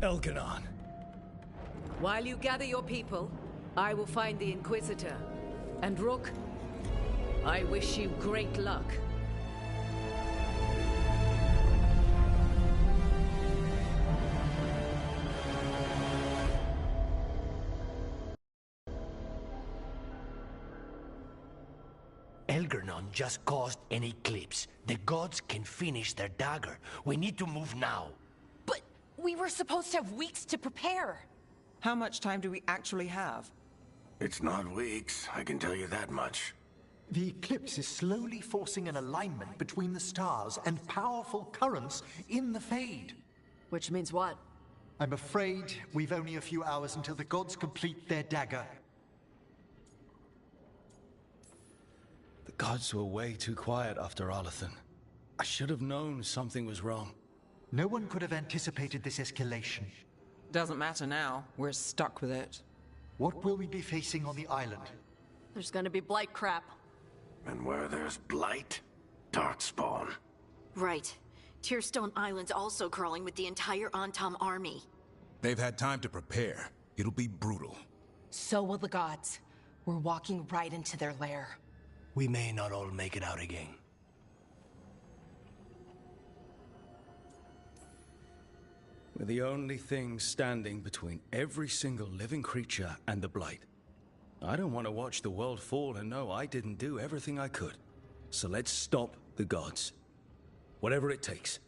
S6: Elganon.
S10: While you gather your people, I will find the Inquisitor. And Rook, I wish you great luck.
S18: Elganon just caused an eclipse. The gods can finish their dagger. We need to move now.
S11: But we were supposed to have weeks to prepare.
S21: How much time do we actually have?
S15: It's not weeks, I can tell you that much.
S8: The eclipse is slowly forcing an alignment between the stars and powerful currents in the Fade.
S16: Which means what?
S8: I'm afraid we've only a few hours until the gods complete their dagger.
S6: The gods were way too quiet after Arlathan. I should have known something was wrong.
S8: No one could have anticipated this escalation.
S21: Doesn't matter now. We're stuck with it.
S8: What will we be facing on the island?
S16: There's gonna be blight crap.
S15: And where there's blight, darkspawn.
S9: Right. Tearstone Island's also crawling with the entire Antam army.
S19: They've had time to prepare. It'll be brutal.
S11: So will the gods. We're walking right into their lair.
S18: We may not all make it out again.
S6: We're the only thing standing between every single living creature and the Blight. I don't want to watch the world fall and know I didn't do everything I could. So let's stop the gods. Whatever it takes.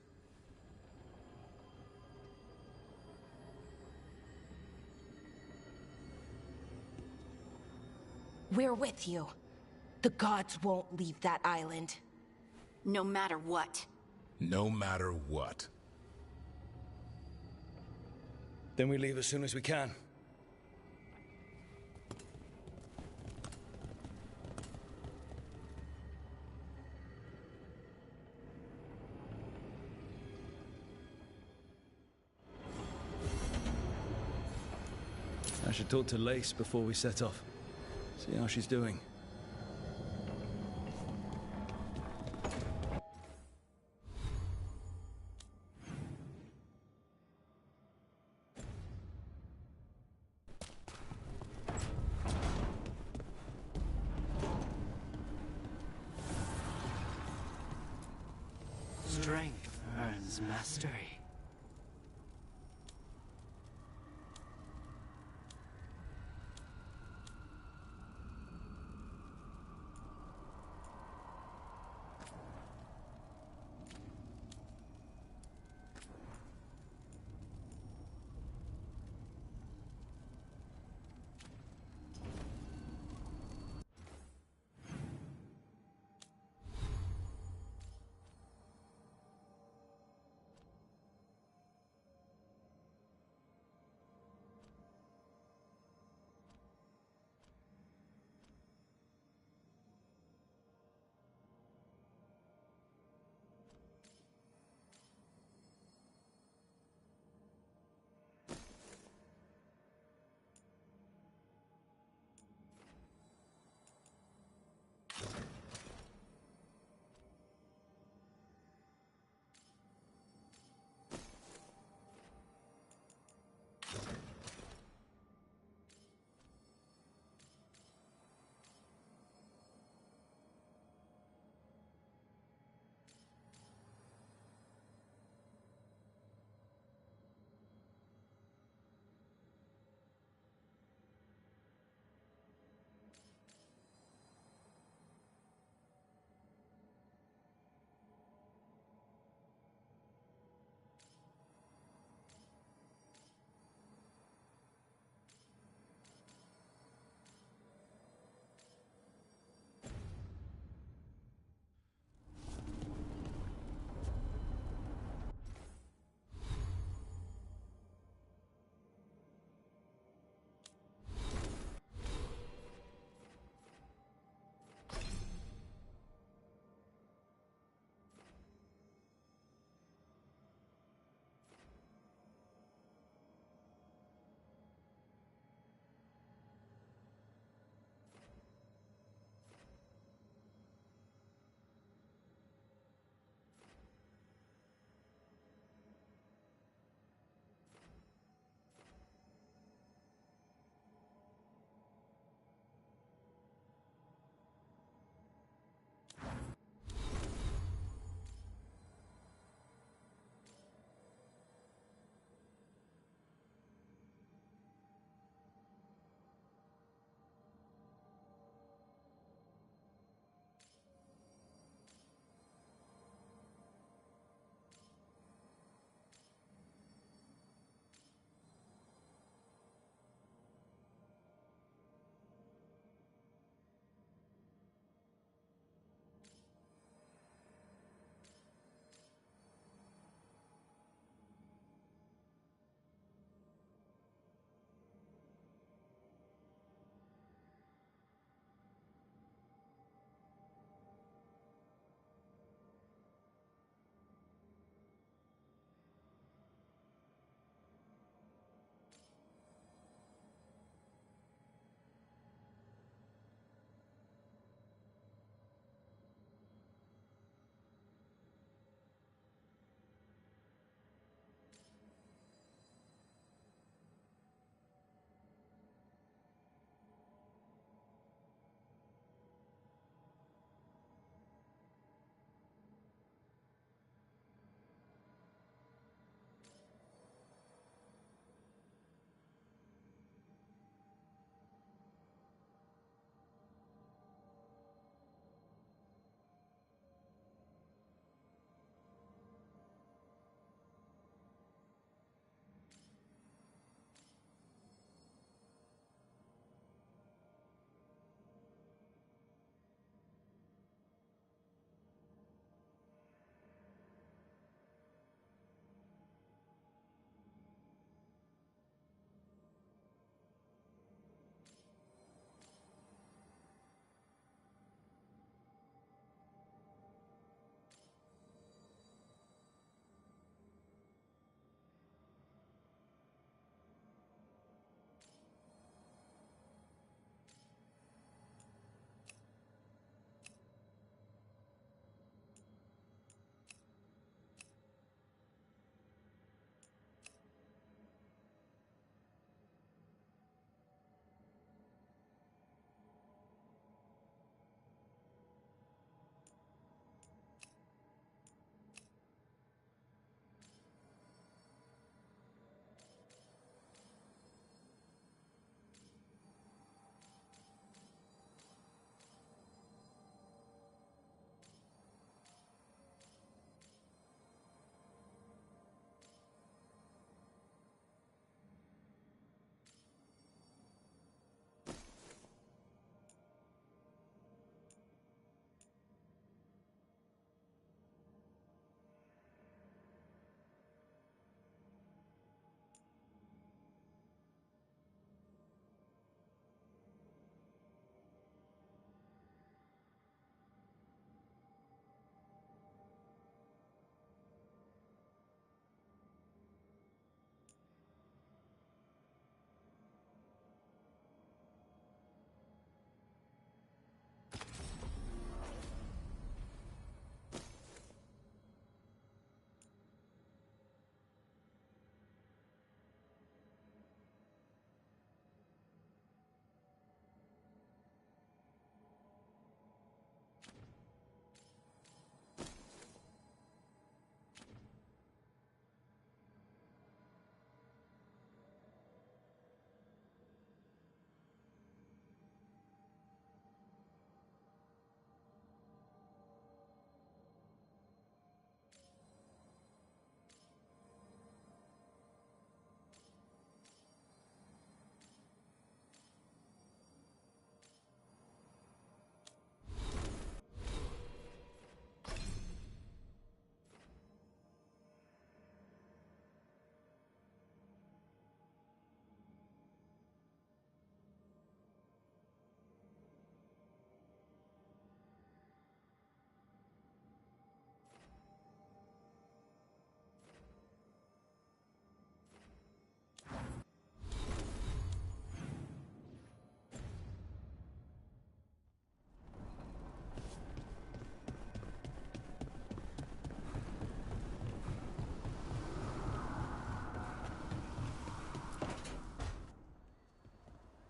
S11: We're with you. The gods won't leave that island.
S9: No matter what.
S19: No matter what.
S6: Then we leave as soon as we can. I should talk to Lace before we set off. See how she's doing.
S18: Strength earns mastery.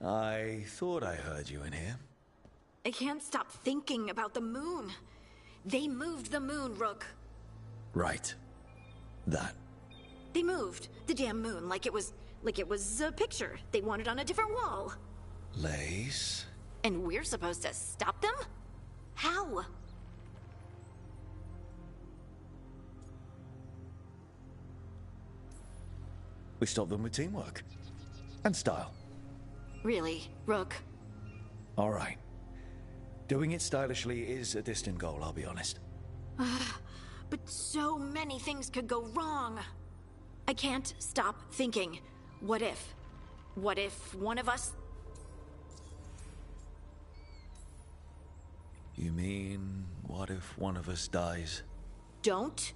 S6: I thought I heard you in here.
S9: I can't stop thinking about the moon. They moved the moon, Rook.
S6: Right. That.
S9: They moved the damn moon like it was a picture they wanted on a different wall.
S6: Lace?
S9: And we're supposed to stop them? How?
S6: We stop them with teamwork. And style.
S9: Really, Rook?
S6: All right. Doing it stylishly is a distant goal, I'll be honest.
S9: But so many things could go wrong. I can't stop thinking. What if? What if one of us...
S6: You mean, what if one of us dies?
S9: Don't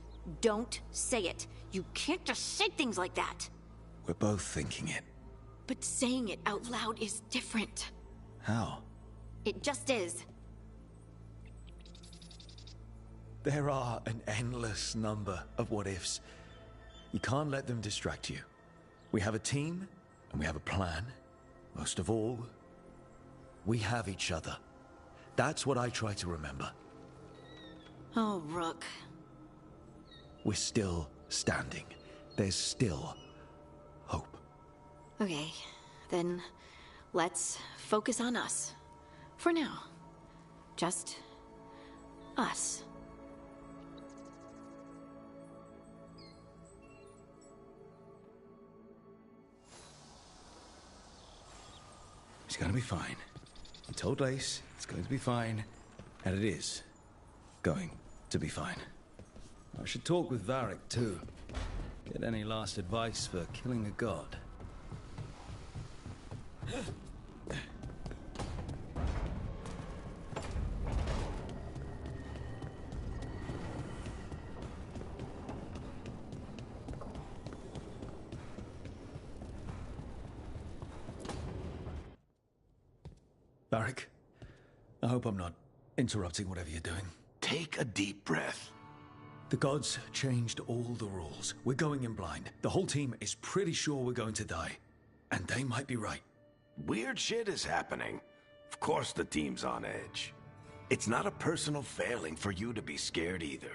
S9: say it. You can't just say things like that.
S6: We're both thinking it.
S9: But saying it out loud is different.
S6: How?
S9: It just is.
S6: There are an endless number of what-ifs. You can't let them distract you. We have a team, and we have a plan. Most of all, we have each other. That's what I try to remember.
S9: Oh, Rook.
S6: We're still standing. There's still hope.
S9: Okay, then let's focus on us. For now. Just us.
S6: It's gonna be fine. I told Lace it's going to be fine, and it is going to be fine. I should talk with Varric, too. Get any last advice for killing a god. Varric, I hope I'm not interrupting whatever you're doing.
S18: Take a deep breath.
S6: The gods changed all the rules. We're going in blind. The whole team is pretty sure we're going to die. And they might be right.
S18: Weird shit is happening. Of course the team's on edge. It's not a personal failing for you to be scared either.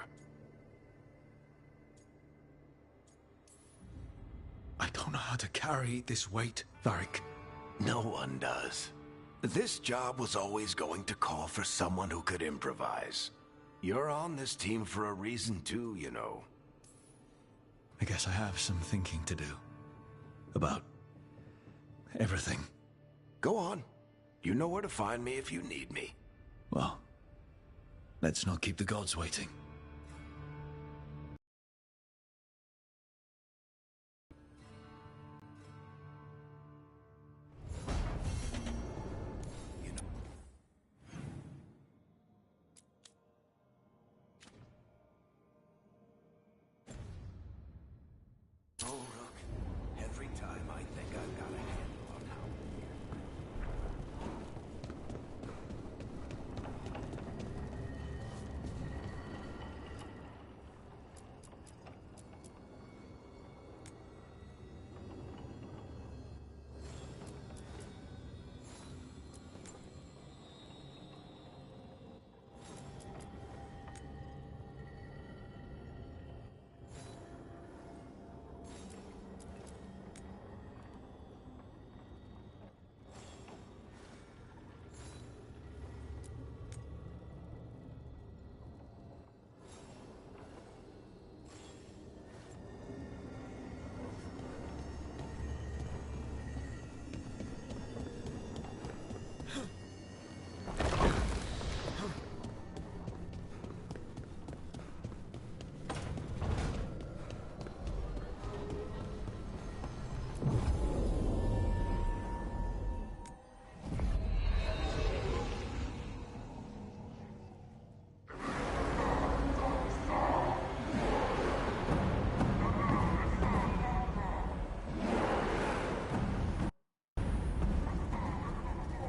S6: I don't know how to carry this weight, Varric.
S18: No one does. This job was always going to call for someone who could improvise. You're on this team for a reason too, you know.
S6: I guess I have some thinking to do. About everything.
S18: Go on. You know where to find me if you need me.
S6: Well, let's not keep the gods waiting.
S18: Oh, Rook. Every time I think I've got a handle on how...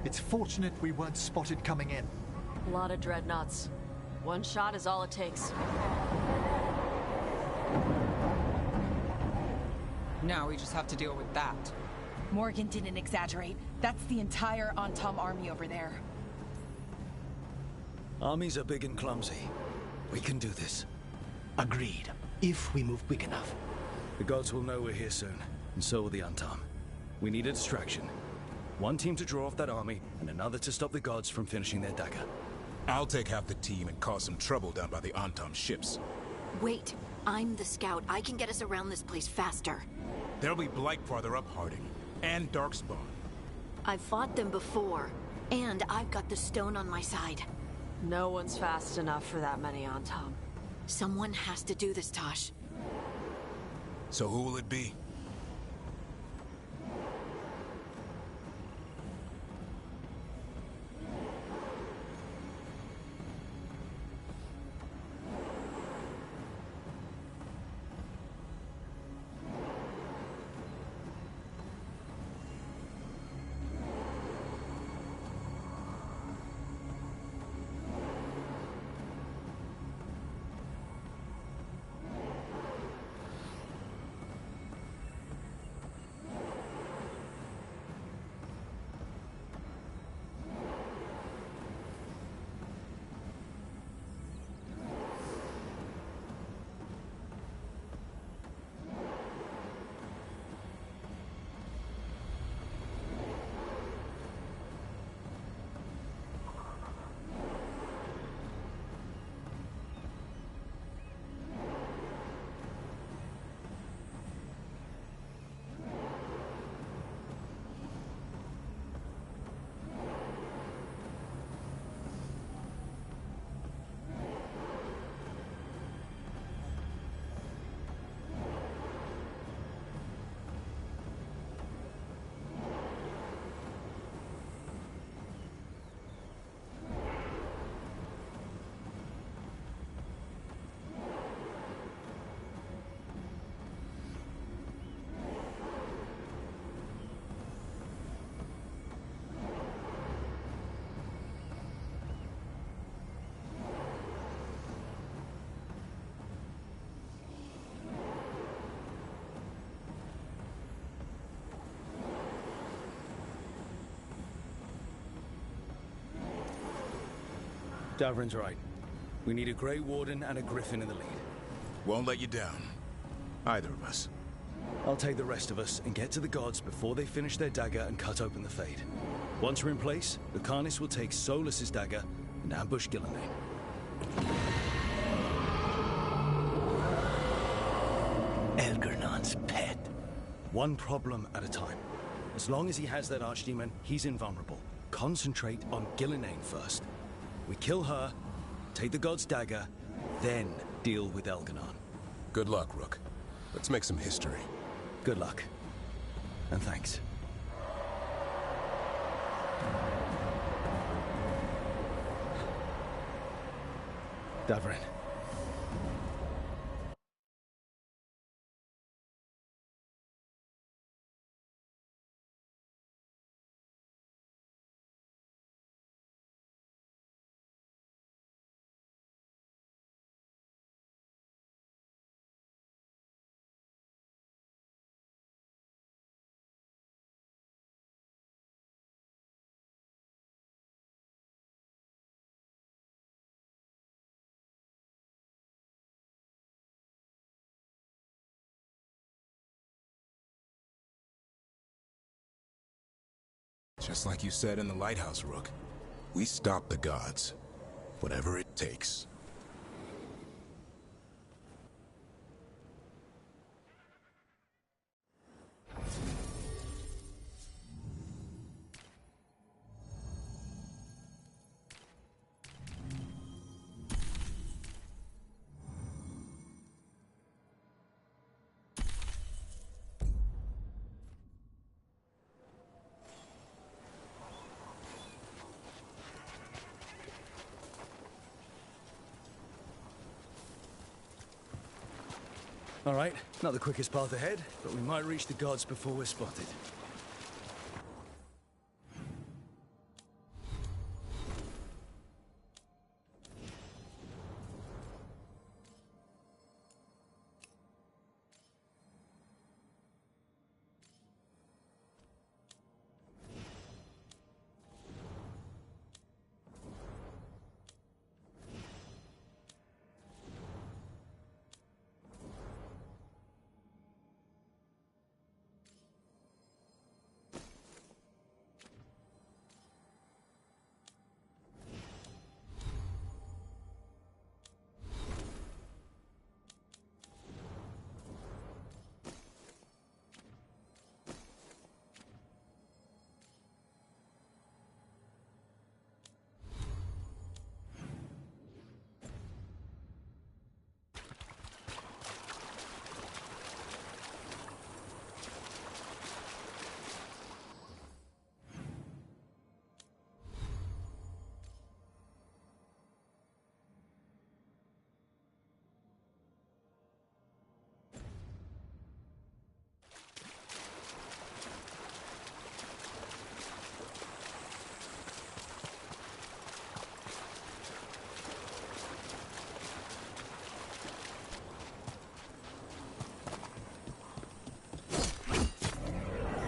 S8: It's fortunate we weren't spotted coming in.
S16: A lot of dreadnoughts. One shot is all it takes.
S21: Now we just have to deal with that.
S3: Morgan didn't exaggerate. That's the entire Antam army over there.
S6: Armies are big and clumsy. We can do this.
S18: Agreed. If we move quick enough.
S6: The gods will know we're here soon, and so will the Antam. We need a distraction. One team to draw off that army, and another to stop the gods from finishing their dagger.
S19: I'll take half the team and cause some trouble down by the Antam ships.
S9: Wait, I'm the scout. I can get us around this place faster.
S19: There'll be Blight farther up, Harding. And Darkspawn.
S9: I've fought them before, and I've got the stone on my side.
S16: No one's fast enough for that many Antam.
S9: Someone has to do this, Tosh.
S19: So who will it be?
S6: Davrin's right. We need a Grey Warden and a Griffin in the lead.
S19: Won't let you down. Either of us.
S6: I'll take the rest of us and get to the gods before they finish their dagger and cut open the Fade. Once we're in place, the Carnis will take Solus's dagger and ambush Gillenane.
S18: Elgernon's pet.
S6: One problem at a time. As long as he has that archdemon, he's invulnerable. Concentrate on Gillenane first. We kill her, take the god's dagger, then deal with Elganon.
S7: Good luck, Rook. Let's make some history.
S6: Good luck. And thanks. Davrin.
S19: Just like you said in the lighthouse, Rook. We stop the gods. Whatever it takes.
S6: All right, not the quickest path ahead, but we might reach the gods before we're spotted.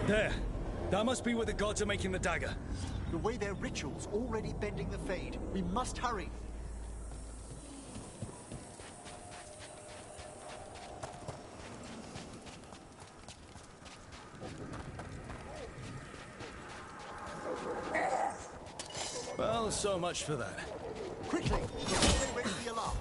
S6: There. That must be where the gods are making the dagger.
S8: The way their ritual's already bending the Fade. We must hurry.
S6: Well, so much for that.
S8: Quickly! Get ready for the alarm.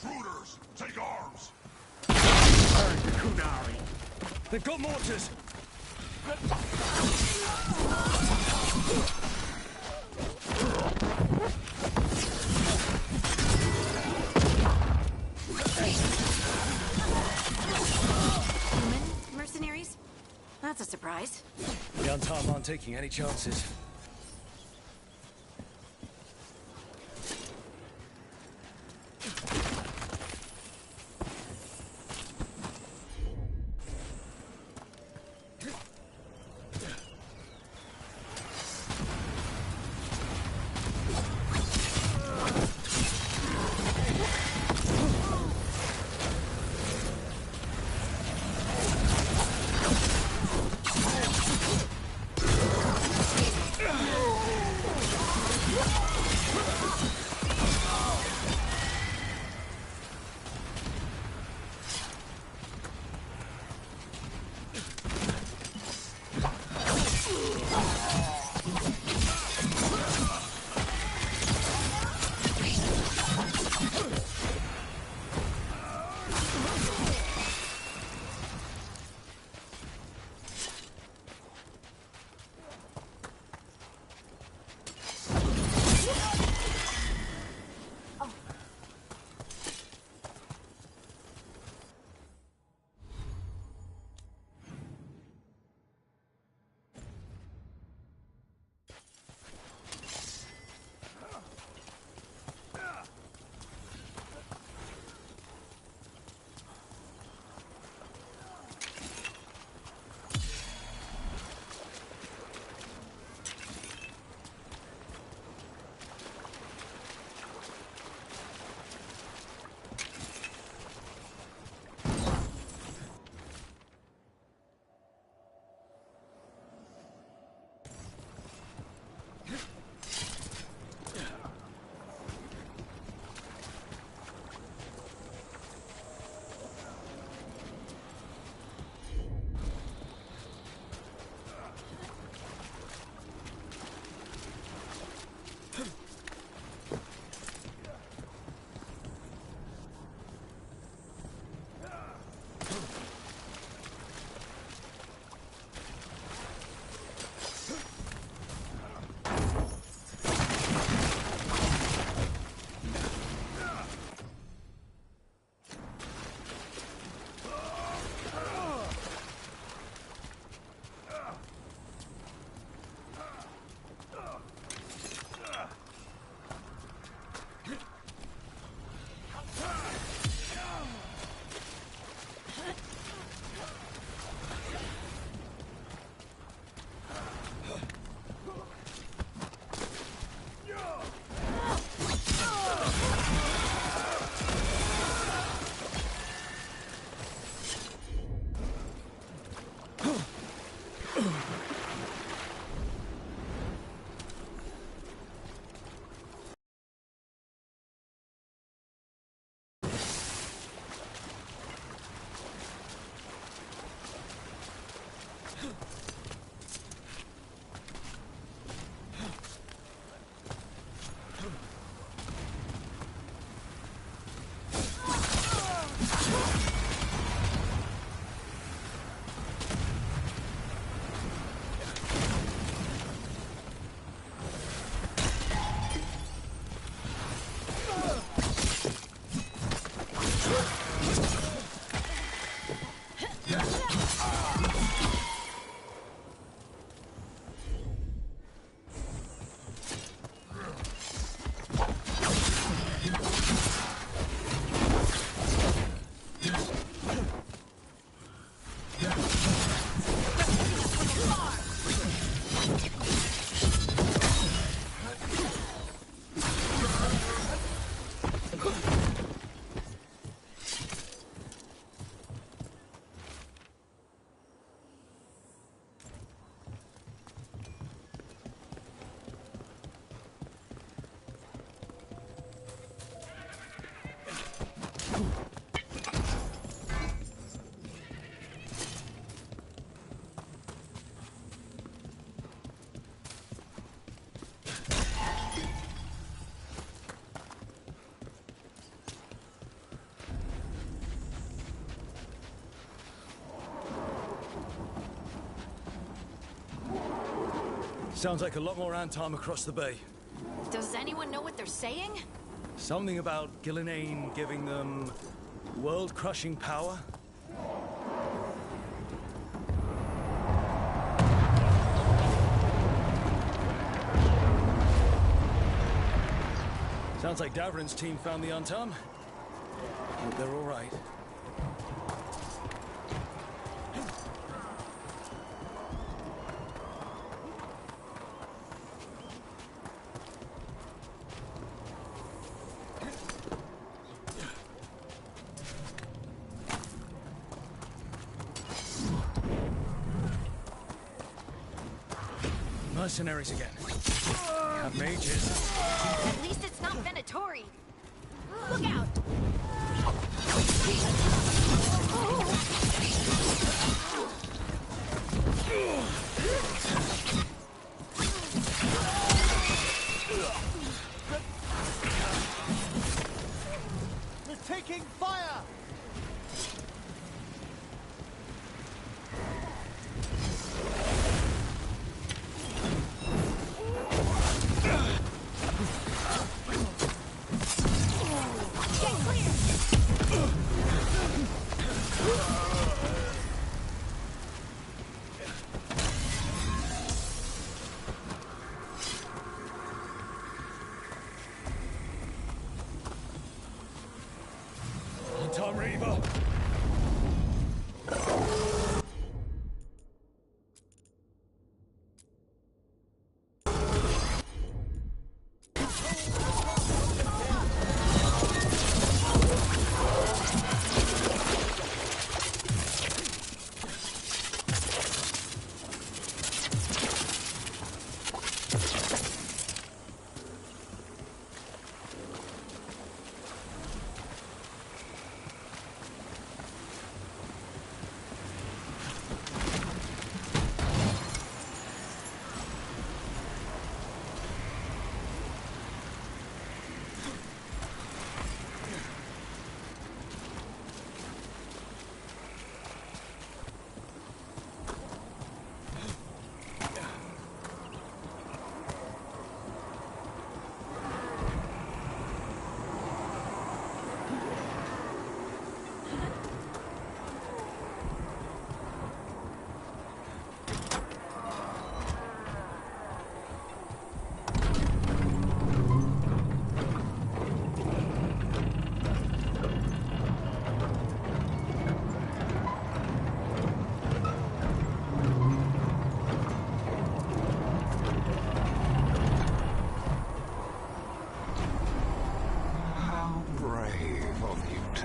S15: Intruders, take arms!
S6: They've got mortars!
S9: Human mercenaries? That's a surprise.
S6: The Untarm aren't taking any chances. Sounds like a lot more Antom across the bay.
S9: Does anyone know what they're saying?
S6: Something about Gillinane giving them world-crushing power? Sounds like Davrin's team found the Antom. Hope they're all right. Mercenaries again. Have mages.
S9: At least it's not Venatori. Look out!
S1: They're taking fire!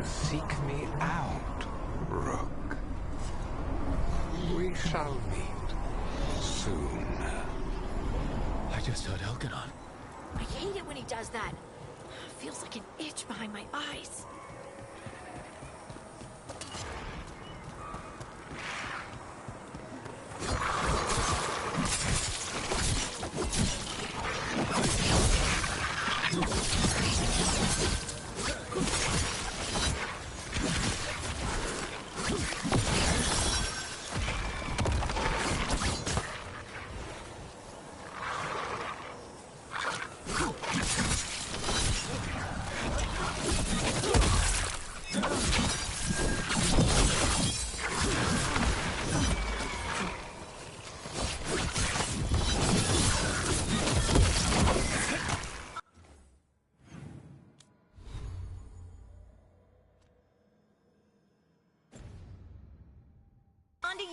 S13: Seek me out, Rook. We shall meet soon.
S6: I just heard Elkanon.
S9: I hate it when he does that. Feels like an itch behind my eyes.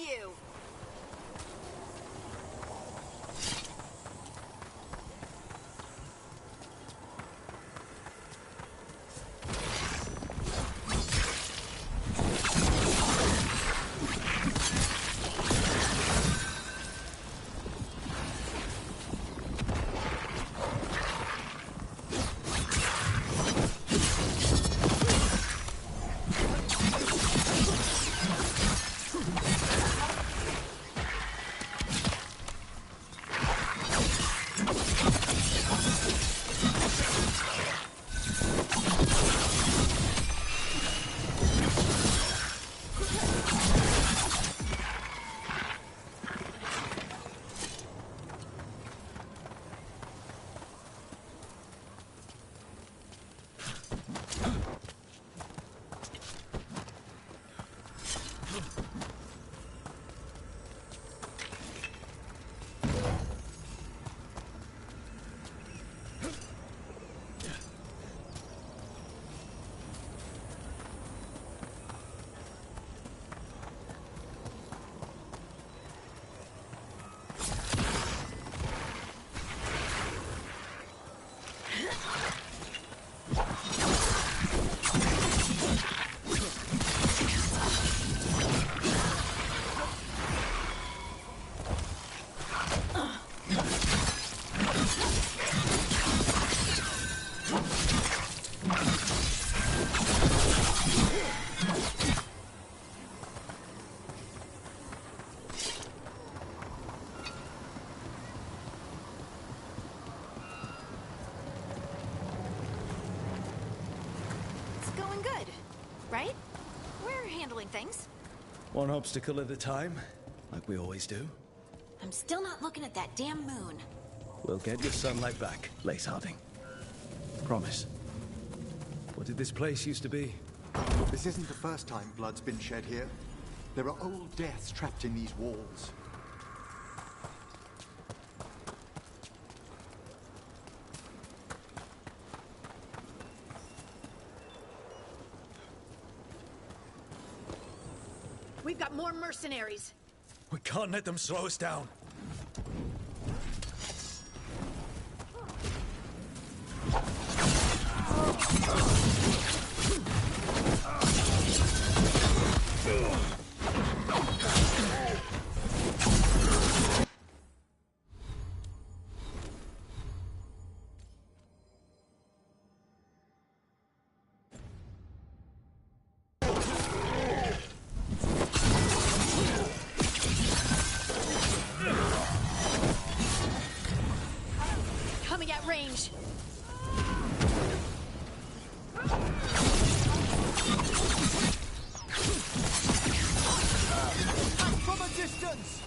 S9: you! Right? We're handling things.
S6: One obstacle at a time, like we always do.
S9: I'm still not looking at that damn moon.
S6: We'll get your sunlight back, Lace Harding. Promise. What did this place used to be?
S8: This isn't the first time blood's been shed here. There are old deaths trapped in these walls.
S9: We've got more mercenaries.
S6: We can't let them slow us down.
S9: Coming at range.
S1: From a distance!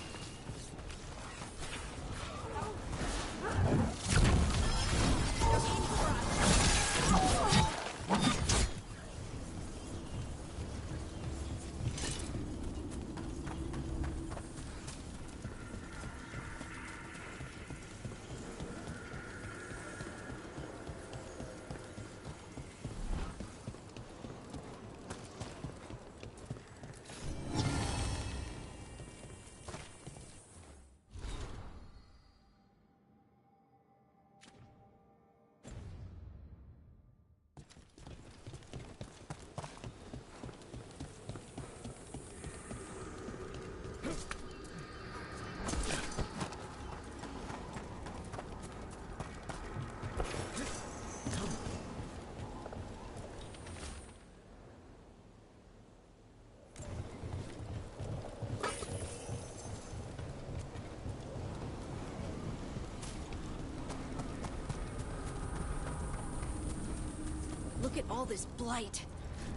S9: Look at all this blight.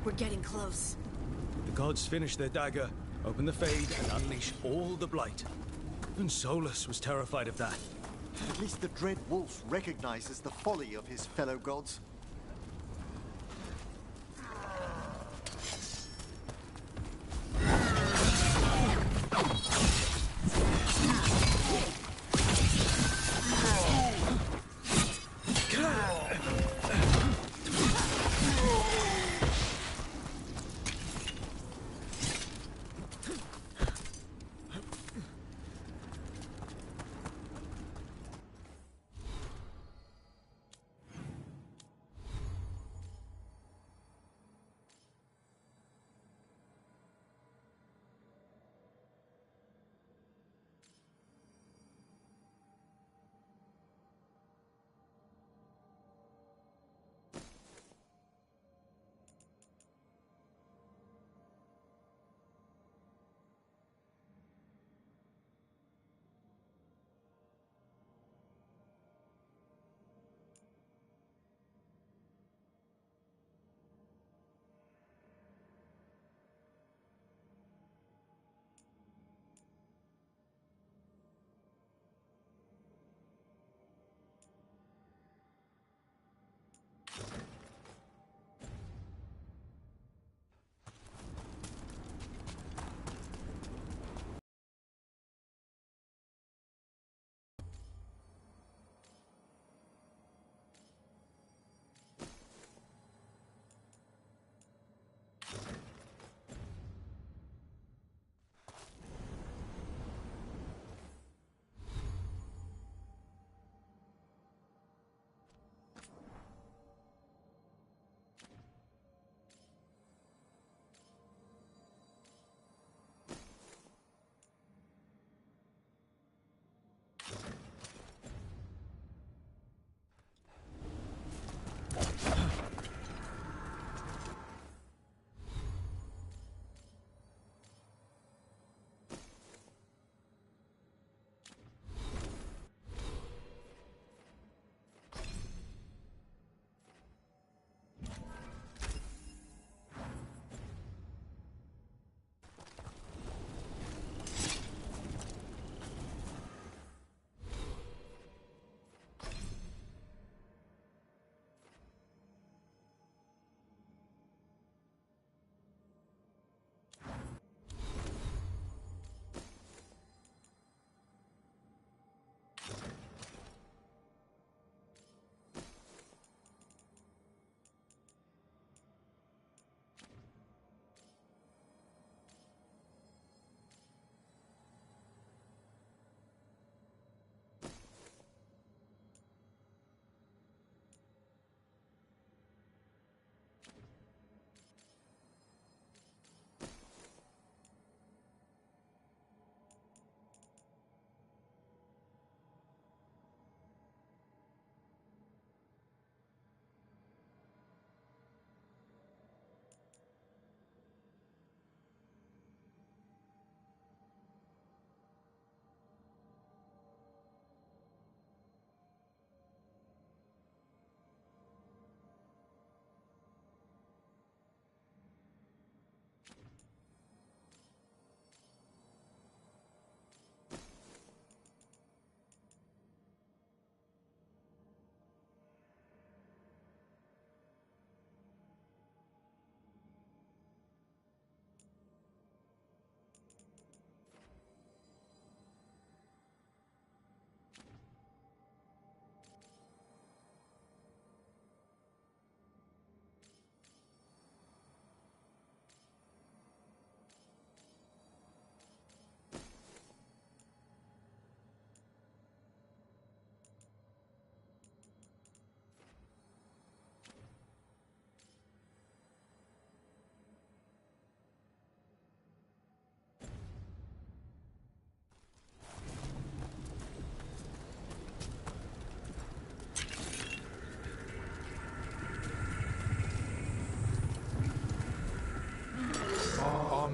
S9: We're getting close.
S6: The gods finish their dagger, open the Fade, and unleash all the blight. Even Solus was terrified of that.
S8: At least the Dread Wolf recognizes the folly of his fellow gods.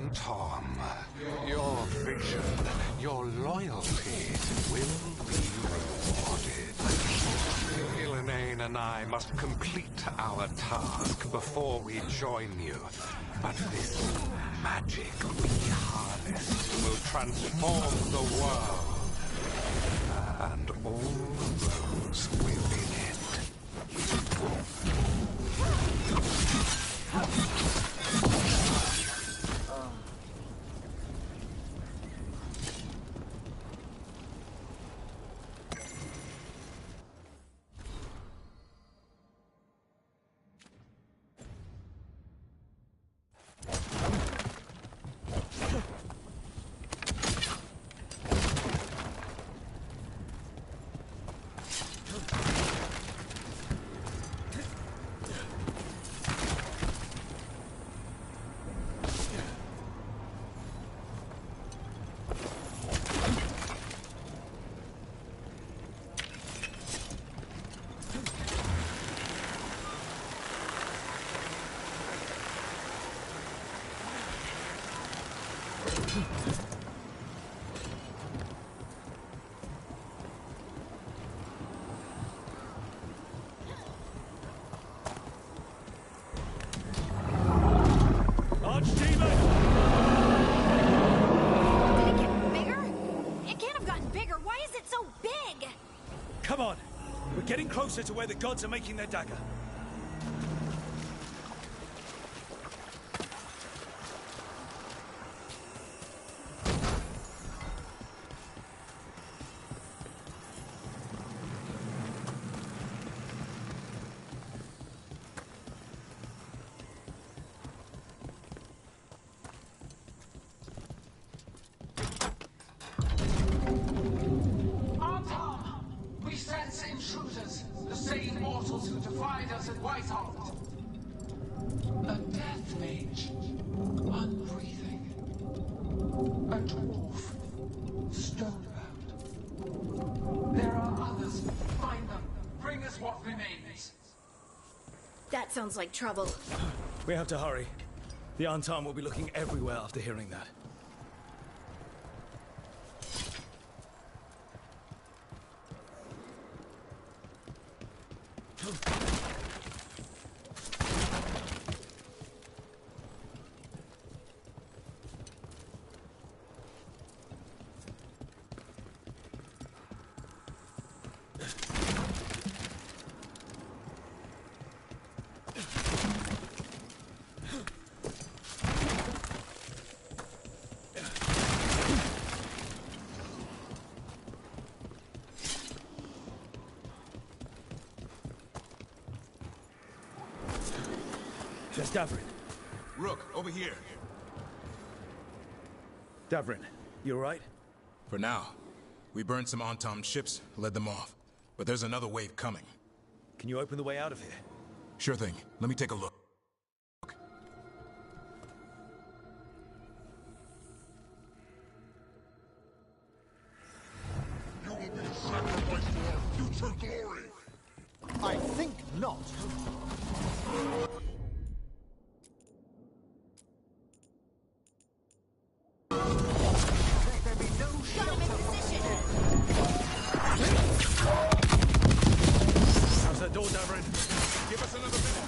S13: Antom, your vision, your loyalty will be rewarded. Ilanane and I must complete our task before we join you. But this magic we harness will transform the world and all those within it.
S6: Closer to where the gods are making their dagger.
S9: That sounds like trouble.
S6: We have to hurry. The Antam will be looking everywhere after hearing that. Just Davrin.
S19: Rook, over here.
S6: Davrin, you alright?
S19: For now. We burned some Antom ships, led them off. But there's another wave coming.
S6: Can you open the way out of here?
S19: Sure thing. Let me take a look.
S15: You will be sacrificed to our future glory!
S8: I think not.
S6: How's that door, Davrin?
S19: Give us another minute.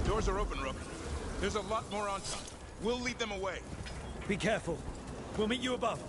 S19: Doors are open, Rook. There's a lot more on top. We'll lead them away.
S6: Be careful. We'll meet you above.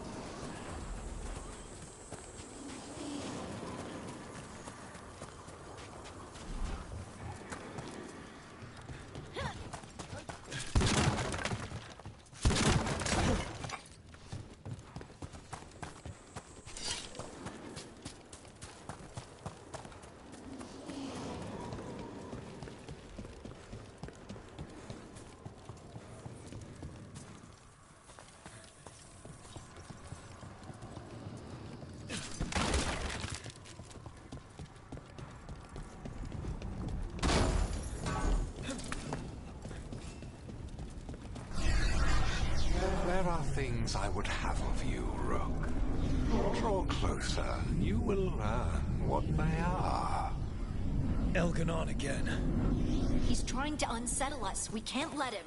S13: are things I would have of you, Rook. Draw closer, you will learn what they are.
S6: Elganon again.
S9: He's trying to unsettle us. We can't let him.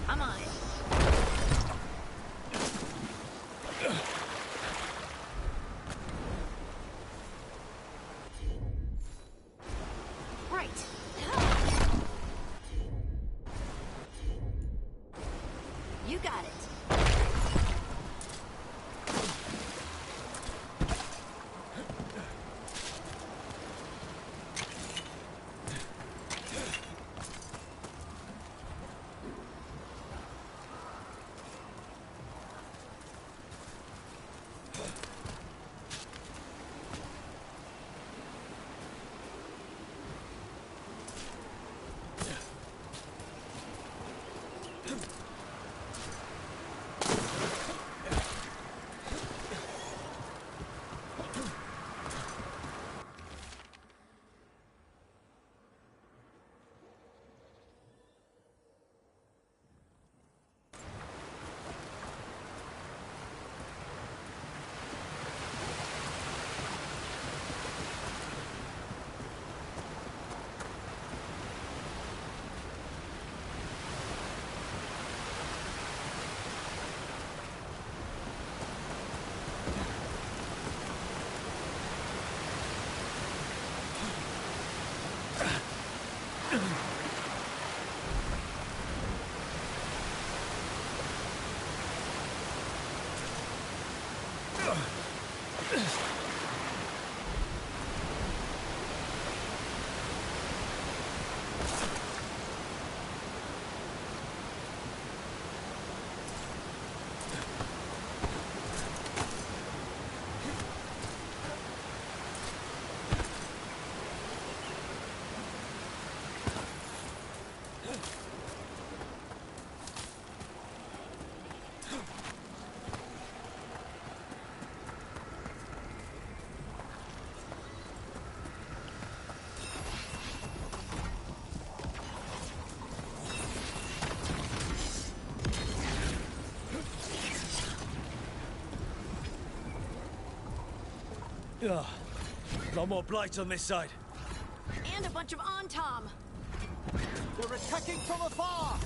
S9: I'm on it. Right. You got it.
S6: Ugh. Lot more blight on this side.
S9: And a bunch of Antam.
S1: They're attacking from afar!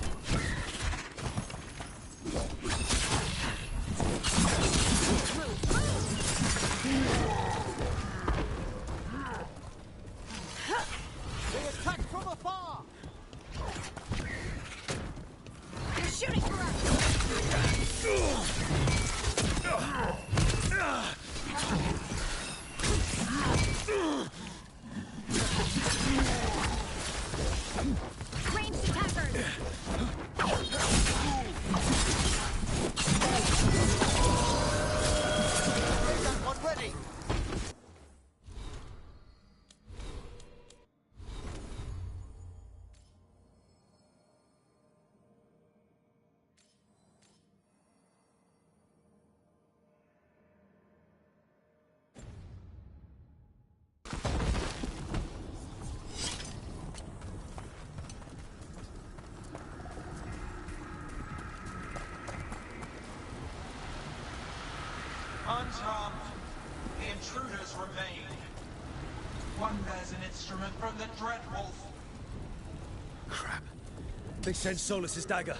S1: They attack from afar!
S9: They're shooting for us! Ranged attackers!
S12: Unharmed, the intruders remain. One bears an instrument from the Dreadwolf.
S6: Crap. They sent Solus's dagger.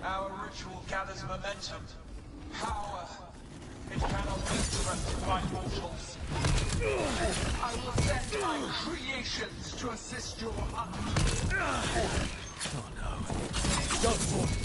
S12: Our ritual gathers momentum. Power. It cannot be trusted by mortals. I will send my creations to assist your hunt.
S6: Oh no. Go for it.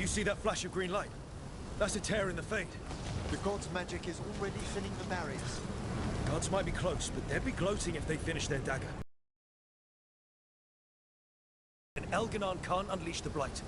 S6: See that flash of green light? That's a tear in the Fade.
S8: The god's magic is already thinning the barriers.
S6: Gods might be close, but they'd be gloating if they finish their dagger. And Elganon can't unleash the Blight.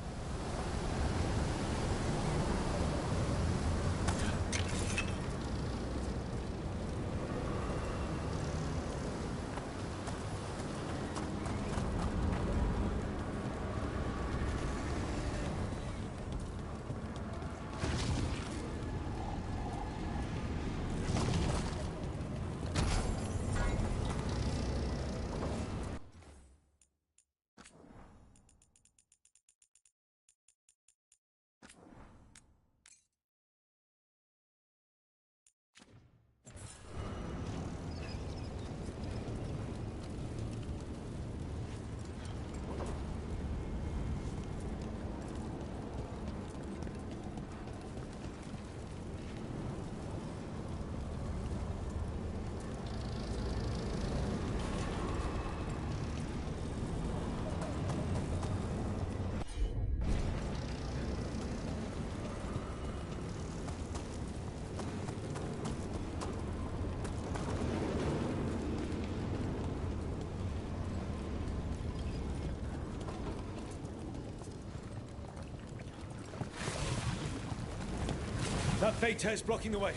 S6: Fade tear's blocking the way.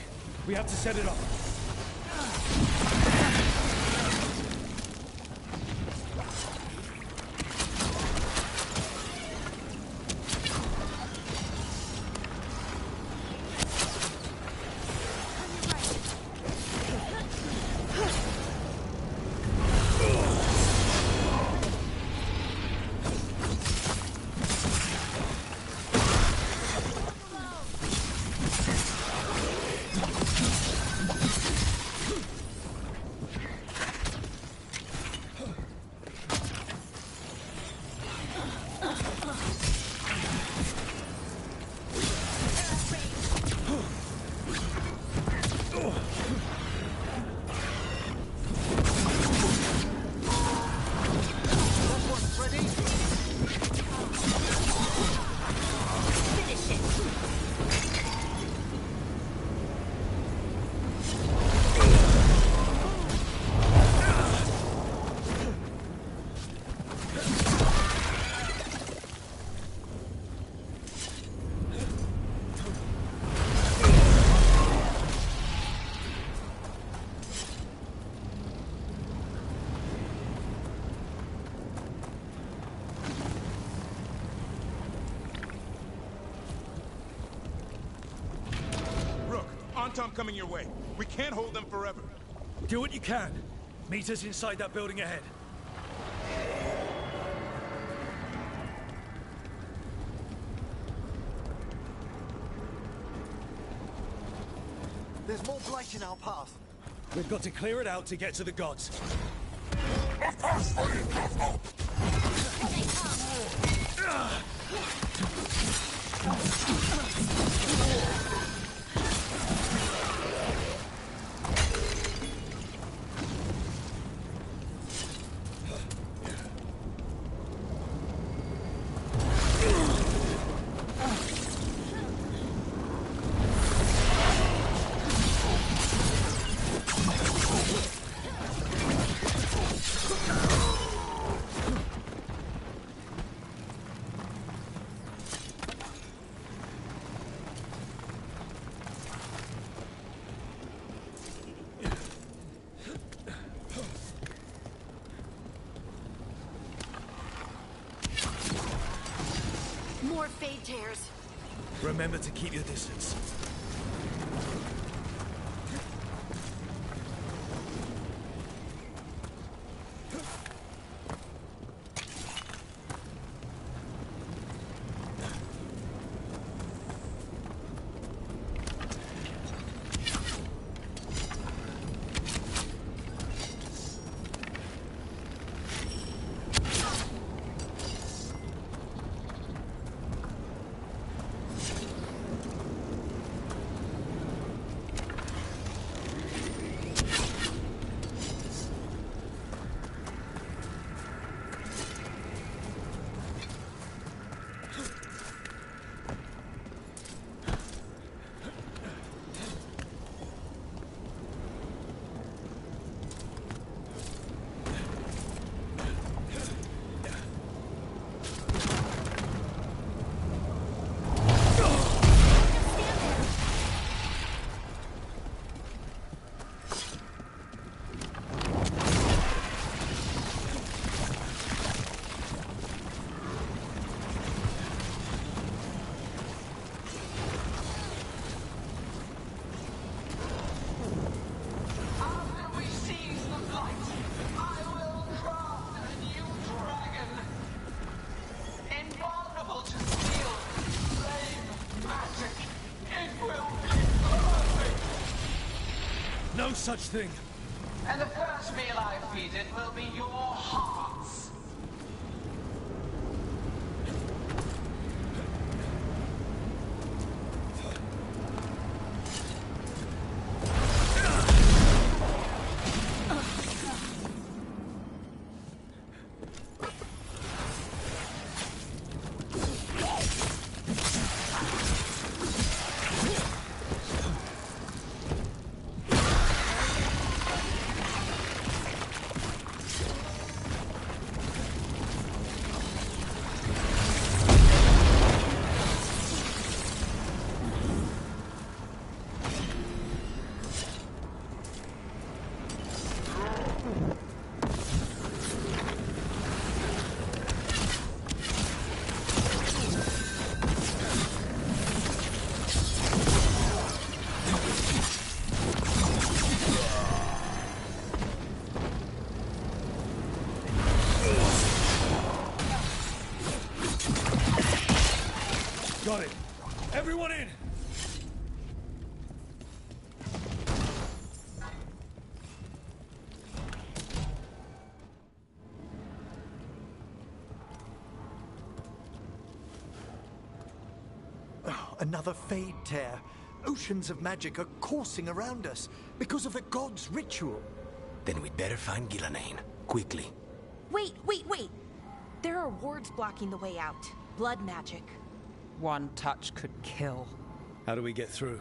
S6: We have to set it off.
S5: Tom coming your way. We can't hold them forever.
S6: Do what you can. Meet us inside that building ahead.
S8: There's more blight in our path.
S6: We've got to clear it out to get to the gods.
S9: More fade tears.
S6: Remember to keep your distance. No such thing.
S12: And the first meal I feed it will be your hearts.
S6: Got it. Everyone in!
S8: Another Fade tear. Oceans of magic are coursing around us because of the god's ritual.
S18: Then we'd better find Gillenane. Quickly.
S3: Wait! There are wards blocking the way out. Blood magic.
S21: One touch could kill.
S6: How do we get through?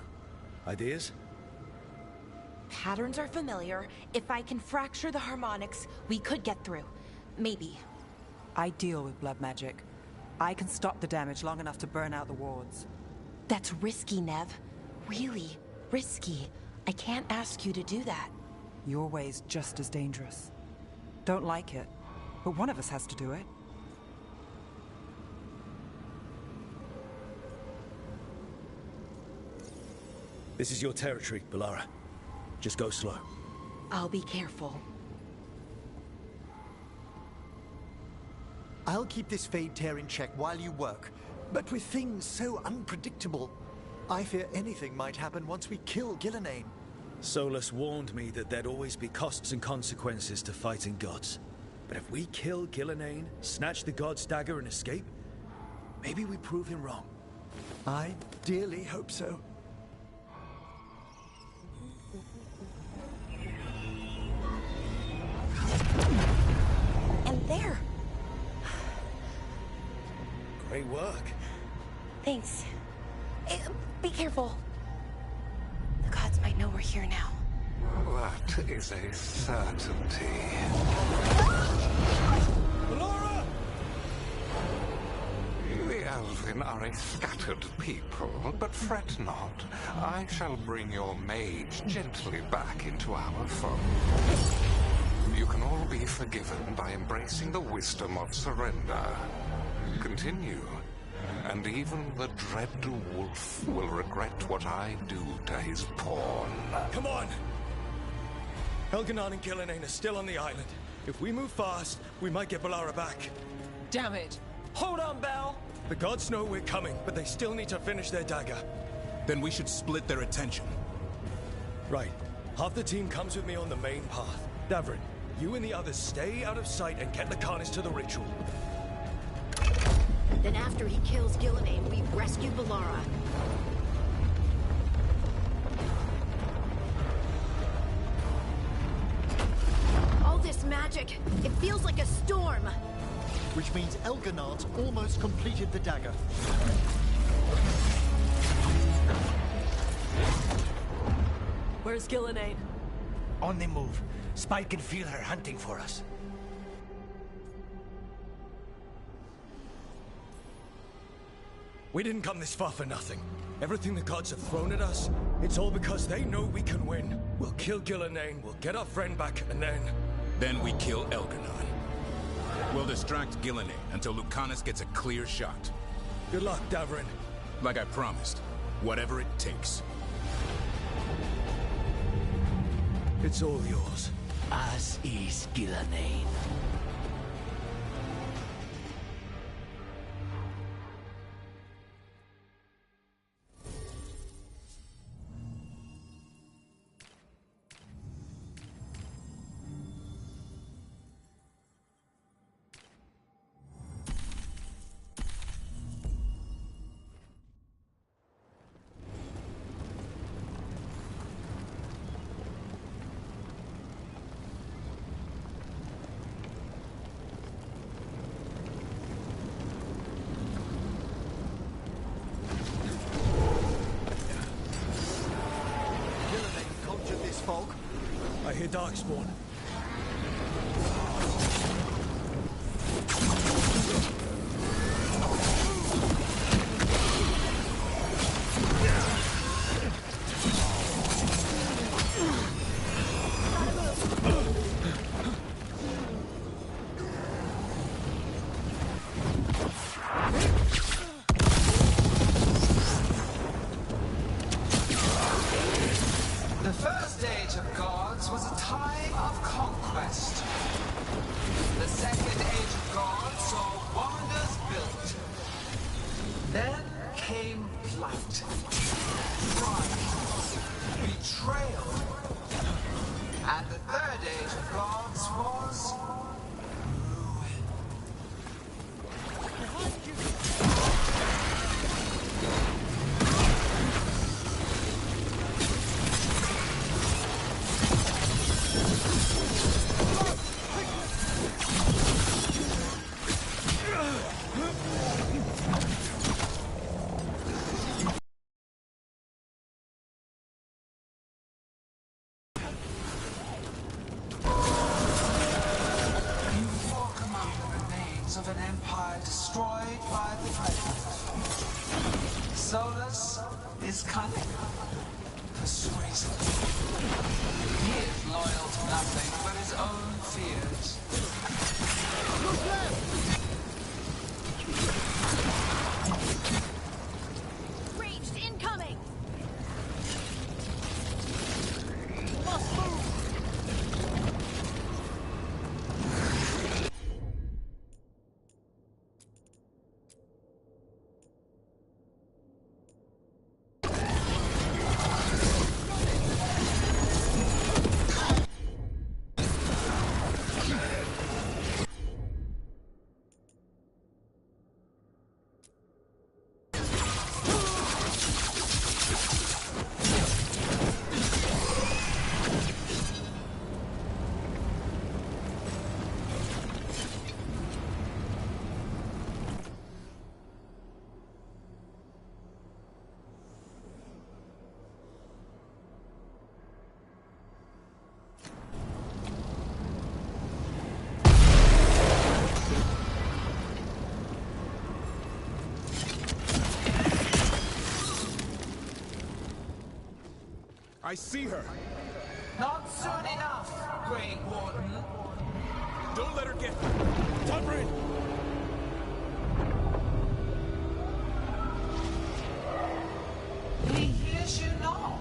S6: Ideas?
S3: Patterns are familiar. If I can fracture the harmonics, we could get through. Maybe.
S21: I deal with blood magic. I can stop the damage long enough to burn out the wards.
S3: That's risky, Nev. Really risky. I can't ask you to do that.
S21: Your way's just as dangerous. Don't like it, but one of us has to do it.
S6: This is your territory, Balara. Just go slow.
S3: I'll be careful.
S8: I'll keep this Fade tear in check while you work. But with things so unpredictable, I fear anything might happen once we kill Gillenane.
S6: Solus warned me that there'd always be costs and consequences to fighting gods. But if we kill Gillenane, snatch the god's dagger and escape, maybe we prove him wrong.
S8: I dearly hope so.
S3: And there!
S6: Great work.
S3: Thanks. Be careful. The gods might know we're here now.
S13: That is a certainty.
S6: Balara!
S13: The Elven are a scattered people, but fret not. I shall bring your mage gently back into our fold. You can all be forgiven by embracing the wisdom of surrender. Continue, and even the dread wolf will regret what I do to his pawn.
S6: Come on! Elganon and Gillenane are still on the island. If we move fast, we might get Balara back.
S21: Damn it! Hold on, Belle!
S6: The gods know we're coming, but they still need to finish their dagger.
S19: Then we should split their attention.
S6: Right. Half the team comes with me on the main path. Davrin, you and the others stay out of sight and get the Carnage to the ritual.
S9: Then after he kills Gillenane, we rescue Balara. All this magic, it feels like a storm.
S8: Which means Elganard's almost completed the dagger.
S16: Where's Gillenane?
S18: On the move. Spike can feel her hunting for us.
S6: We didn't come this far for nothing. Everything the gods have thrown at us, it's all because they know we can win. We'll kill Gillenane, we'll get our friend back, and then...
S19: Then we kill Elganon. We'll distract Gillenane until Lucanus gets a clear shot.
S6: Good luck, Davrin.
S19: Like I promised, whatever it takes.
S6: It's all yours.
S18: As is Gillenane.
S6: I hear Darkspawn.
S12: The first age of gods was a time of conquest. Solus is cunning, persuasive. He is loyal to nothing but his own fears.
S1: Look left!
S3: Ranged incoming!
S1: Must move!
S5: I see her.
S12: Not soon enough, Great Warden.
S5: Don't let her get... Tubrin!
S12: He hears you not.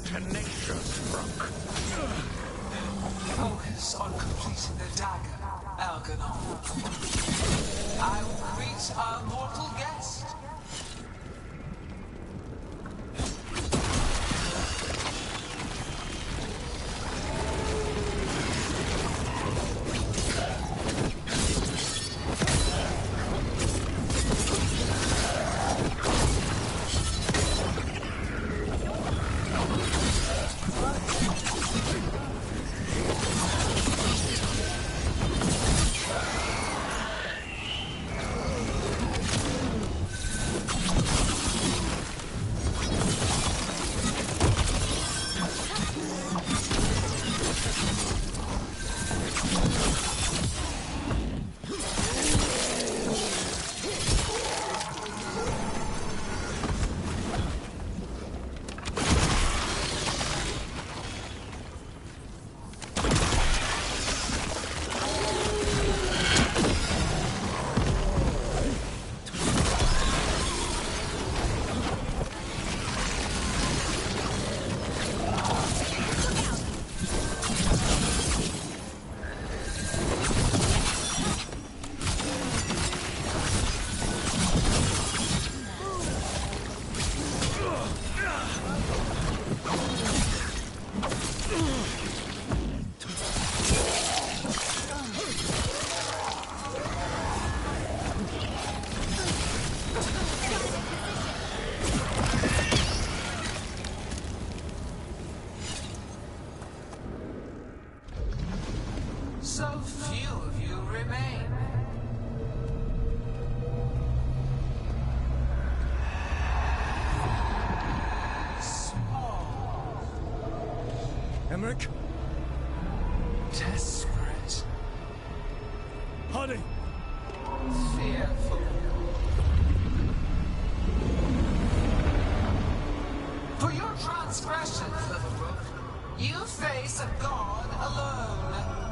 S13: Tenacious, Brooke.
S12: Focus on completing the dagger, Algernon. I will greet our mortal guest. few of you remain.
S6: Emmerich?
S12: Desperate.
S6: Harding!
S12: Fearful. For your transgressions, little rook, you face a god alone.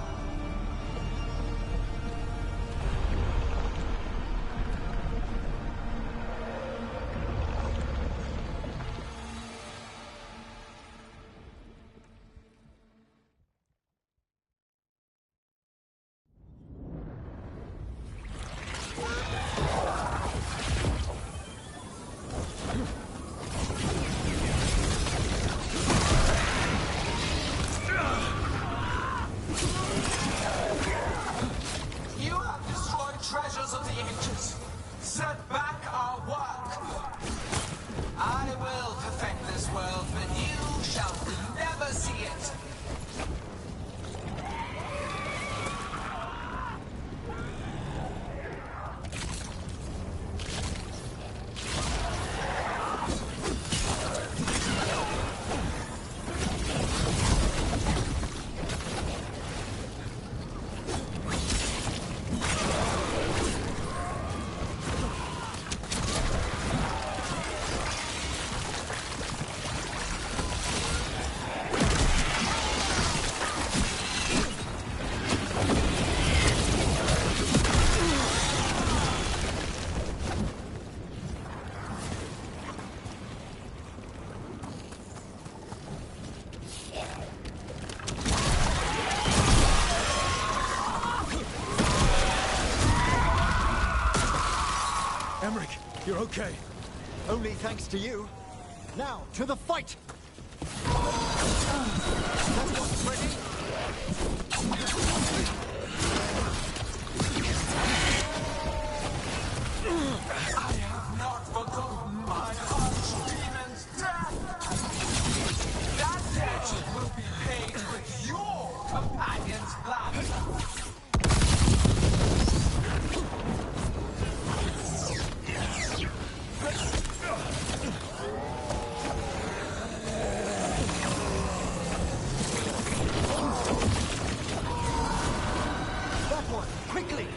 S6: Emmerich, you're okay.
S8: Only thanks to you. Now, to the fight! Everyone's ready?
S12: I have not forgotten my archdemon's death! That debt will be paid with your companion's blood!
S8: Quickly!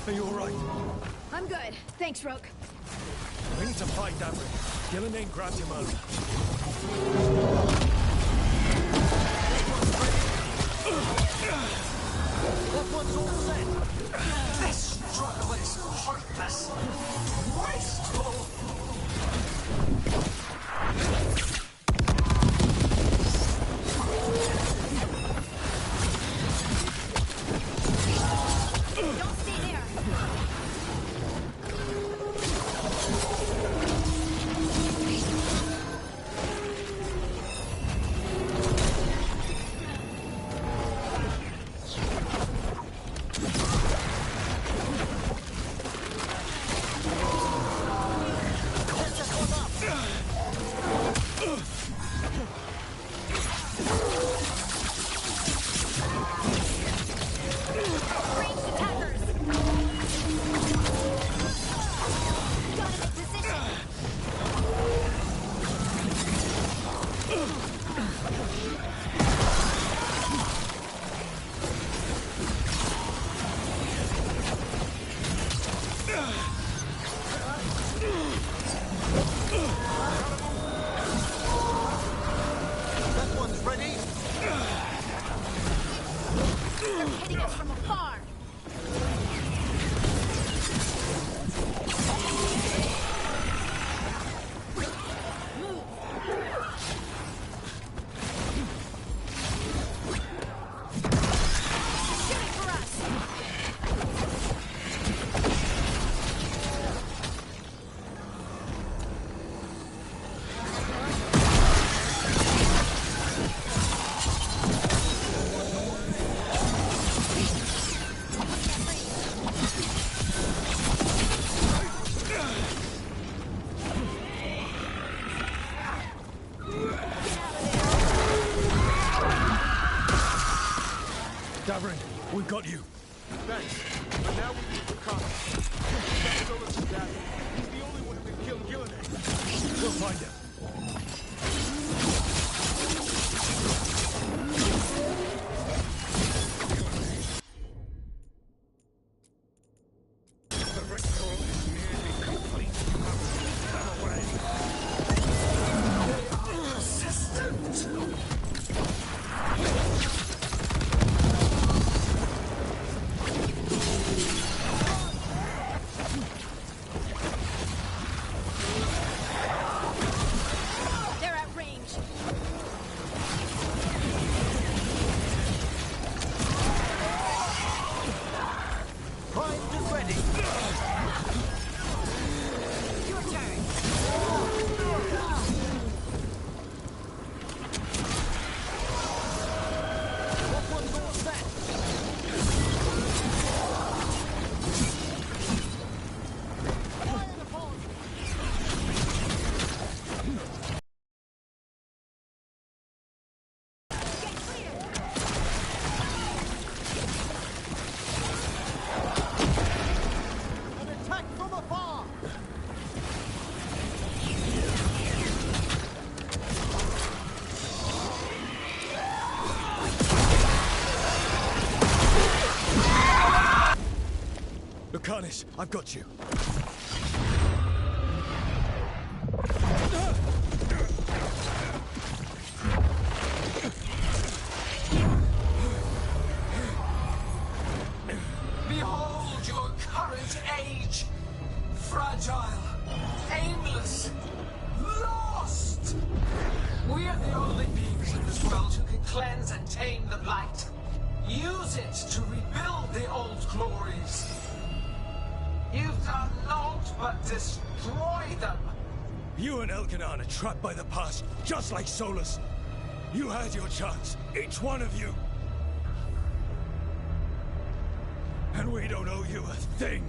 S6: Are you alright?
S3: I'm good. Thanks, Rook.
S6: We need to fight that way. Gillenane grabbed him earlier.
S8: That one's all set.
S12: This struggle is heartless. Wasteful.
S3: Don't stay there.
S5: Davrin, we've got you.
S1: Thanks. But now we need to come. He's the only one who can kill Gillinan.
S5: We'll find him. Carnis, I've got you.
S12: Behold your current age. Fragile, aimless, lost. We are the only beings in this world who can cleanse and tame the blight. Use it to rebuild the old glories. You've done naught but destroy them.
S5: You and Elkanan are trapped by the past, just like Solus. You had your chance, each one of you. And we don't owe you a thing.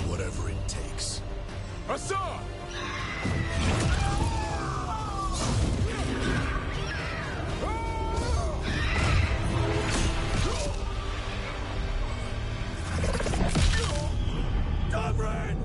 S19: Whatever it takes.
S5: Assad! Davrin!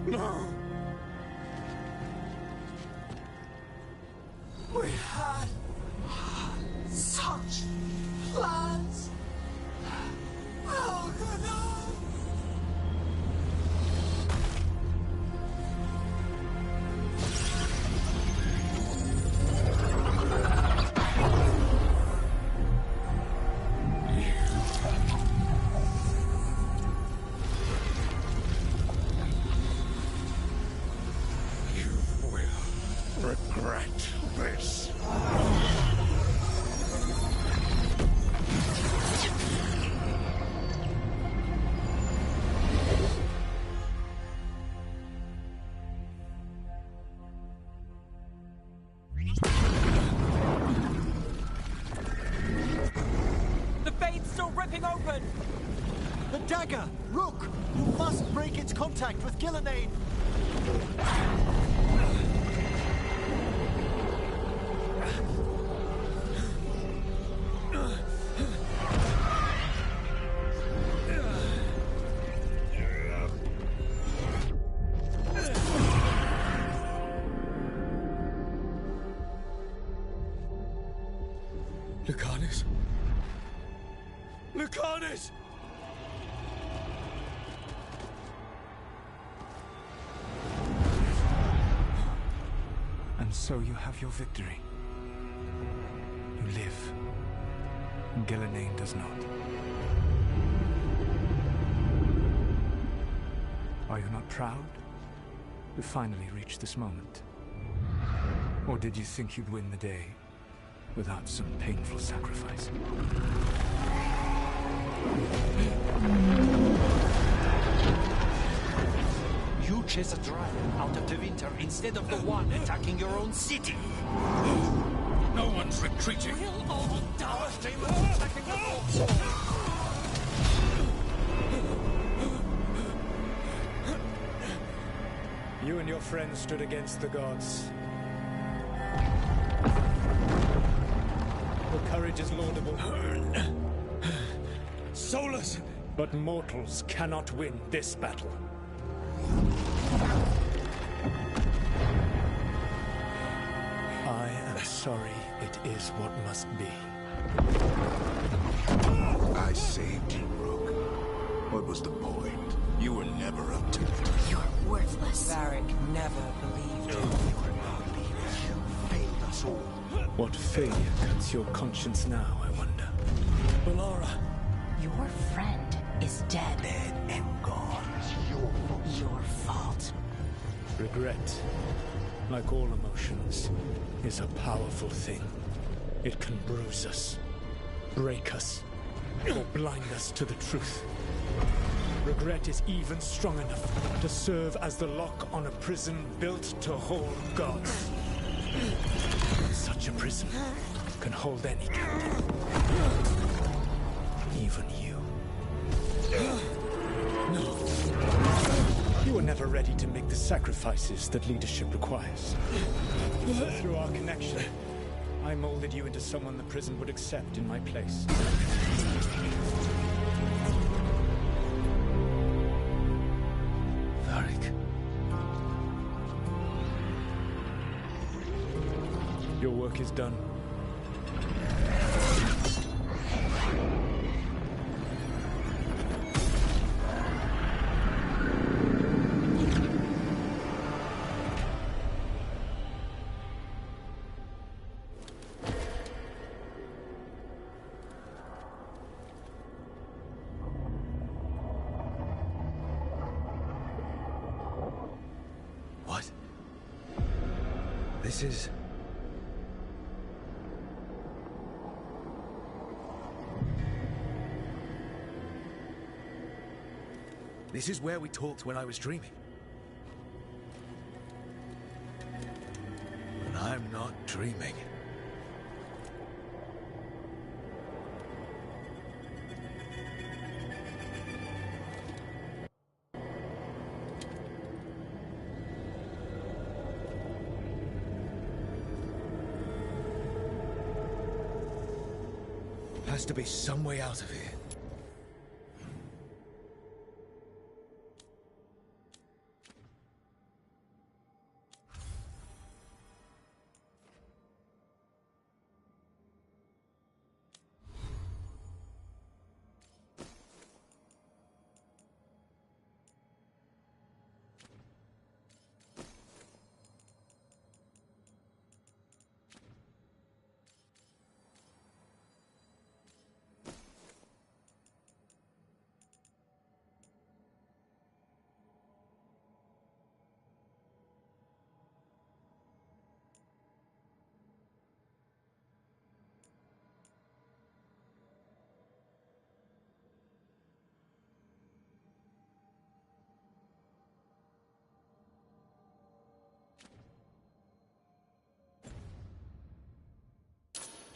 S12: No. We had such plans. Oh, no.
S15: Regret this.
S21: The Fate's still ripping open!
S8: The dagger! Rook! You must break its contact with Gillenane!
S5: Lucanus? Lucanus!
S4: And so you have your victory. You live. And Gillenane does not. Are you not proud to finally reach this moment? Or did you think you'd win the day without some painful sacrifice?
S18: You chase a dragon out of the winter instead of the one attacking your own city.
S5: No one's retreating.
S18: We'll all die. Demons attacking the wall.
S4: You and your friends stood against the gods. Your courage is laudable.
S5: Solus!
S4: But mortals cannot win this battle. I am sorry it is what must be.
S19: I saved you, Rook. What was the point? You were never up to it.
S9: You're worthless.
S21: Varric never believed in your abilities.
S18: You failed us all.
S4: What failure cuts your conscience now, I wonder?
S5: Balara!
S9: Your friend is dead.
S18: Dead and gone. It's your fault.
S9: Your fault.
S4: Regret, like all emotions, is a powerful thing. It can bruise us, break us, or blind us to the truth. Regret is even strong enough to serve as the lock on a prison built to hold gods. Such a prison can hold any captive. Even you. No. You were never ready to make the sacrifices that leadership requires. Through our connection, I molded you into someone the prison would accept in my place.
S6: Varric.
S4: Your work is done.
S6: What? This is... This is where we talked when I was dreaming. And I'm not dreaming. Has to be some way out of here.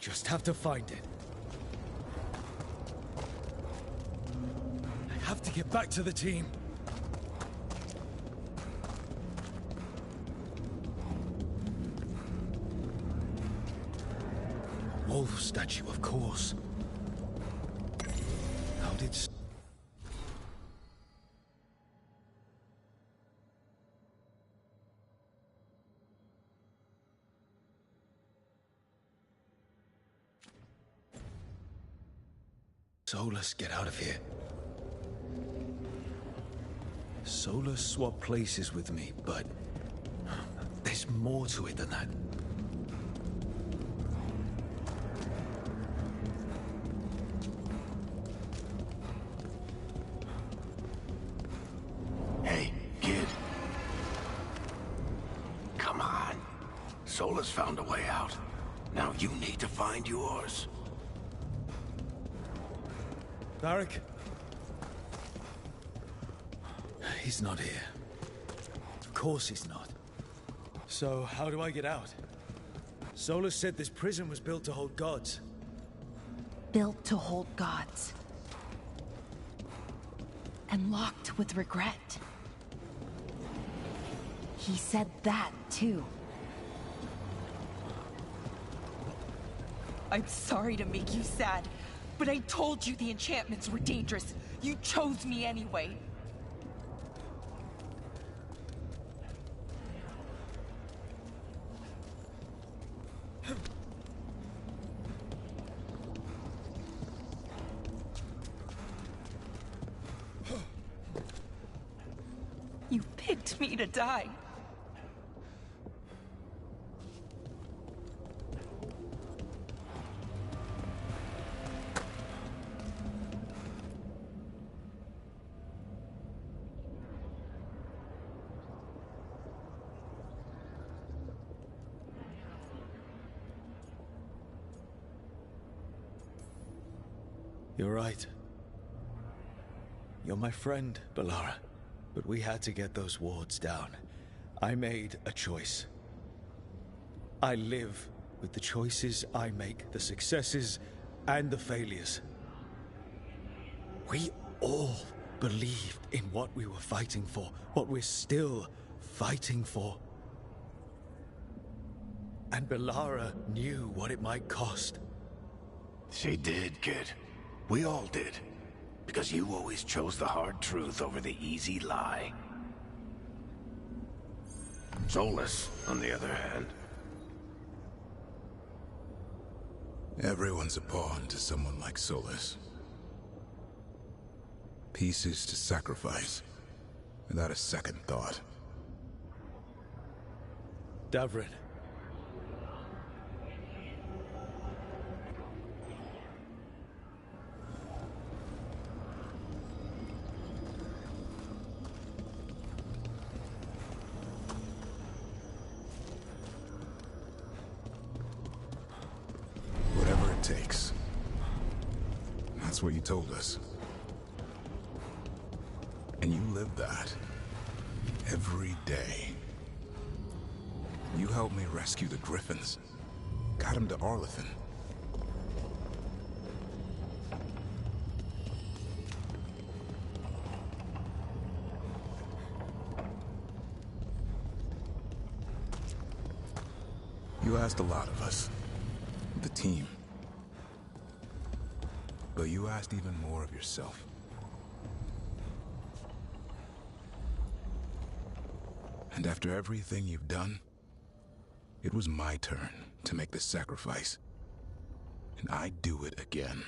S6: Just have to find it. I
S5: to get back to the team.
S6: Wolf statue, of course. How did... Solus get out of here? Solus swapped places with me, but there's more to it than that.
S15: Hey, kid. Come on. Solus found a way out. Now you need to find yours.
S6: Varric? He's not here. Of course he's not. So, how do I get out? Solus said this prison was built to hold gods.
S3: Built to hold gods. And locked with regret. He said that, too.
S14: I'm sorry to make you sad, but I told you the enchantments were dangerous. You chose me anyway. You picked me to die.
S6: You're right. You're my friend, Bellara. But we had to get those wards down. I made a choice. I live with the choices I make, the successes and the failures. We all believed in what we were fighting for, what we're still fighting for. And Bellara knew what it might cost.
S15: She did, kid. We all did. Because you always chose the hard truth over the easy lie. Solus, on the other hand.
S19: Everyone's a pawn to someone like Solus. Pieces to sacrifice, without a second thought.
S6: Davrin.
S19: Whatever it takes. That's what you told us. And you live that. Every day. You helped me rescue the Griffins. Got him to Arlethan. You asked a lot of us. The team. But you asked even more of yourself. And after everything you've done, it was my turn to make the sacrifice. And I'd do it again.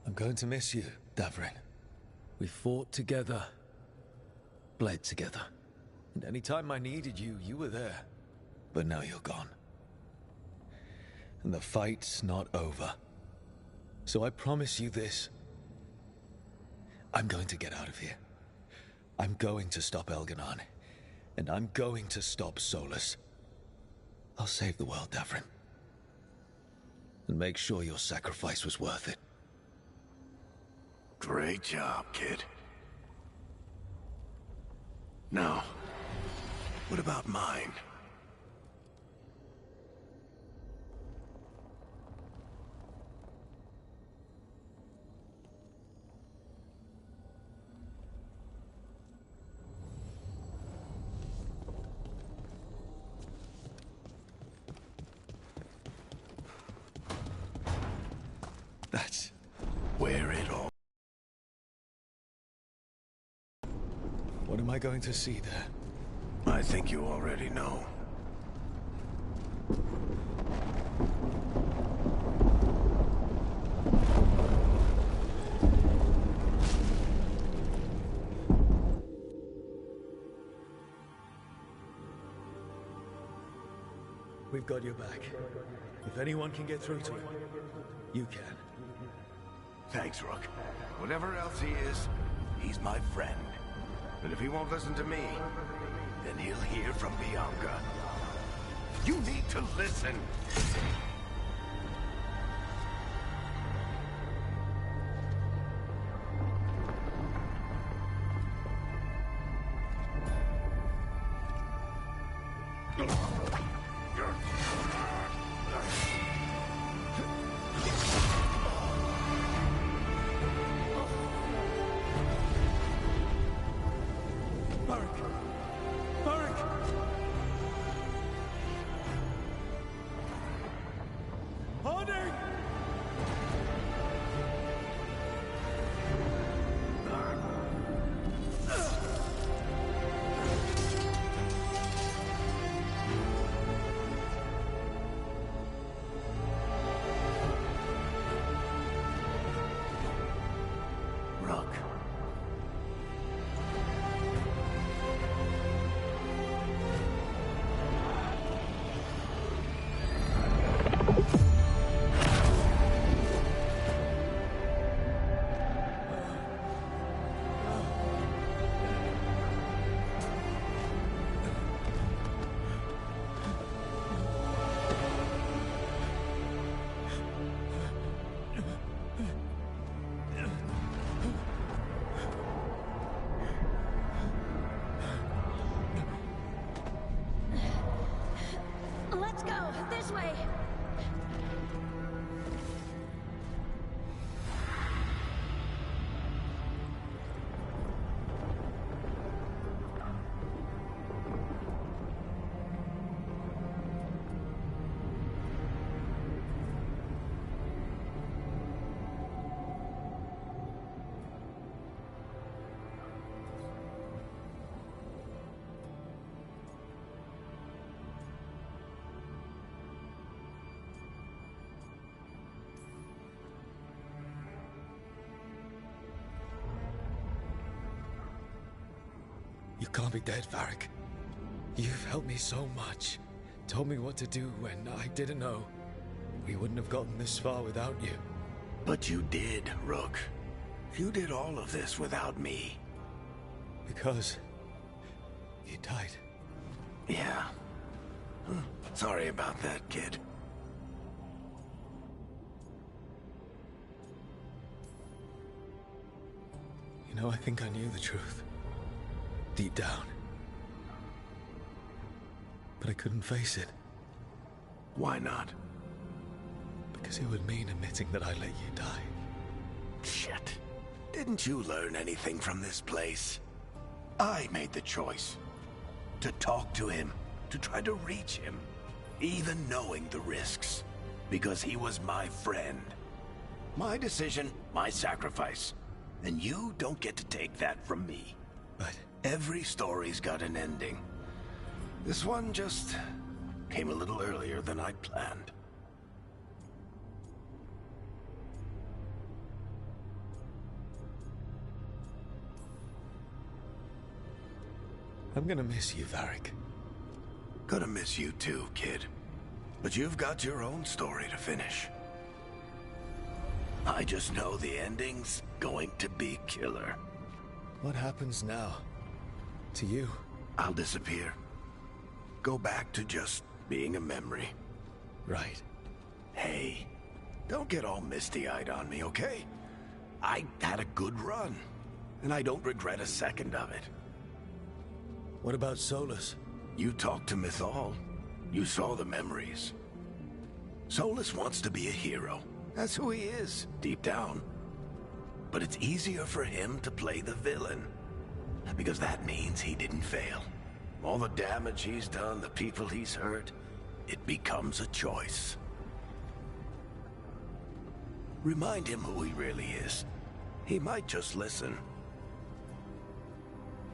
S6: I'm going to miss you, Davrin. We fought together, bled together. And any time I needed you, you were there. But now you're gone. And the fight's not over. So I promise you this. I'm going to get out of here. I'm going to stop Elganon. And I'm going to stop Solus. I'll save the world, Davrin. And make sure your sacrifice was worth it.
S15: Great job, kid. Now, what about mine?
S6: I going to see there?
S15: I think you already know.
S6: We've got your back. If anyone can get through to him, you can.
S15: Thanks, Rook. Whatever else he is, he's my friend. But if he won't listen to me, then he'll hear from Bianca. You need to listen!
S9: Let's go, this way.
S6: You can't be dead, Varric. You've helped me so much. Told me what to do when I didn't know. We wouldn't have gotten this far without you.
S15: But you did, Rook. You did all of this without me.
S6: Because you died.
S15: Yeah. Sorry about that, kid.
S6: You know, I think I knew the truth. Deep down. But I couldn't face it.
S15: Why not?
S6: Because it would mean admitting that I let you die.
S15: Shit. Didn't you learn anything from this place? I made the choice. To talk to him. To try to reach him. Even knowing the risks. Because he was my friend. My decision, my sacrifice. And you don't get to take that from me.
S6: But
S15: every story's got an ending. This one just came a little earlier than I'd planned.
S6: I'm gonna miss you, Varric.
S15: Gonna miss you too, kid. But you've got your own story to finish. I just know the ending's going to be killer.
S6: What happens now? To you?
S15: I'll disappear. Go back to just being a memory.
S6: Right.
S15: Hey, don't get all misty-eyed on me, okay? I had a good run, and I don't regret a second of it.
S6: What about Solus?
S15: You talked to Mythal. You saw the memories. Solus wants to be a hero. That's who he is, deep down. But it's easier for him to play the villain. Because that means he didn't fail. All the damage he's done, the people he's hurt, it becomes a choice. Remind him who he really is. He might just listen.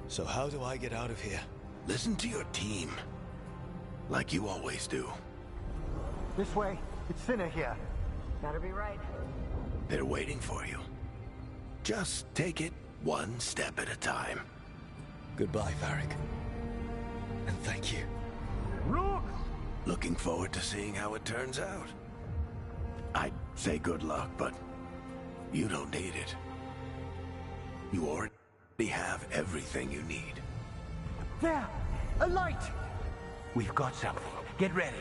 S2: So how do I get out of here?
S15: Listen to your team. Like you always do.
S8: This way. It's thinner here.
S16: Better be right.
S15: They're waiting for you. Just take it one step at a time.
S2: Goodbye, Varric. And thank you.
S15: Look! Looking forward to seeing how it turns out. I'd say good luck, but you don't need it. You already have everything you need.
S8: There! A light!
S18: We've got something. Get ready.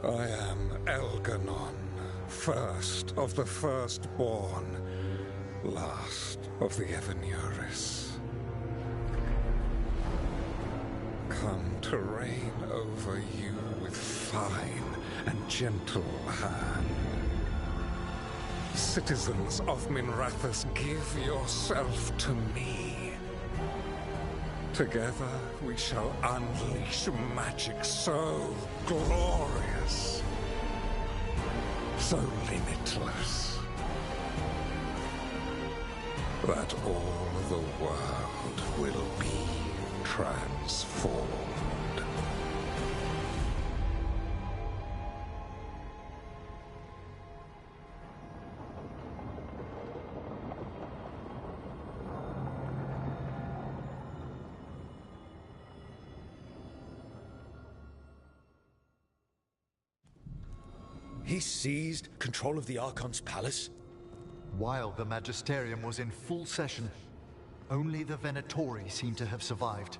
S13: I am Elganon, first of the firstborn, last of the Evanuris. Come to reign over you with fine and gentle hand. Citizens of Minrathous, give yourself to me. Together we shall unleash magic so glorious, so limitless, that all the world will be transformed.
S2: He seized control of the Archon's palace?
S8: While the Magisterium was in full session, only the Venatori seem to have survived.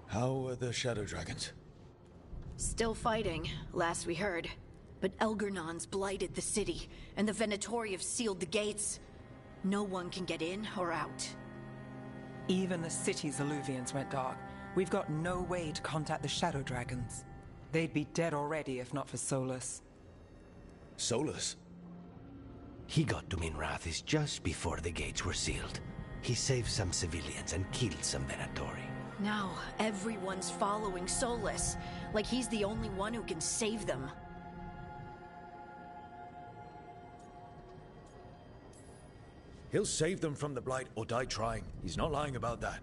S2: How are the Shadow Dragons?
S9: Still fighting, last we heard. But Elgernon's blighted the city, and the Venatori have sealed the gates. No one can get in or out.
S21: Even the city's Illuvians went dark. We've got no way to contact the Shadow Dragons. They'd be dead already if not for Solus.
S2: Solus?
S18: He got to Minrathous just before the gates were sealed. He saved some civilians and killed some Venatori.
S9: Now everyone's following Solus, like he's the only one who can save them.
S2: He'll save them from the Blight or die trying. He's not lying about that.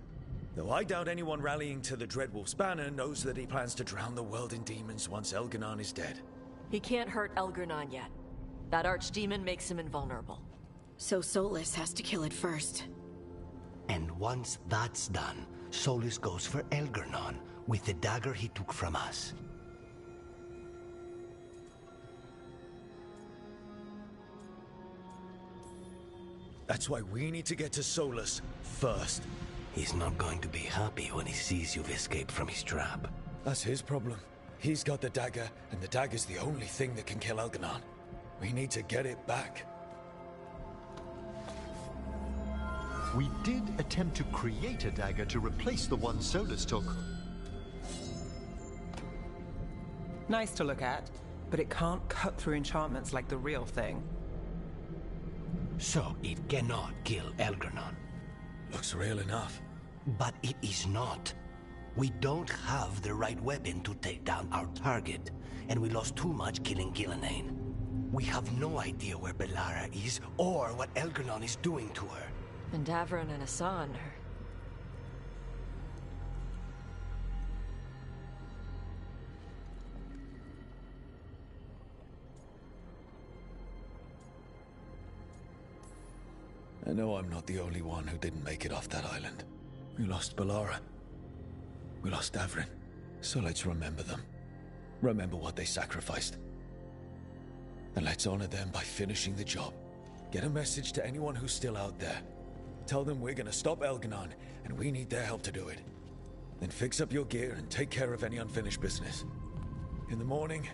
S2: Though I doubt anyone rallying to the Dreadwolf's banner knows that he plans to drown the world in demons once Elganon is dead.
S16: He can't hurt Elgernon yet. That archdemon makes him invulnerable.
S9: So Solus has to kill it first.
S18: And once that's done, Solus goes for Elgernon with the dagger he took from us.
S2: That's why we need to get to Solus first.
S18: He's not going to be happy when he sees you've escaped from his trap.
S2: That's his problem. He's got the dagger, and the dagger's the only thing that can kill Elganon. We need to get it back.
S8: We did attempt to create a dagger to replace the one Solus took.
S21: Nice to look at, but it can't cut through enchantments like the real thing.
S18: So it cannot kill Elgernon.
S2: Looks real enough.
S18: But it is not. We don't have the right weapon to take down our target, and we lost too much killing Gillenane. We have no idea where Bellara is, or what Elgernon is doing to her.
S16: And Davron and Asan are...
S2: I know I'm not the only one who didn't make it off that island. We lost Bellara. We lost Davrin. So let's remember them. Remember what they sacrificed. And let's honor them by finishing the job. Get a message to anyone who's still out there. Tell them we're gonna stop Elganon, and we need their help to do it. Then fix up your gear and take care of any unfinished business. In the morning,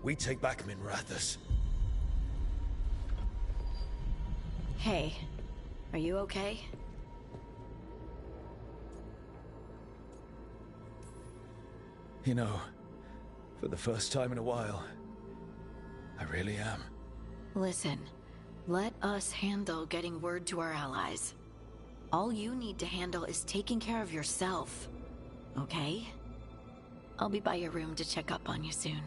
S2: we take back Minrathous.
S9: Hey, are you okay?
S2: You know, for the first time in a while, I really am.
S9: Listen, let us handle getting word to our allies. All you need to handle is taking care of yourself, okay? I'll be by your room to check up on you soon.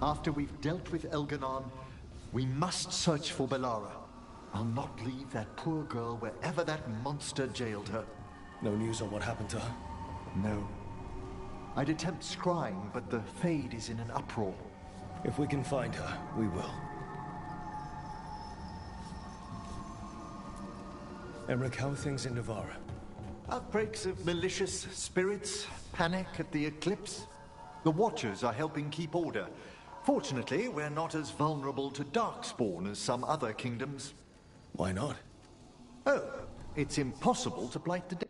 S8: After we've dealt with Elganon, we must search for Bellara. I'll not leave that poor girl wherever that monster jailed her.
S6: No news on what happened to her?
S8: No. I'd attempt scrying, but the Fade is in an uproar.
S6: If we can find her, we will. Emmerich, how are things in Navarra?
S8: Outbreaks of malicious spirits, panic at the eclipse. The Watchers are helping keep order. Fortunately, we're not as vulnerable to Darkspawn as some other kingdoms.
S6: Why not?
S8: Oh, it's impossible to blight the dead.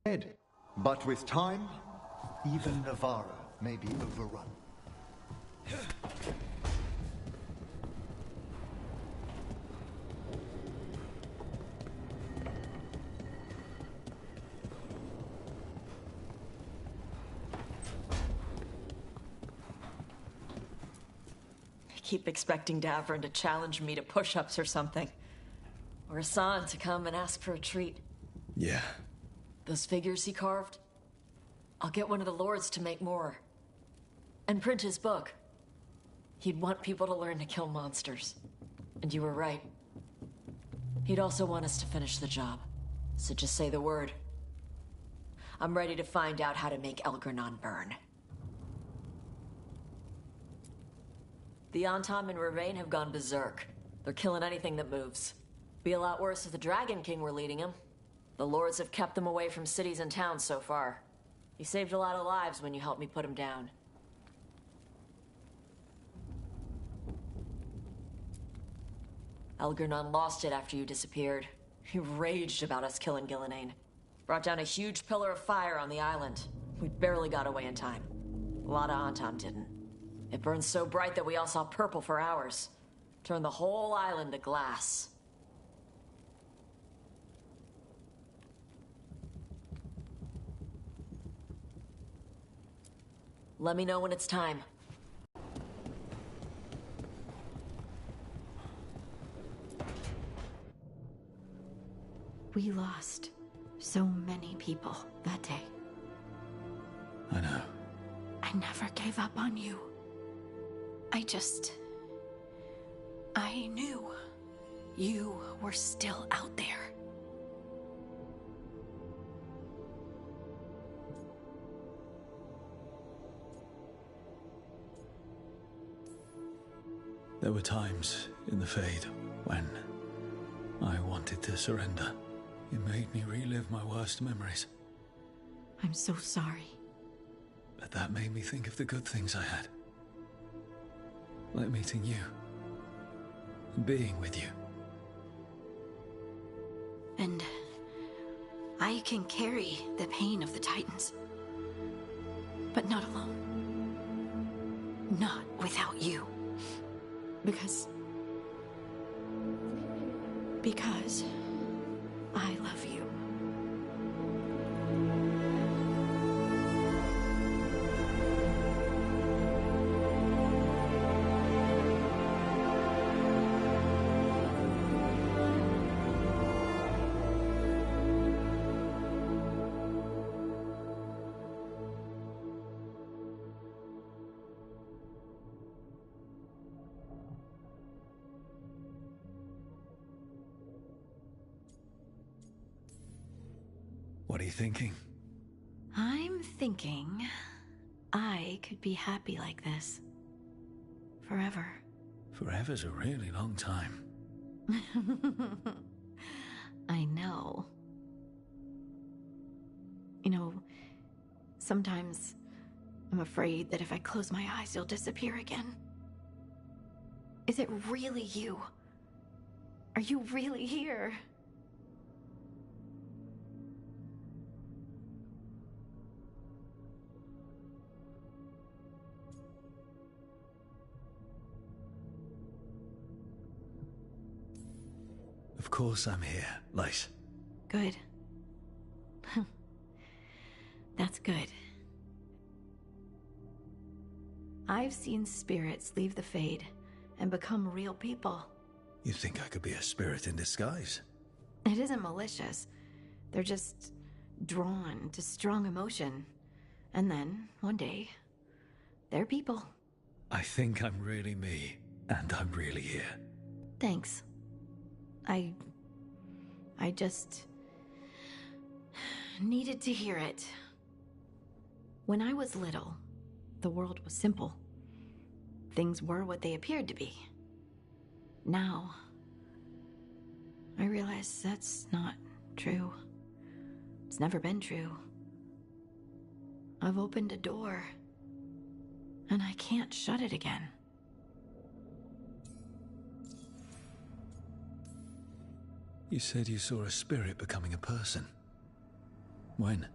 S8: Dead. But with time, even Navarra may be overrun.
S16: I keep expecting Davern to challenge me to push-ups or something. Or Hassan to come and ask for a treat.
S6: Yeah.
S16: Those figures he carved? I'll get one of the lords to make more. And print his book. He'd want people to learn to kill monsters. And you were right. He'd also want us to finish the job. So just say the word. I'm ready to find out how to make Elgranon burn. The Antam and Ravain have gone berserk. They're killing anything that moves. Be a lot worse if the Dragon King were leading them. The lords have kept them away from cities and towns so far. You saved a lot of lives when you helped me put him down. Elgranon lost it after you disappeared. He raged about us killing Gillenane. Brought down a huge pillar of fire on the island. We barely got away in time. A lot of Antam didn't. It burned so bright that we all saw purple for hours. Turned the whole island to glass. Let me know when it's time.
S9: We lost so many people that day.
S6: I know.
S9: I never gave up on you. I knew you were still out there.
S6: There were times in the Fade when I wanted to surrender. It made me relive my worst memories.
S9: I'm so sorry.
S6: But that made me think of the good things I had. Like meeting you. And being with you.
S9: And I can carry the pain of the Titans. But not alone. Not without you. Because I love you.
S6: What are you thinking?
S9: I'm thinking I could be happy like this. Forever.
S6: Forever's a really long time.
S9: I know. You know, sometimes I'm afraid that if I close my eyes, you'll disappear again. Is it really you? Are you really here?
S6: Of course I'm here, Lyse.
S9: Good. That's good. I've seen spirits leave the Fade and become real people.
S6: You think I could be a spirit in disguise?
S9: It isn't malicious. They're just drawn to strong emotion. And then, one day, they're people.
S6: I think I'm really me, and I'm really here.
S9: Thanks. I just needed to hear it. When I was little, the world was simple. Things were what they appeared to be. Now, I realize that's not true. It's never been true. I've opened a door, and I can't shut it again.
S6: You said you saw a spirit becoming a person.
S2: When?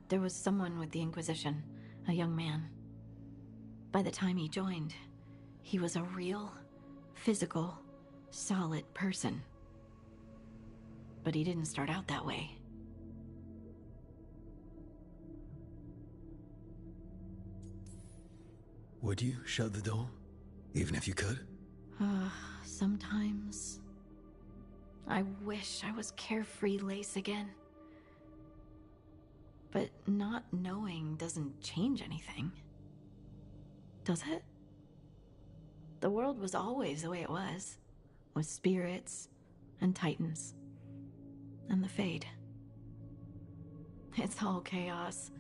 S9: There was someone with the Inquisition, a young man. By the time he joined, he was a real, physical, solid person. But he didn't start out that way.
S2: Would you shut the door? Even if you could?
S9: Sometimes... I wish I was carefree Lace again. But not knowing doesn't change anything. Does it? The world was always the way it was, with spirits and titans and the Fade. It's all chaos,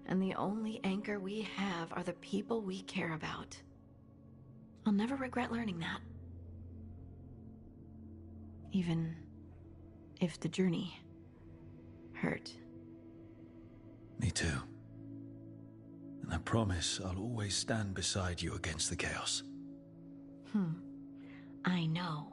S9: and the only anchor we have are the people we care about. I'll never regret learning that. Even if the journey hurt.
S2: Me too. And I promise I'll always stand beside you against the chaos.
S9: I know.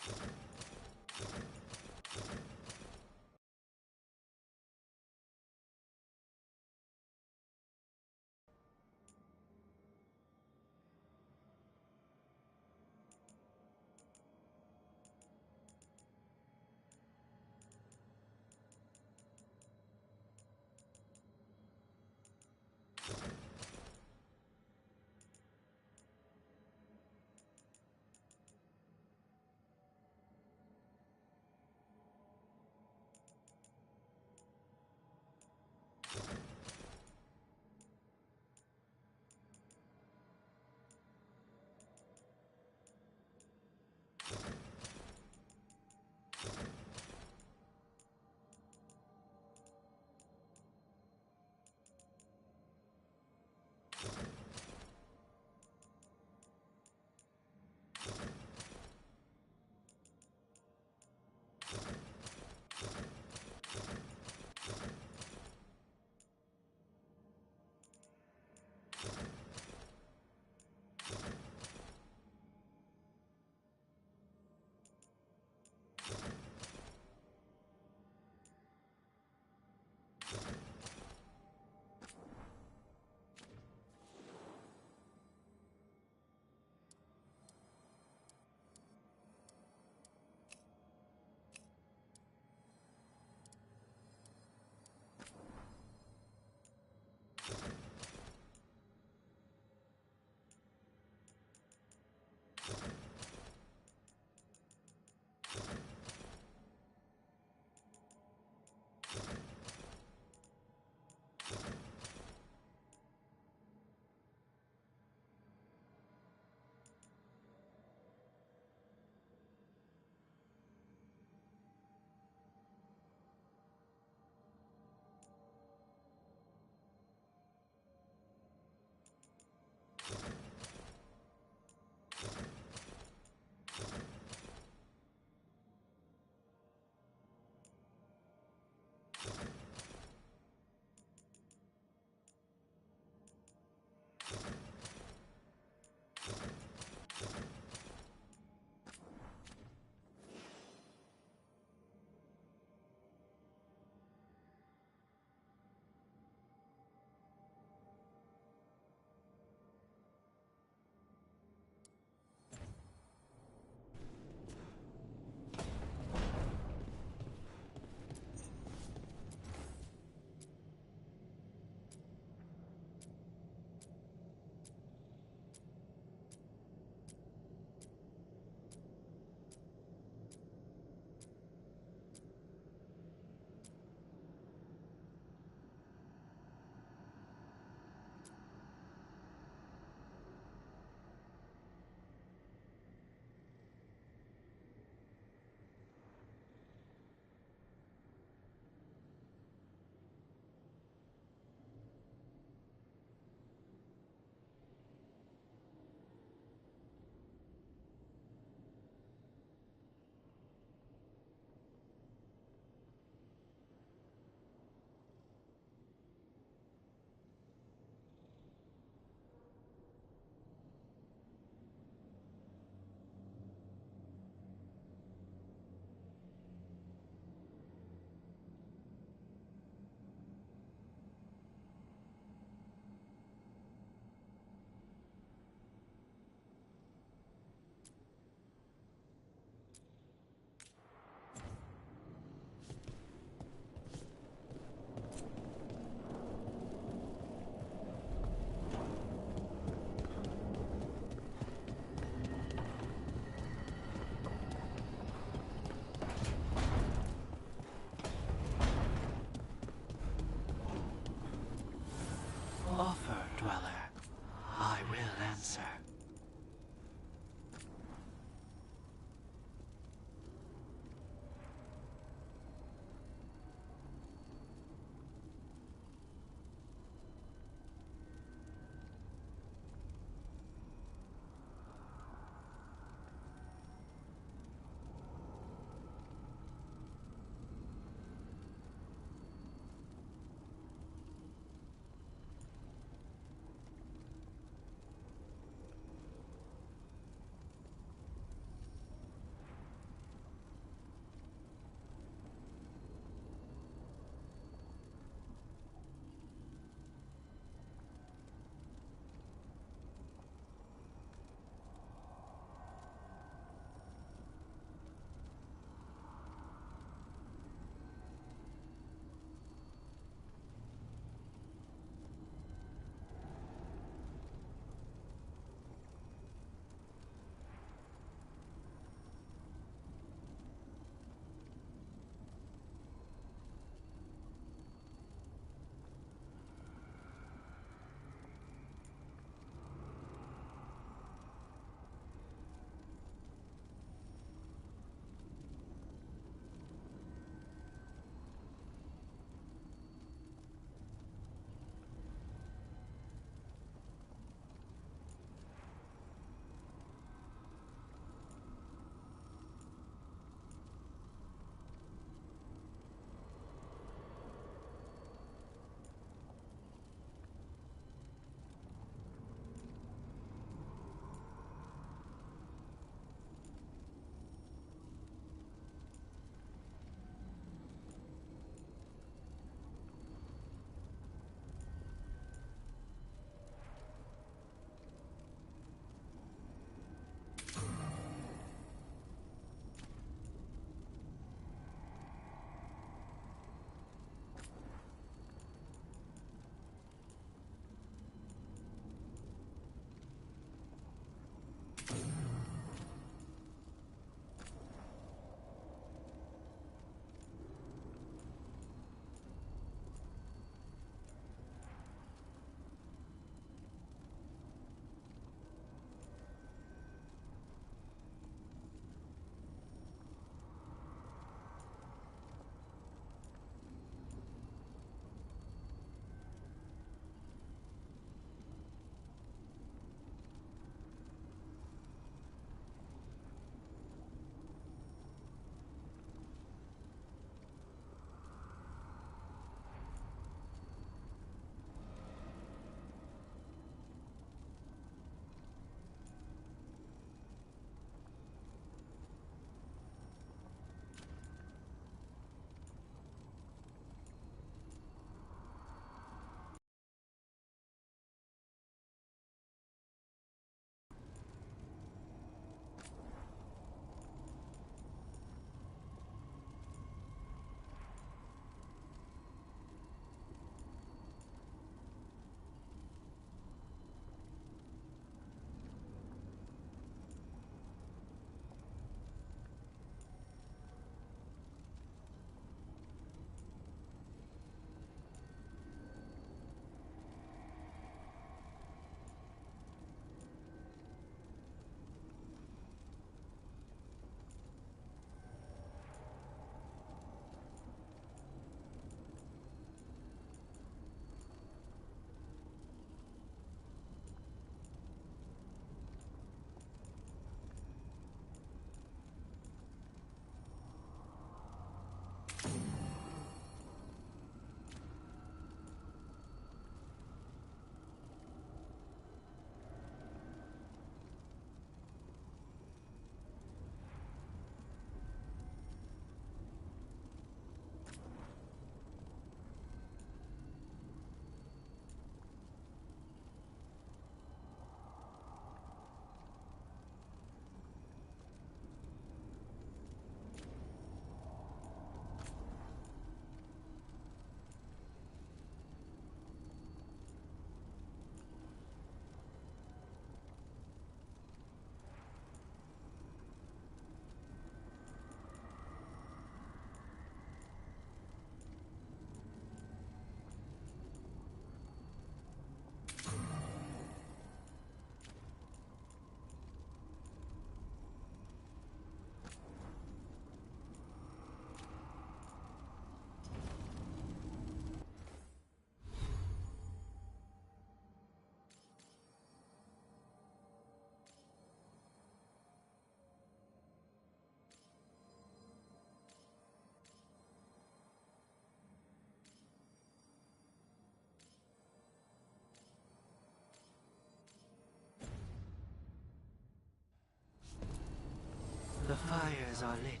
S17: fires are lit.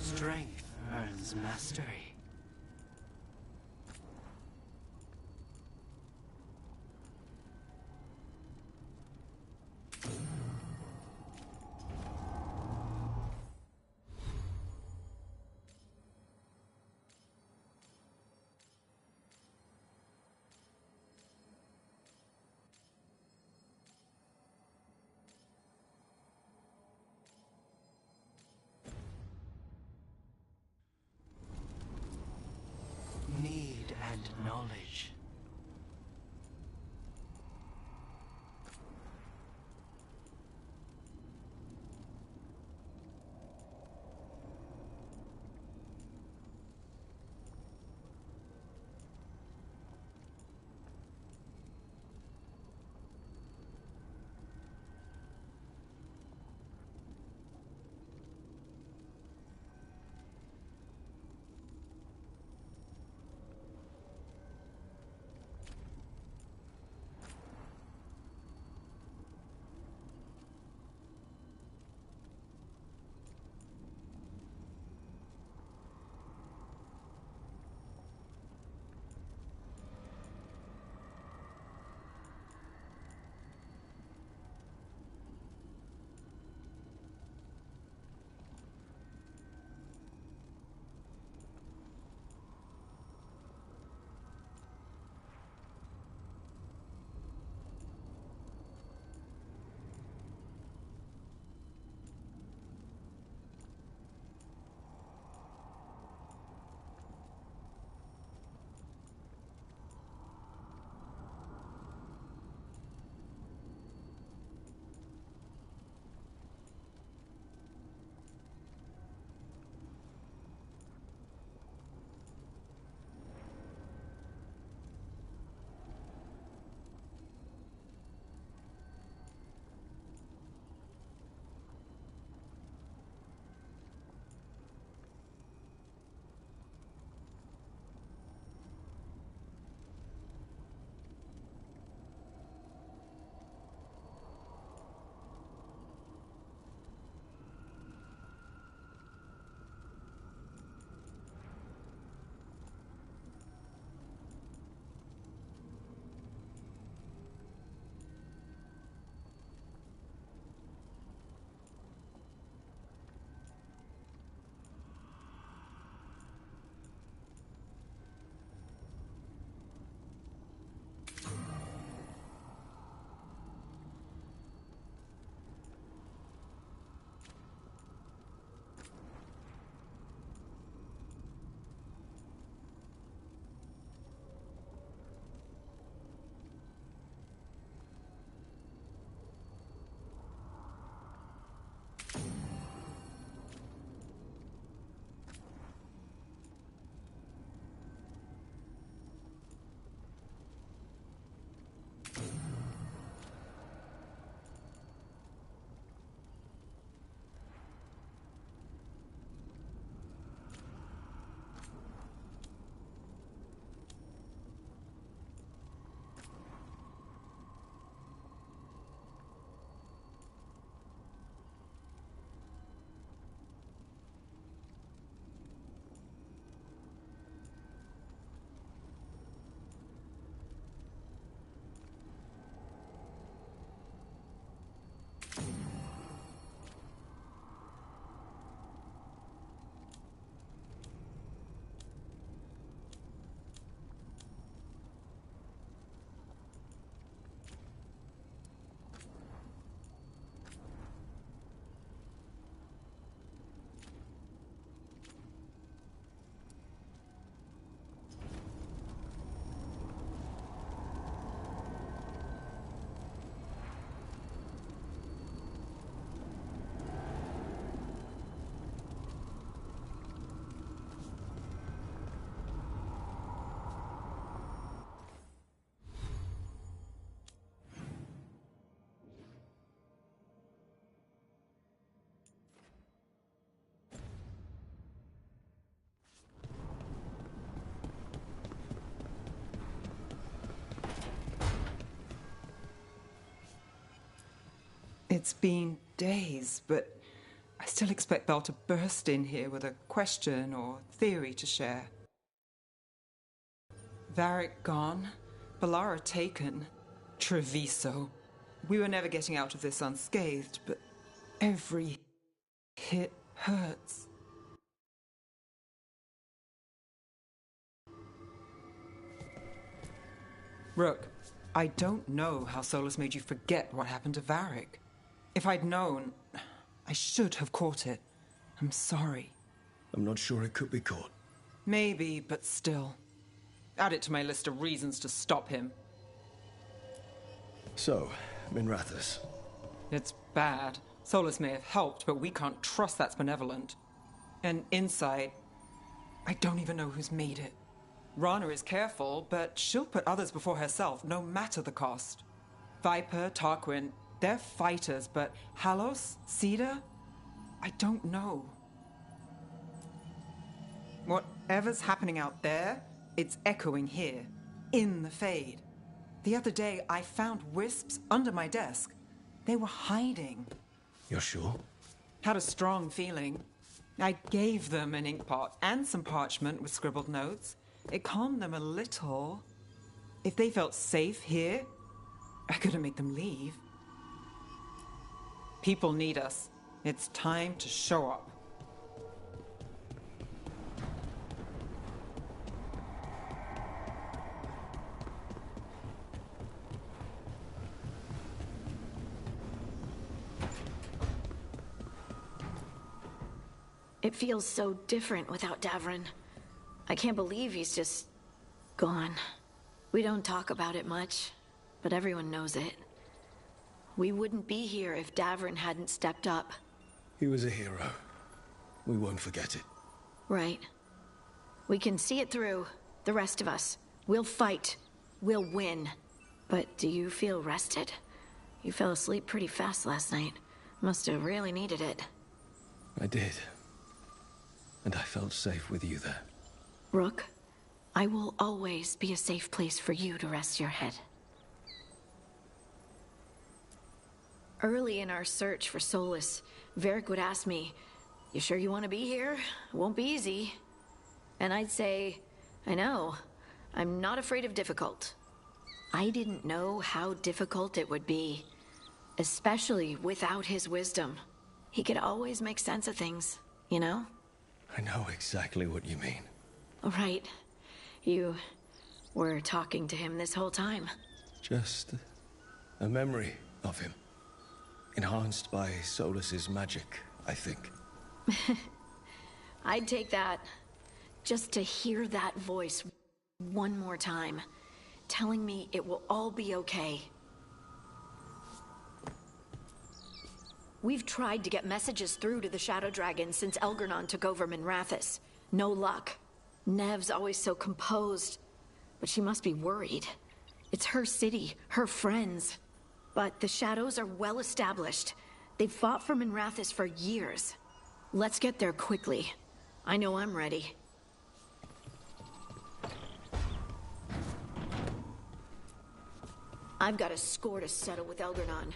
S17: Strength earns mastery. Need and knowledge.
S21: It's been days, but I still expect Belle to burst in here with a question or theory to share. Varric gone, Ballara taken, Treviso. We were never getting out of this unscathed, but every hit hurts. Rook, I don't know how Solus made you forget what happened to Varric. If I'd known, I should have caught it. I'm sorry.
S6: I'm not sure it could be caught.
S21: Maybe, but still. Add it to my list of reasons to stop him.
S6: So, Minrathous.
S21: It's bad. Solus may have helped, but we can't trust that's benevolent. And inside, I don't even know who's made it. Rana is careful, but she'll put others before herself, no matter the cost. Viper, Tarquin, they're fighters, but Halos, Cedar, I don't know. Whatever's happening out there, it's echoing here, in the Fade. The other day, I found wisps under my desk. They were hiding.
S6: You're sure?
S21: Had a strong feeling. I gave them an inkpot and some parchment with scribbled notes. It calmed them a little. If they felt safe here, I couldn't make them leave. People need us. It's time to show up.
S9: It feels so different without Davrin. I can't believe he's just gone. We don't talk about it much, but everyone knows it. We wouldn't be here if Davrin hadn't stepped up.
S6: He was a hero. We won't forget it.
S9: Right. We can see it through, the rest of us. We'll fight. We'll win. But do you feel rested? You fell asleep pretty fast last night. Must have really needed it.
S6: I did. And I felt safe with you there.
S9: Rook, I will always be a safe place for you to rest your head. Early in our search for Solus, Varric would ask me, "You sure you want to be here? It won't be easy." And I'd say, "I know. I'm not afraid of difficult." I didn't know how difficult it would be, especially without his wisdom. He could always make sense of things, you know?
S6: I know exactly what you mean.
S9: Right. You were talking to him this whole time.
S6: Just a memory of him. Enhanced by Solus's magic, I think.
S9: I'd take that. Just to hear that voice one more time, telling me it will all be okay. We've tried to get messages through to the Shadow Dragon since Elgernon took over Minrathous. No luck. Nev's always so composed, but she must be worried. It's her city, her friends. But the Shadows are well established. They've fought for Minrathous for years. Let's get there quickly. I know I'm ready. I've got a score to settle with Elgernon.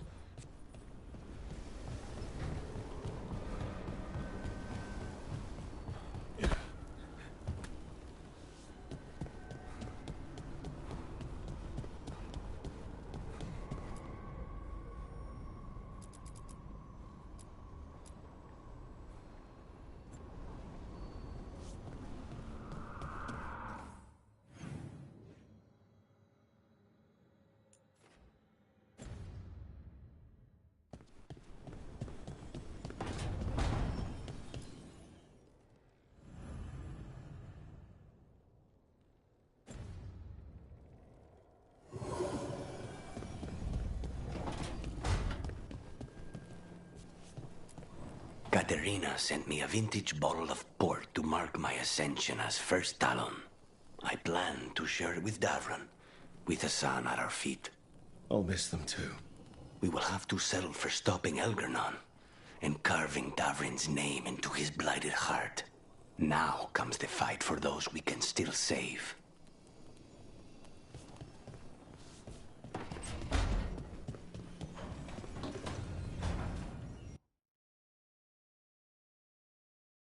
S18: Katerina sent me a vintage bottle of port to mark my ascension as First Talon. I plan to share it with Davrin, with Hassan at our feet.
S6: I'll miss them too.
S18: We will have to settle for stopping Elgernon and carving Davrin's name into his blighted heart. Now comes the fight for those we can still save.